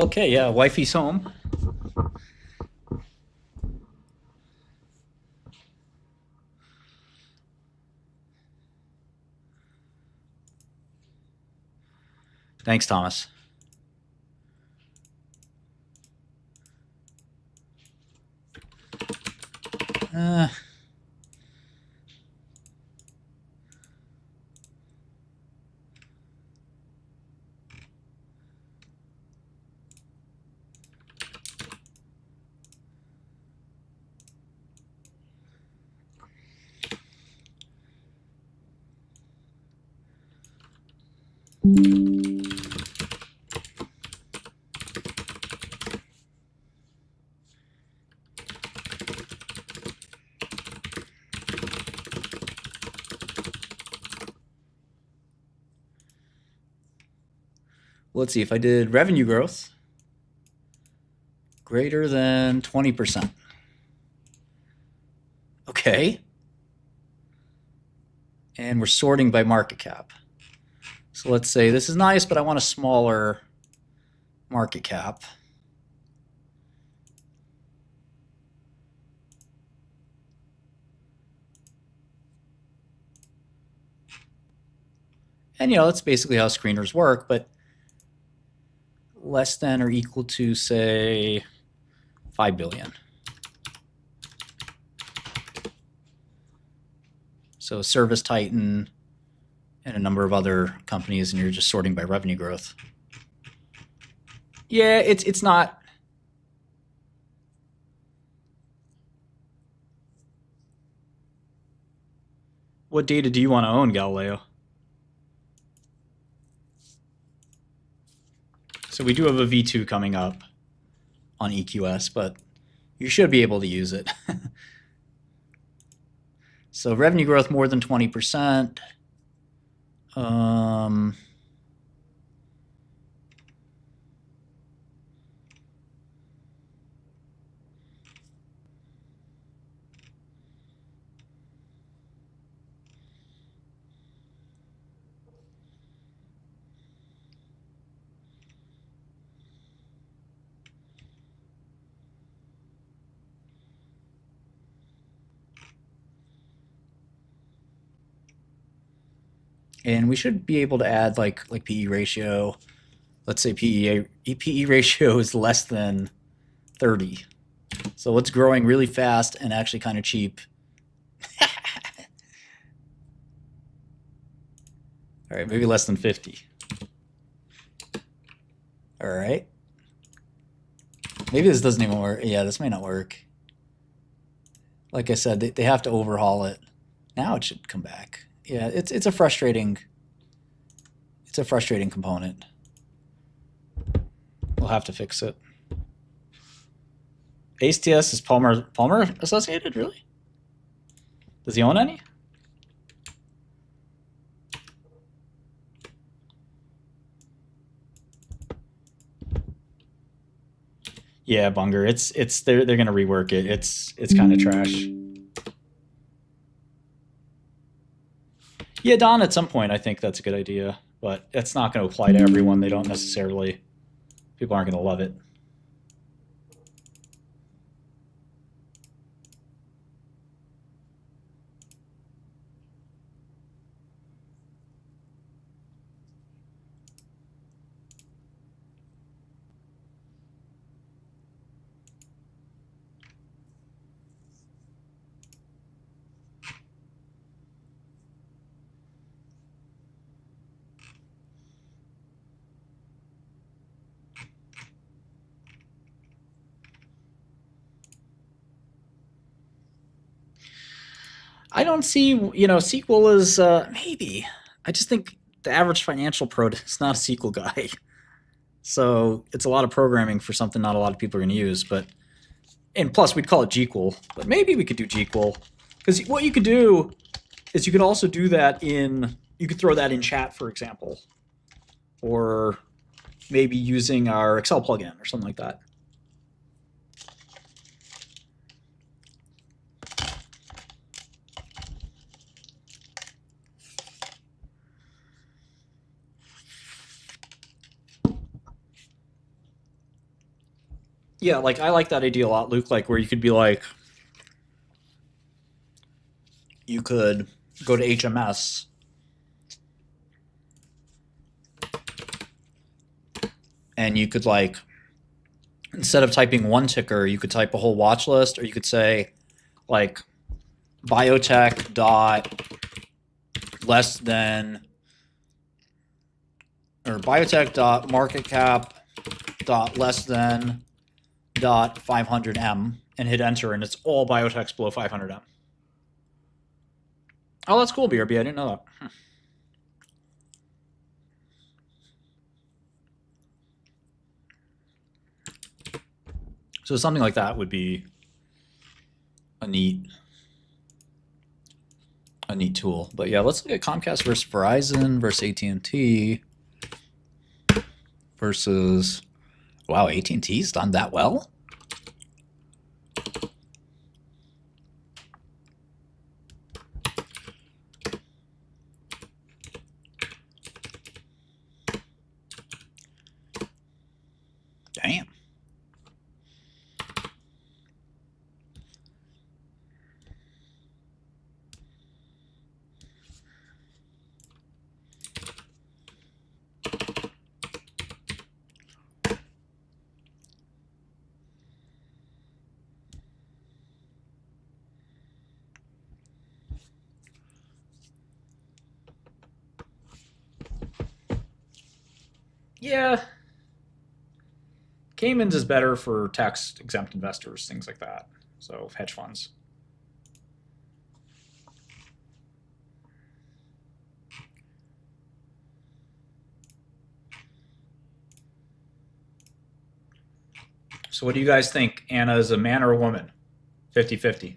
Okay, yeah, wifey's home. Thanks, Thomas. Let's see if I did revenue growth greater than 20%. Okay. And we're sorting by market cap. So let's say this is nice, but I want a smaller market cap. And, you know, that's basically how screeners work, but less than or equal to, say, 5 billion. So Service Titan and a number of other companies, and you're just sorting by revenue growth. Yeah, it's not. What data do you want to own, Galileo? So we do have a V2 coming up on EQS, but you should be able to use it. So revenue growth more than 20%. And we should be able to add like PE ratio. Let's say PE ratio is less than 30. So it's growing really fast and actually kind of cheap. All right, maybe less than 50. All right. Maybe this doesn't even work. Yeah, this may not work. Like I said, they have to overhaul it. Now it should come back. Yeah, it's a frustrating component. We'll have to fix it. ACTS is Palmer associated, really? Does he own any? Yeah, Bunger. They're gonna rework it. It's kind of trash. Yeah, Don, at some point I think that's a good idea, but it's not going to apply to everyone. They don't necessarily, people aren't going to love it. I don't see, SQL is maybe. I just think the average financial pro is not a SQL guy. So it's a lot of programming for something not a lot of people are going to use. And plus, we'd call it GQL, but maybe we could do GQL. Because what you could do is you could also do that you could throw that in chat, for example. Or maybe using our Excel plugin or something like that. Yeah, like I like that idea a lot, Luke, like where you could be like, you could go to HMS and you could like, instead of typing one ticker, you could type a whole watch list, or you could say like biotech dot less than, or biotech dot market cap dot less than dot 500M and hit enter, and it's all biotechs below 500M. Oh, that's cool, BRB. I didn't know that. So something like that would be a neat tool. But yeah, let's look at Comcast versus Verizon versus AT&T versus, wow, AT&T's done that well? Damn. Yeah. Cayman's is better for tax exempt investors, things like that. So hedge funds. So what do you guys think? Anna is a man or a woman? 50-50.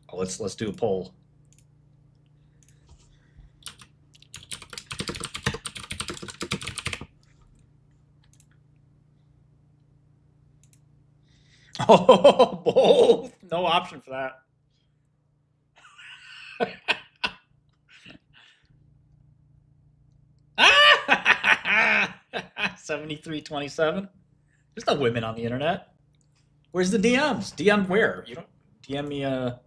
Oh, let's do a poll. Oh, both. No option for that. 73-27. There's no women on the internet. Where's the DMs? DM where? You don't DM me. How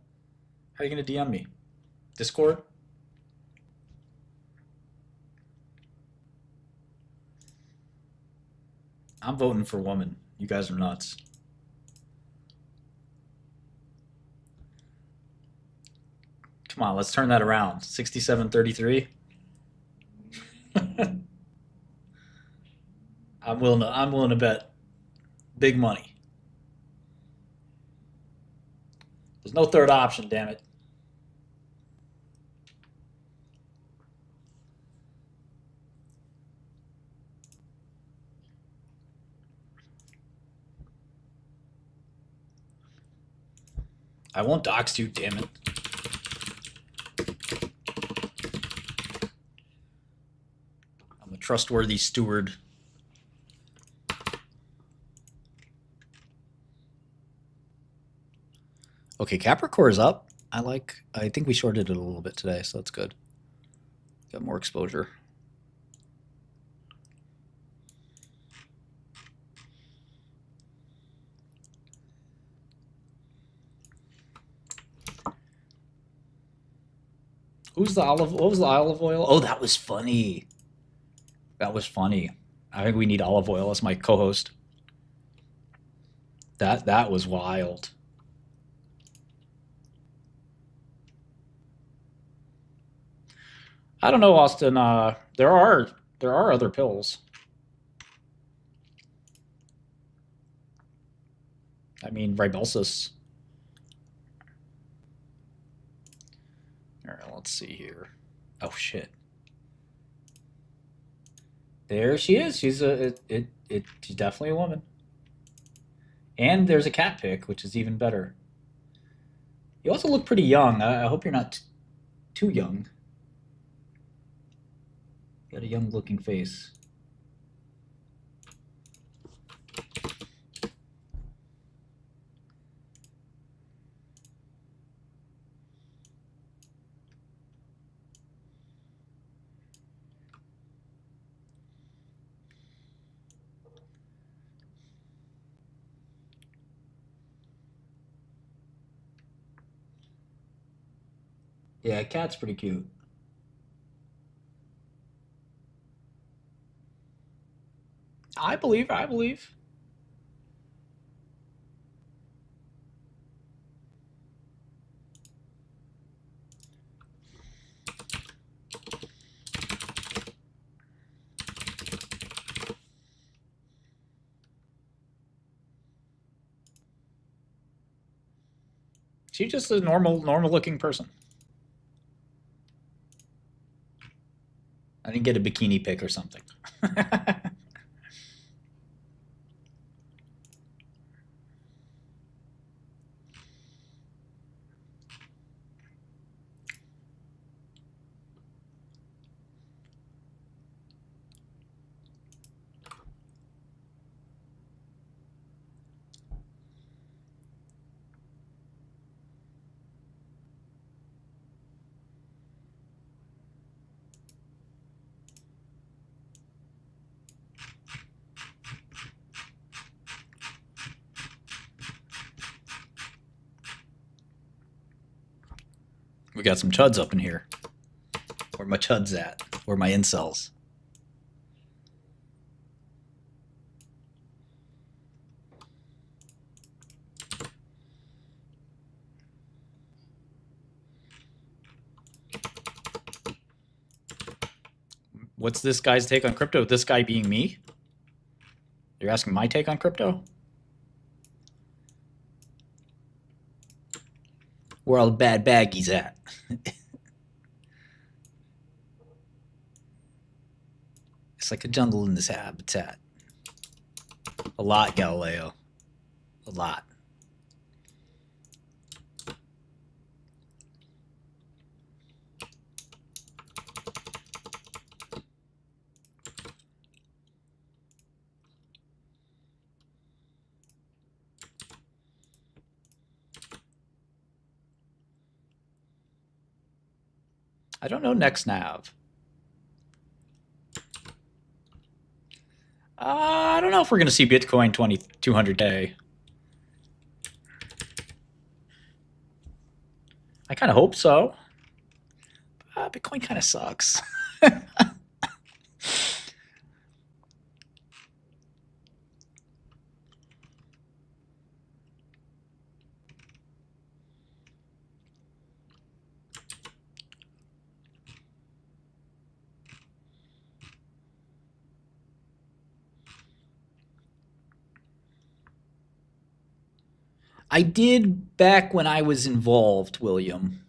are you gonna DM me? Discord? I'm voting for woman. You guys are nuts. Come on, let's turn that around. 67-33. I'm willing to bet big money. There's no third option, damn it. I won't dox you, damn it. I'm a trustworthy steward. Okay, Capricorn is up. I think we shorted it a little bit today, so that's good. Got more exposure. What was the olive oil? Oh, that was funny. That was funny. I think we need olive oil as my co-host. That was wild. I don't know, Austin. There are other pills. I mean, Ribelsis. let's see here. Oh shit. There she is. She's she's definitely a woman. And there's a cat pic, which is even better. You also look pretty young. I hope you're not too young. You got a young looking face. Yeah, cat's pretty cute. I believe. She's just a normal looking person. I didn't get a bikini pic or something. We got some chuds up in here. Where my chuds at? Where my incels? What's this guy's take on crypto? This guy being me? You're asking my take on crypto? Where all the bad baggies at? It's like a jungle in this habitat. A lot, Galileo. A lot. I don't know next nav. I don't know if we're going to see Bitcoin 200K. I kind of hope so. Bitcoin kind of sucks. I did back when I was involved, William.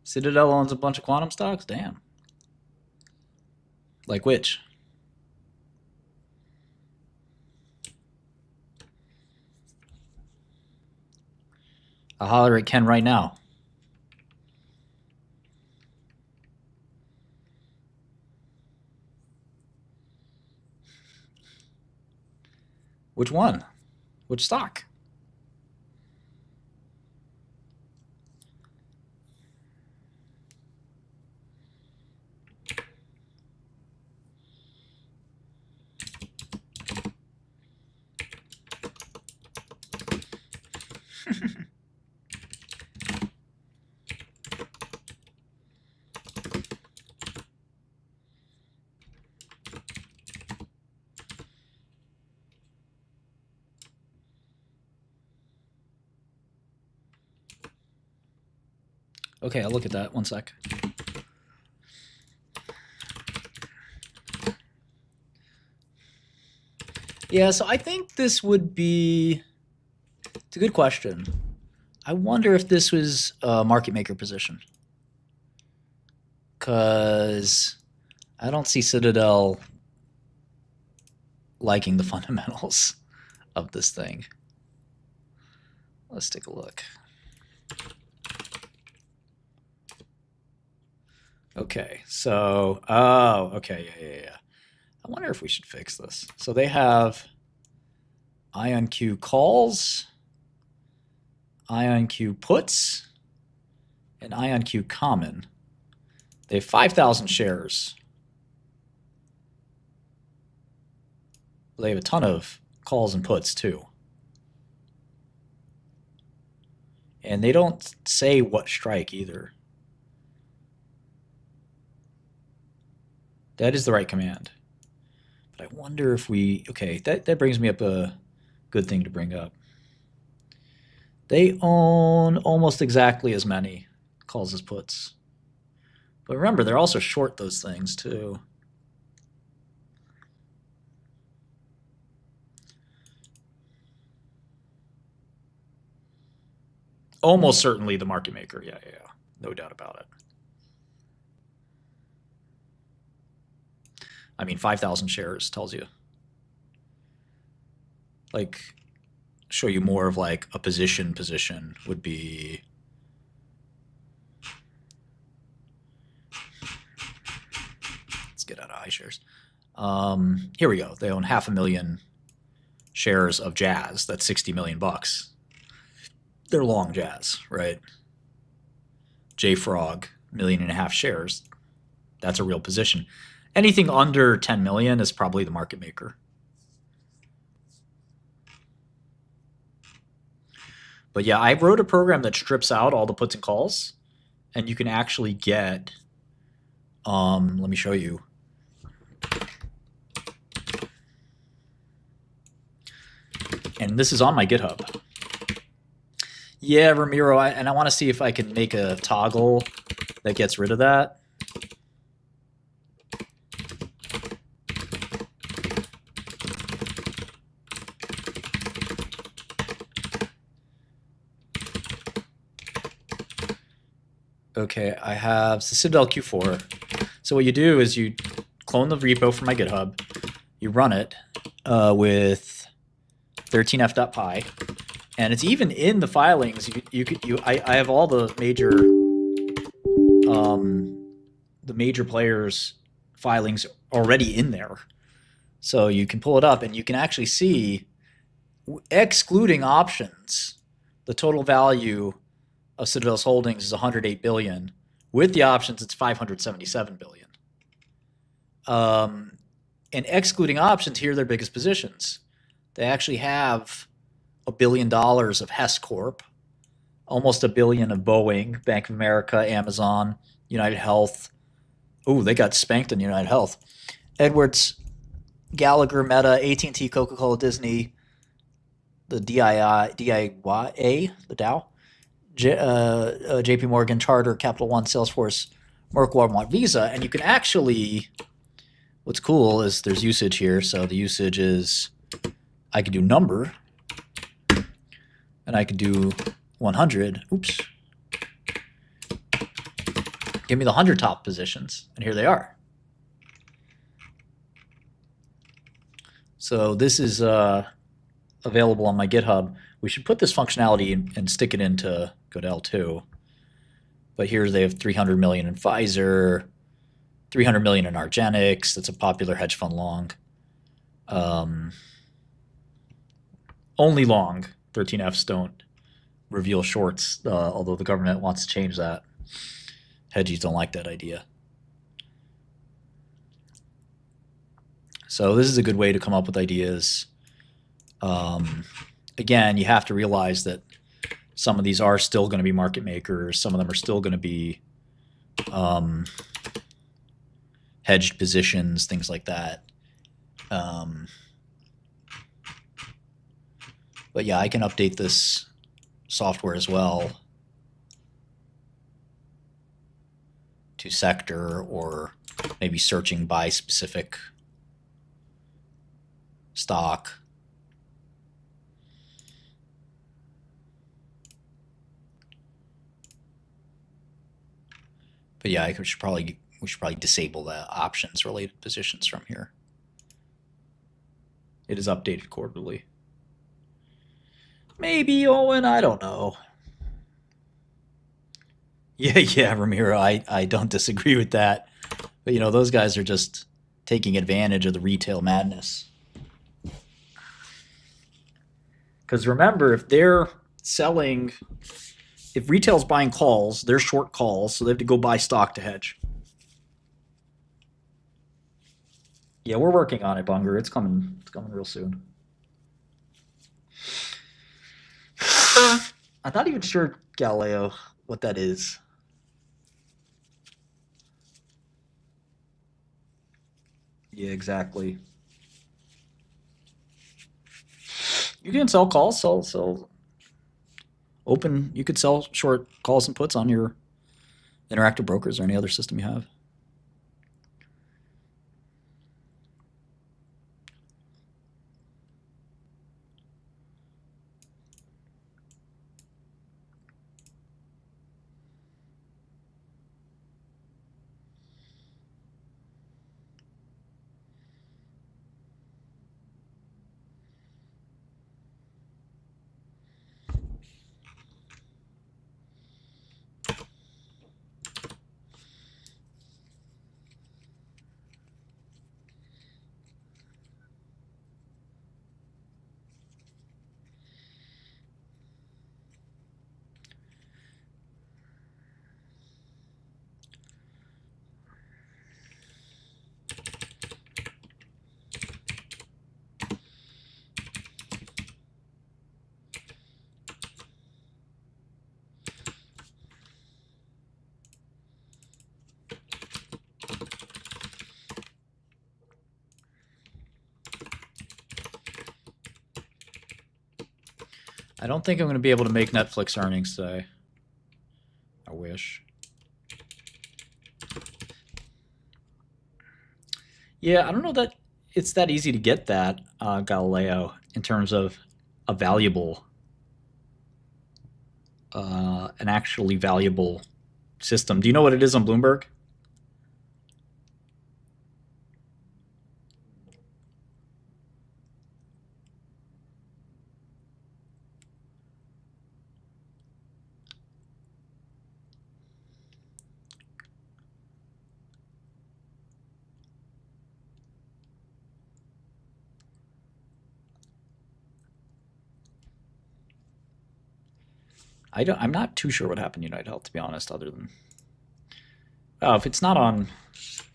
Citadel owns a bunch of quantum stocks? Damn. Like which? I'll holler at Ken right now. Which one? Which stock? Okay, I'll look at that. One sec. Yeah, so I think this would be... It's a good question. I wonder if this was a market maker position. Because I don't see Citadel liking the fundamentals of this thing. Let's take a look. Okay, so, oh, okay, yeah. I wonder if we should fix this. So they have IonQ calls, IonQ puts, and IonQ common. They have 5,000 shares. They have a ton of calls and puts too. And they don't say what strike either. That is the right command. But I wonder if we, okay, that brings me up a good thing to bring up. They own almost exactly as many calls as puts. But remember, they're also short those things too. Almost certainly the market maker. Yeah. No doubt about it. I mean, 5,000 shares tells you. Like, show you more of like a position would be. Let's get out of iShares. Here we go. They own 500,000 shares of Jazz. That's 60 million bucks. They're long Jazz, right? JFrog, 1.5 million shares. That's a real position. Anything under 10 million is probably the market maker. But yeah, I wrote a program that strips out all the puts and calls, and you can actually get, let me show you. And this is on my GitHub. Yeah, Ramiro, and I want to see if I can make a toggle that gets rid of that. Okay, I have Citadel Q4. So what you do is you clone the repo from my GitHub, you run it with 13f.py, and it's even in the filings. I have all the major players' filings already in there, so you can pull it up and you can actually see, excluding options, the total value of Citadel's holdings is 108 billion. With the options, it's 577 billion. And excluding options, here are their biggest positions. They actually have $1 billion of Hess Corp, almost $1 billion of Boeing, Bank of America, Amazon, United Health. Oh, they got spanked in United Health. Edwards, Gallagher, Meta, AT&T, Coca-Cola, Disney, the DIY, the Dow, JP Morgan, Charter, Capital One, Salesforce, Merck, Walmart, Visa. And you can actually, what's cool is there's usage here. So the usage is, I could do number, and I could do 100. Oops. Give me the 100 top positions, and here they are. So this is available on my GitHub. We should put this functionality and stick it into, go to L2. But here they have 300 million in Pfizer, 300 million in Argenx. That's a popular hedge fund long. Only long. 13Fs don't reveal shorts, although the government wants to change that. Hedgies don't like that idea. So this is a good way to come up with ideas. Again, you have to realize that some of these are still going to be market makers. Some of them are still going to be hedged positions, things like that. But yeah, I can update this software as well to sector, or maybe searching by specific stock. But yeah, we should probably disable the options related positions from here. It is updated quarterly. Maybe, Owen, I don't know. Yeah, Ramiro, I don't disagree with that. But you know, those guys are just taking advantage of the retail madness. Because remember, if they're selling, if retail's buying calls, they're short calls, so they have to go buy stock to hedge. Yeah, we're working on it, Bunger. It's coming real soon. I'm not even sure, Galileo, what that is. Yeah, exactly. You can sell calls, sell open. You could sell short calls and puts on your Interactive Brokers or any other system you have. I don't think I'm going to be able to make Netflix earnings today. I wish. Yeah, I don't know that it's that easy to get that, Galileo, in terms of a valuable, an actually valuable system. Do you know what it is on Bloomberg? I'm not too sure what happened to United Health, to be honest, other than... Oh, if it's not on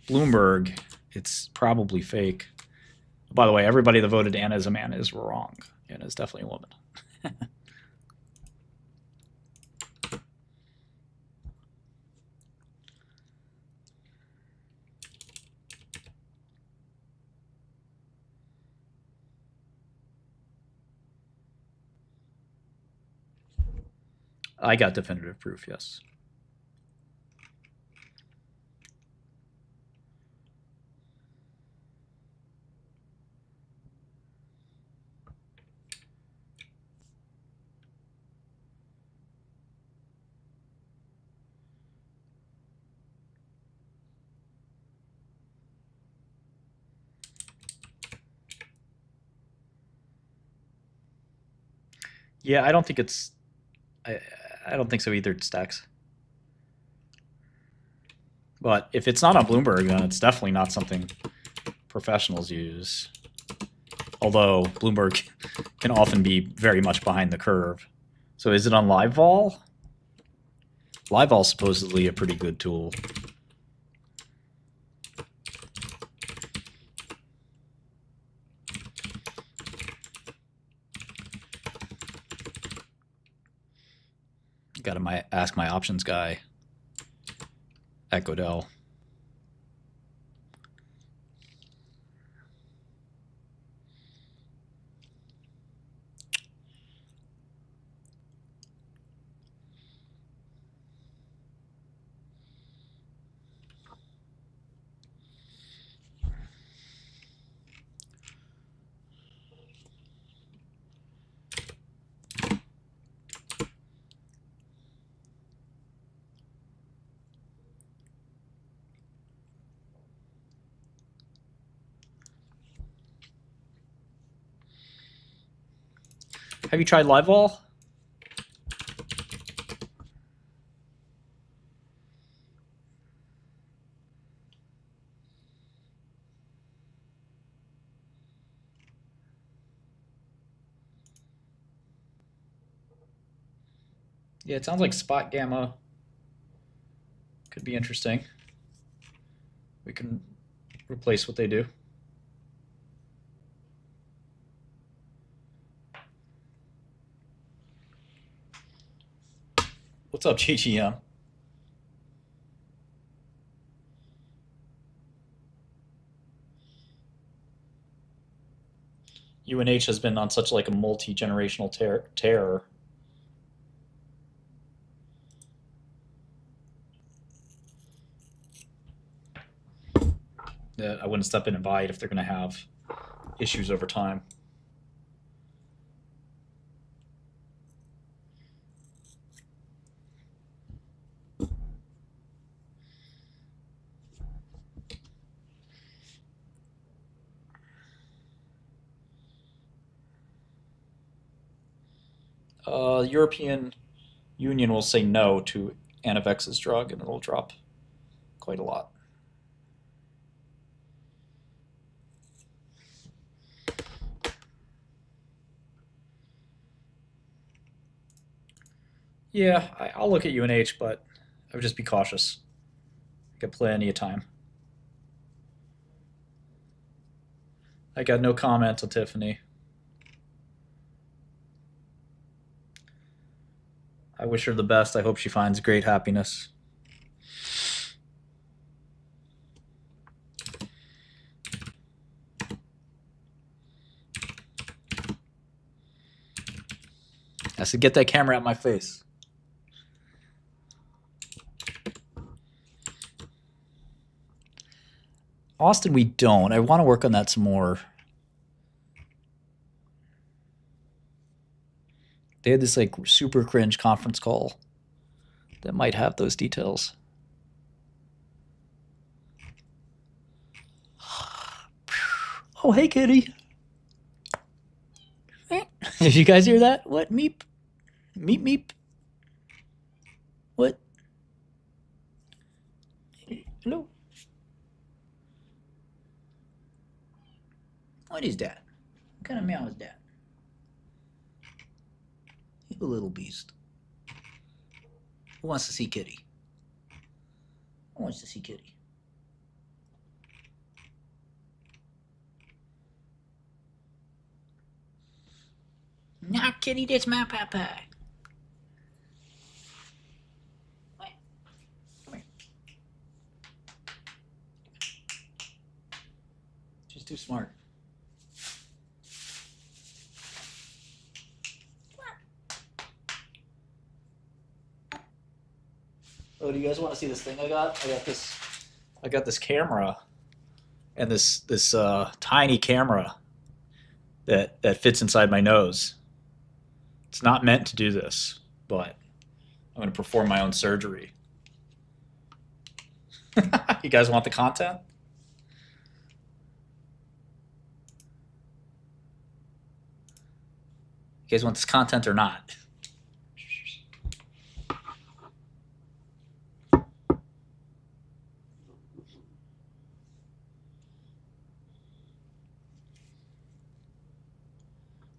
Bloomberg, it's probably fake. By the way, everybody that voted Anna as a man is wrong. Anna is definitely a woman. I got definitive proof, yes. Yeah, I don't think it's... I don't think so either, Stacks. But if it's not on Bloomberg, then it's definitely not something professionals use. Although Bloomberg can often be very much behind the curve. So is it on LiveVol? LiveVol's supposedly a pretty good tool. Got to ask my options guy at Godel. Have you tried Livewall? Yeah, it sounds like spot gamma could be interesting. We can replace what they do. What's up, GGM? UNH has been on such like a multi-generational terror. That I wouldn't step in and buy it if they're going to have issues over time. The European Union will say no to Anavex's drug, and it'll drop quite a lot. Yeah, I'll look at UNH, but I would just be cautious. Got plenty of time. I got no comment on Tiffany. I wish her the best. I hope she finds great happiness. I said, get that camera out my face. Austin, we don't. I want to work on that some more. They had this like super cringe conference call that might have those details. Oh, hey, kitty. Did you guys hear that? What? Meep. Meep, meep. What? Hello? What is that? What kind of meow is that? You little beast. Who wants to see kitty? Who wants to see kitty? Nah, kitty, that's my papa. Come here. She's too smart. Oh, do you guys want to see this thing I got? I got this camera, and this tiny camera that fits inside my nose. It's not meant to do this, but I'm going to perform my own surgery. You guys want the content? You guys want this content or not?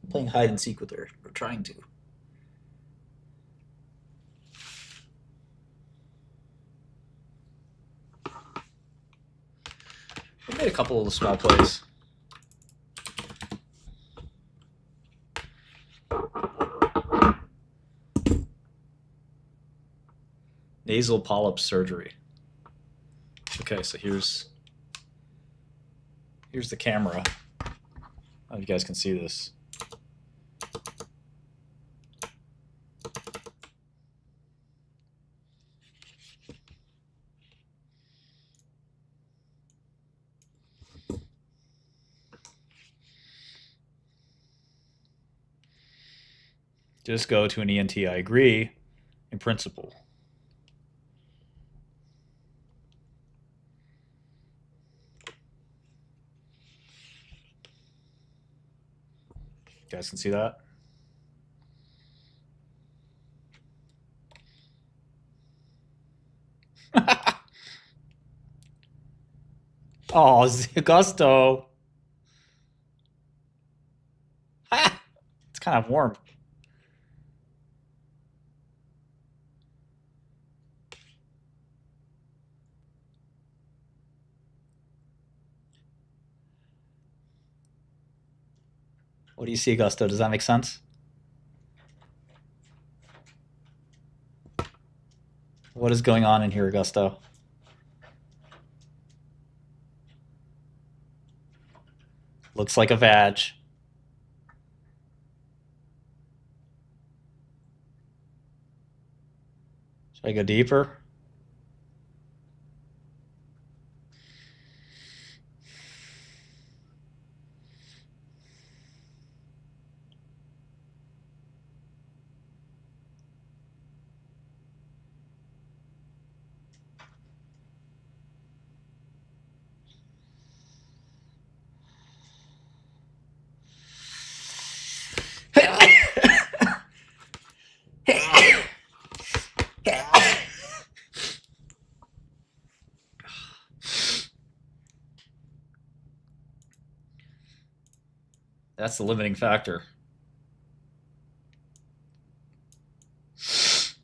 Playing hide and seek with her, or trying to. We made a couple of small plays. Nasal polyp surgery. Okay, so here's the camera. I don't know if you guys can see this. Just go to an ENT. I agree in principle. You guys can see that? Oh, Augusto. Ah, it's kind of warm. What do you see, Augusto? Does that make sense? What is going on in here, Augusto? Looks like a vag. Should I go deeper? That's the limiting factor.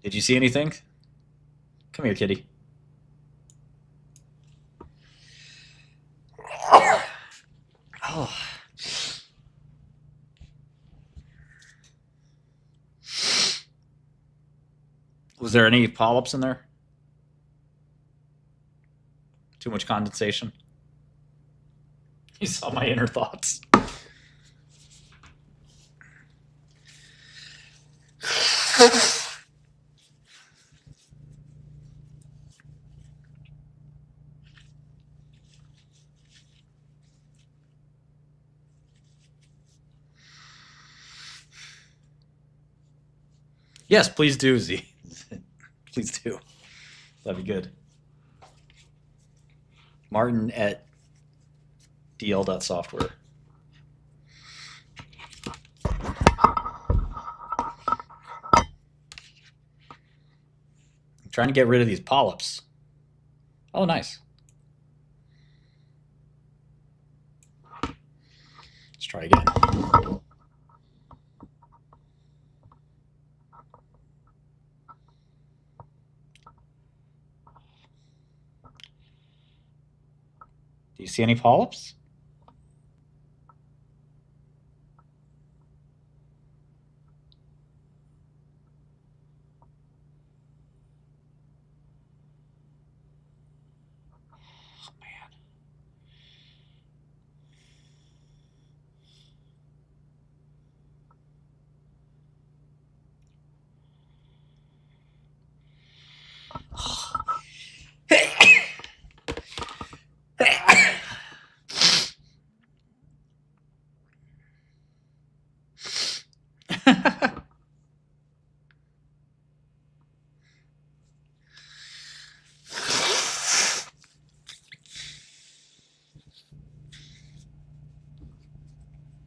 Did you see anything? Come here, kitty. Oh. Was there any polyps in there? Too much condensation? You saw my inner thoughts. Yes, please do, Z. Please do. That'd be good. Martin at dl.software. I'm trying to get rid of these polyps. Oh, nice. Let's try again. Do you see any polyps? Oh, man.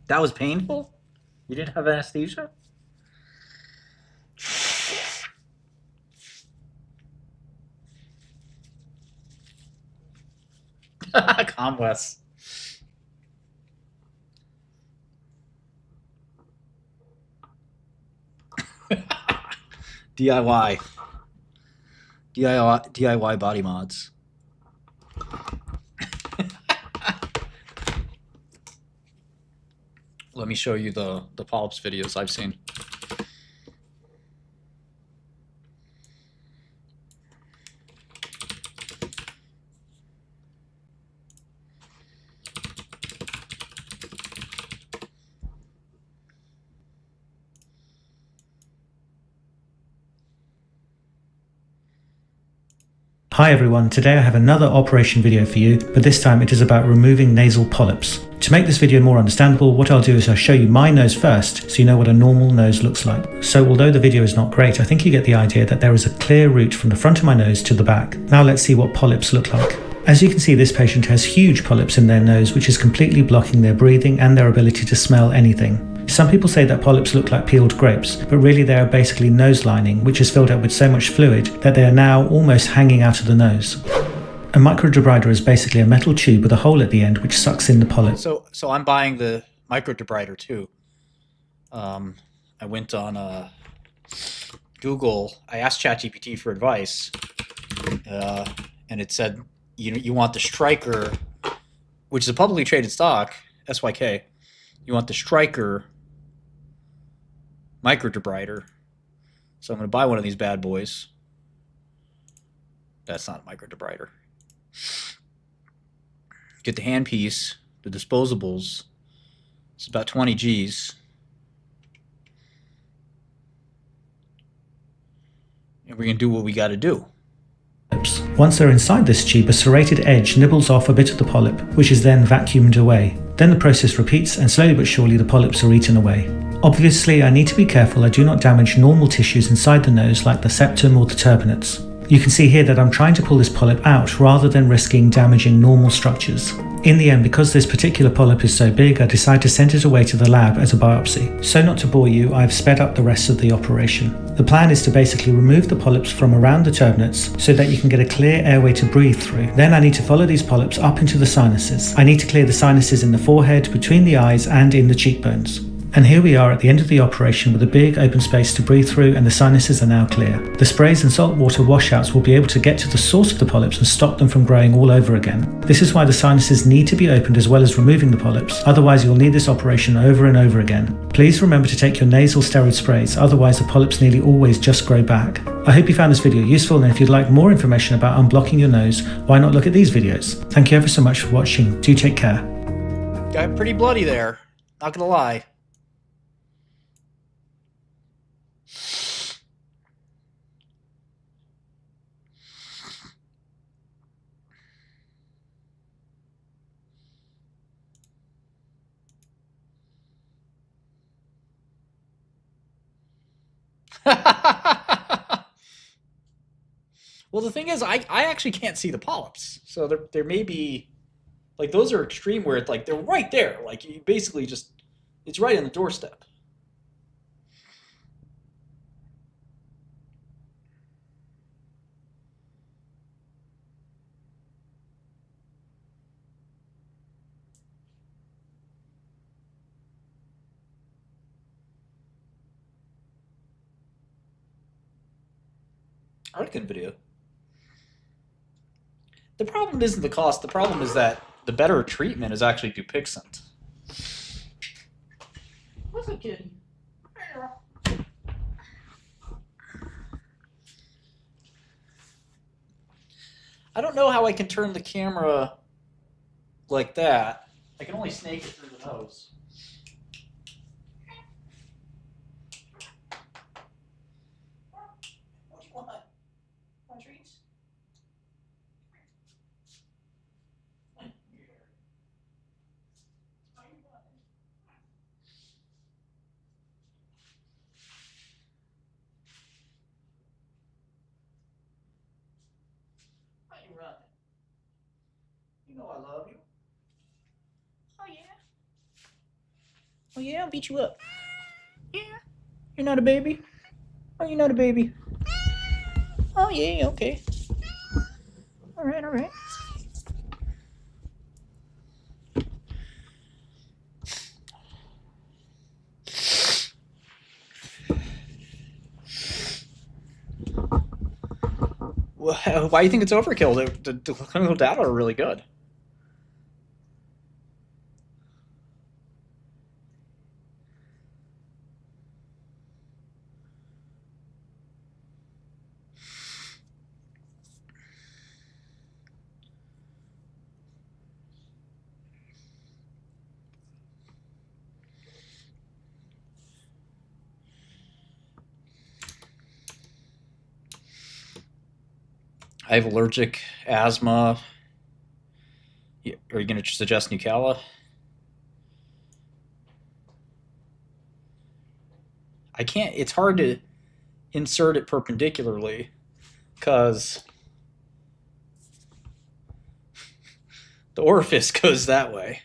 That was painful? You didn't have anesthesia? Comwest. DIY body mods. Let me show you the polyps videos I've seen. Hi everyone, today I have another operation video for you, but this time it is about removing nasal polyps. To make this video more understandable, what I'll do is I'll show you my nose first, so you know what a normal nose looks like. So although the video is not great, I think you get the idea that there is a clear route from the front of my nose to the back. Now let's see what polyps look like. As you can see, this patient has huge polyps in their nose, which is completely blocking their breathing and their ability to smell anything. Some people say that polyps look like peeled grapes, but really they are basically nose lining, which is filled up with so much fluid that they are now almost hanging out of the nose. A microdebrider is basically a metal tube with a hole at the end which sucks in the polyp. So I'm buying the microdebrider too. I went on Google. I asked ChatGPT for advice, and it said you want the Striker, which is a publicly traded stock, SYK. You want the Striker microdebrider. So I'm going to buy one of these bad boys. That's not a microdebrider. Get the handpiece, the disposables. It's about 20 G's. And we're going to do what we got to do. Once they're inside this tube, a serrated edge nibbles off a bit of the polyp, which is then vacuumed away. Then the process repeats, and slowly but surely the polyps are eaten away. Obviously, I need to be careful I do not damage normal tissues inside the nose like the septum or the turbinates. You can see here that I'm trying to pull this polyp out rather than risking damaging normal structures. In the end, because this particular polyp is so big, I decide to send it away to the lab as a biopsy. So not to bore you, I've sped up the rest of the operation. The plan is to basically remove the polyps from around the turbinates so that you can get a clear airway to breathe through. Then I need to follow these polyps up into the sinuses. I need to clear the sinuses in the forehead, between the eyes and in the cheekbones. And here we are at the end of the operation with a big open space to breathe through, and the sinuses are now clear. The sprays and saltwater washouts will be able to get to the source of the polyps and stop them from growing all over again. This is why the sinuses need to be opened as well as removing the polyps, otherwise you'll need this operation over and over again. Please remember to take your nasal steroid sprays, otherwise the polyps nearly always just grow back. I hope you found this video useful, and if you'd like more information about unblocking your nose, why not look at these videos? Thank you ever so much for watching. Do take care. Got pretty bloody there, not gonna lie. Well, the thing is, I actually can't see the polyps, so there may be, like, those are extreme where it's like they're right there, like you basically just, it's right on the doorstep. Artican video. The problem isn't the cost. The problem is that the better treatment is actually Dupixent. What's up, kid? I don't know how I can turn the camera like that. I can only snake it through the nose. What do you want? Want treats? Why you running? You know I love you. Oh yeah. Oh yeah, I'll beat you up. Yeah. You're not a baby? Oh, you're not a baby. Oh yeah, okay. All right, all right. Well, why do you think it's overkill? The clinical data are really good. I have allergic asthma. Are you going to suggest Nucala? I can't, it's hard to insert it perpendicularly because the orifice goes that way.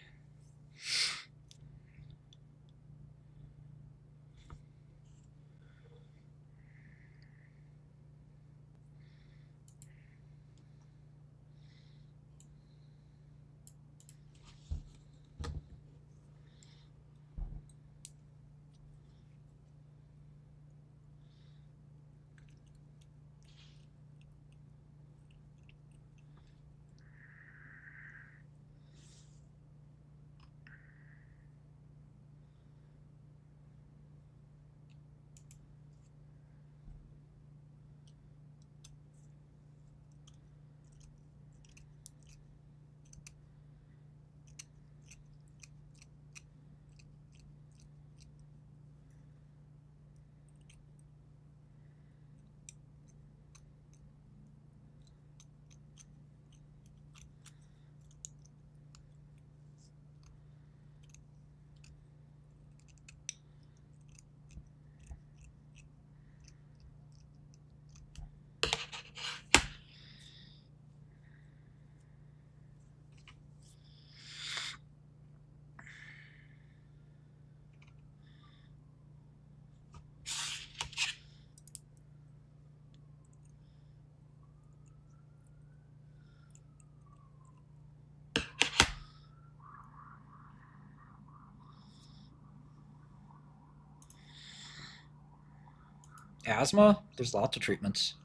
Asthma? There's lots of treatments.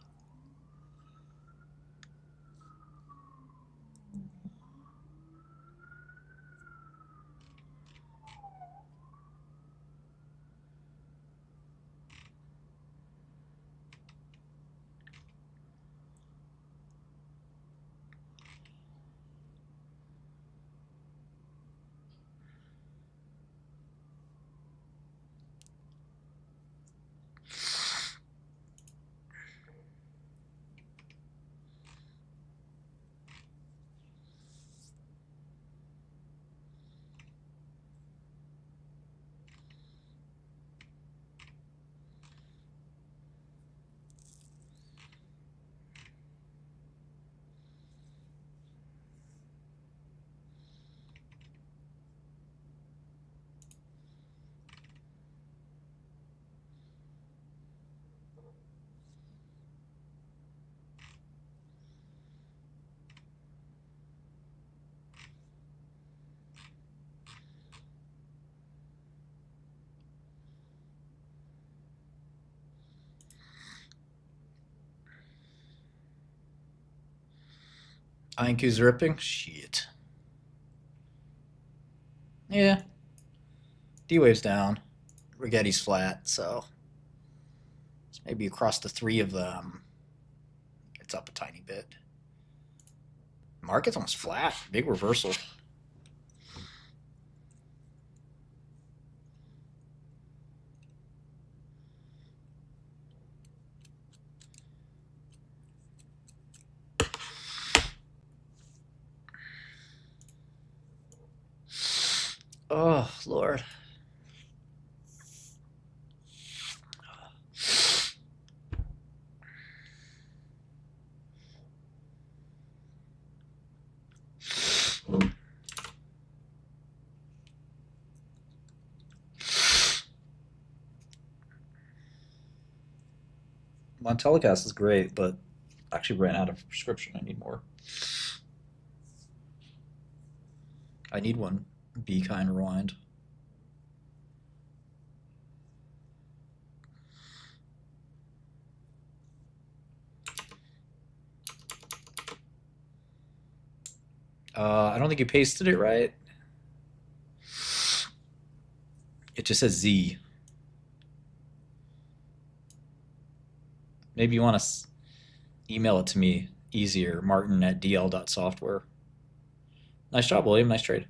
INQ's ripping? Shit. Yeah. D-Wave's down. Rigetti's flat, so maybe across the three of them, it's up a tiny bit. Market's almost flat. Big reversal. Oh, Lord. My telecast is great, but I actually ran out of prescription. I need more. I need one. Be kind rewind. I don't think you pasted it right. It just says Z. Maybe you want to email it to me easier, martin@dl.software. Nice job, William. Nice trade.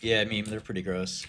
Yeah, meme, they're pretty gross.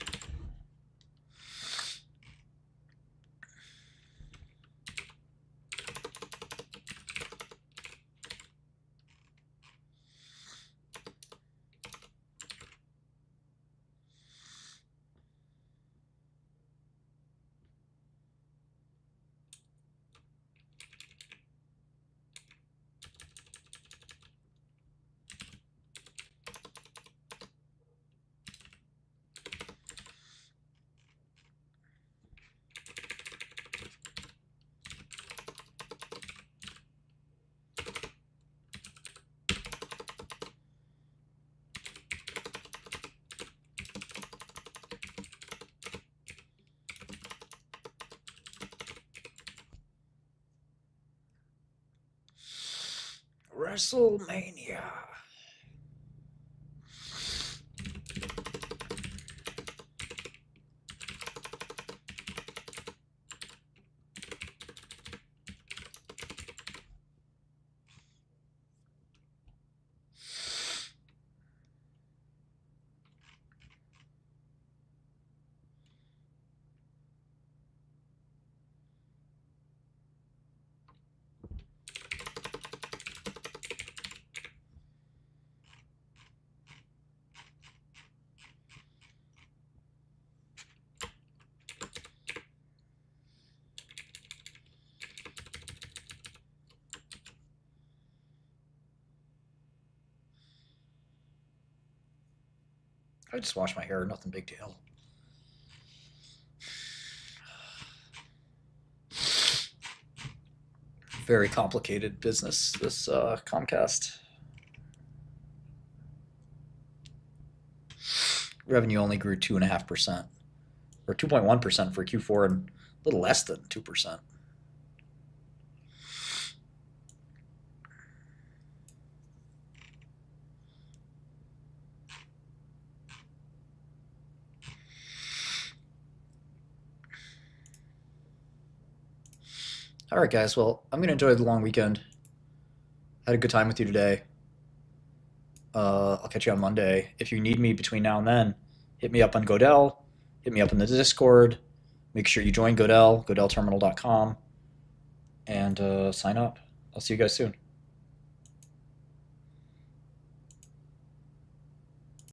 WrestleMania. I just wash my hair, nothing big deal. Very complicated business, this Comcast. Revenue only grew 2.5%, or 2.1% for Q4, and a little less than 2%. All right, guys. Well, I'm going to enjoy the long weekend. Had a good time with you today. I'll catch you on Monday. If you need me between now and then, hit me up on Godel. Hit me up in the Discord. Make sure you join Godel, godelterminal.com, and sign up. I'll see you guys soon.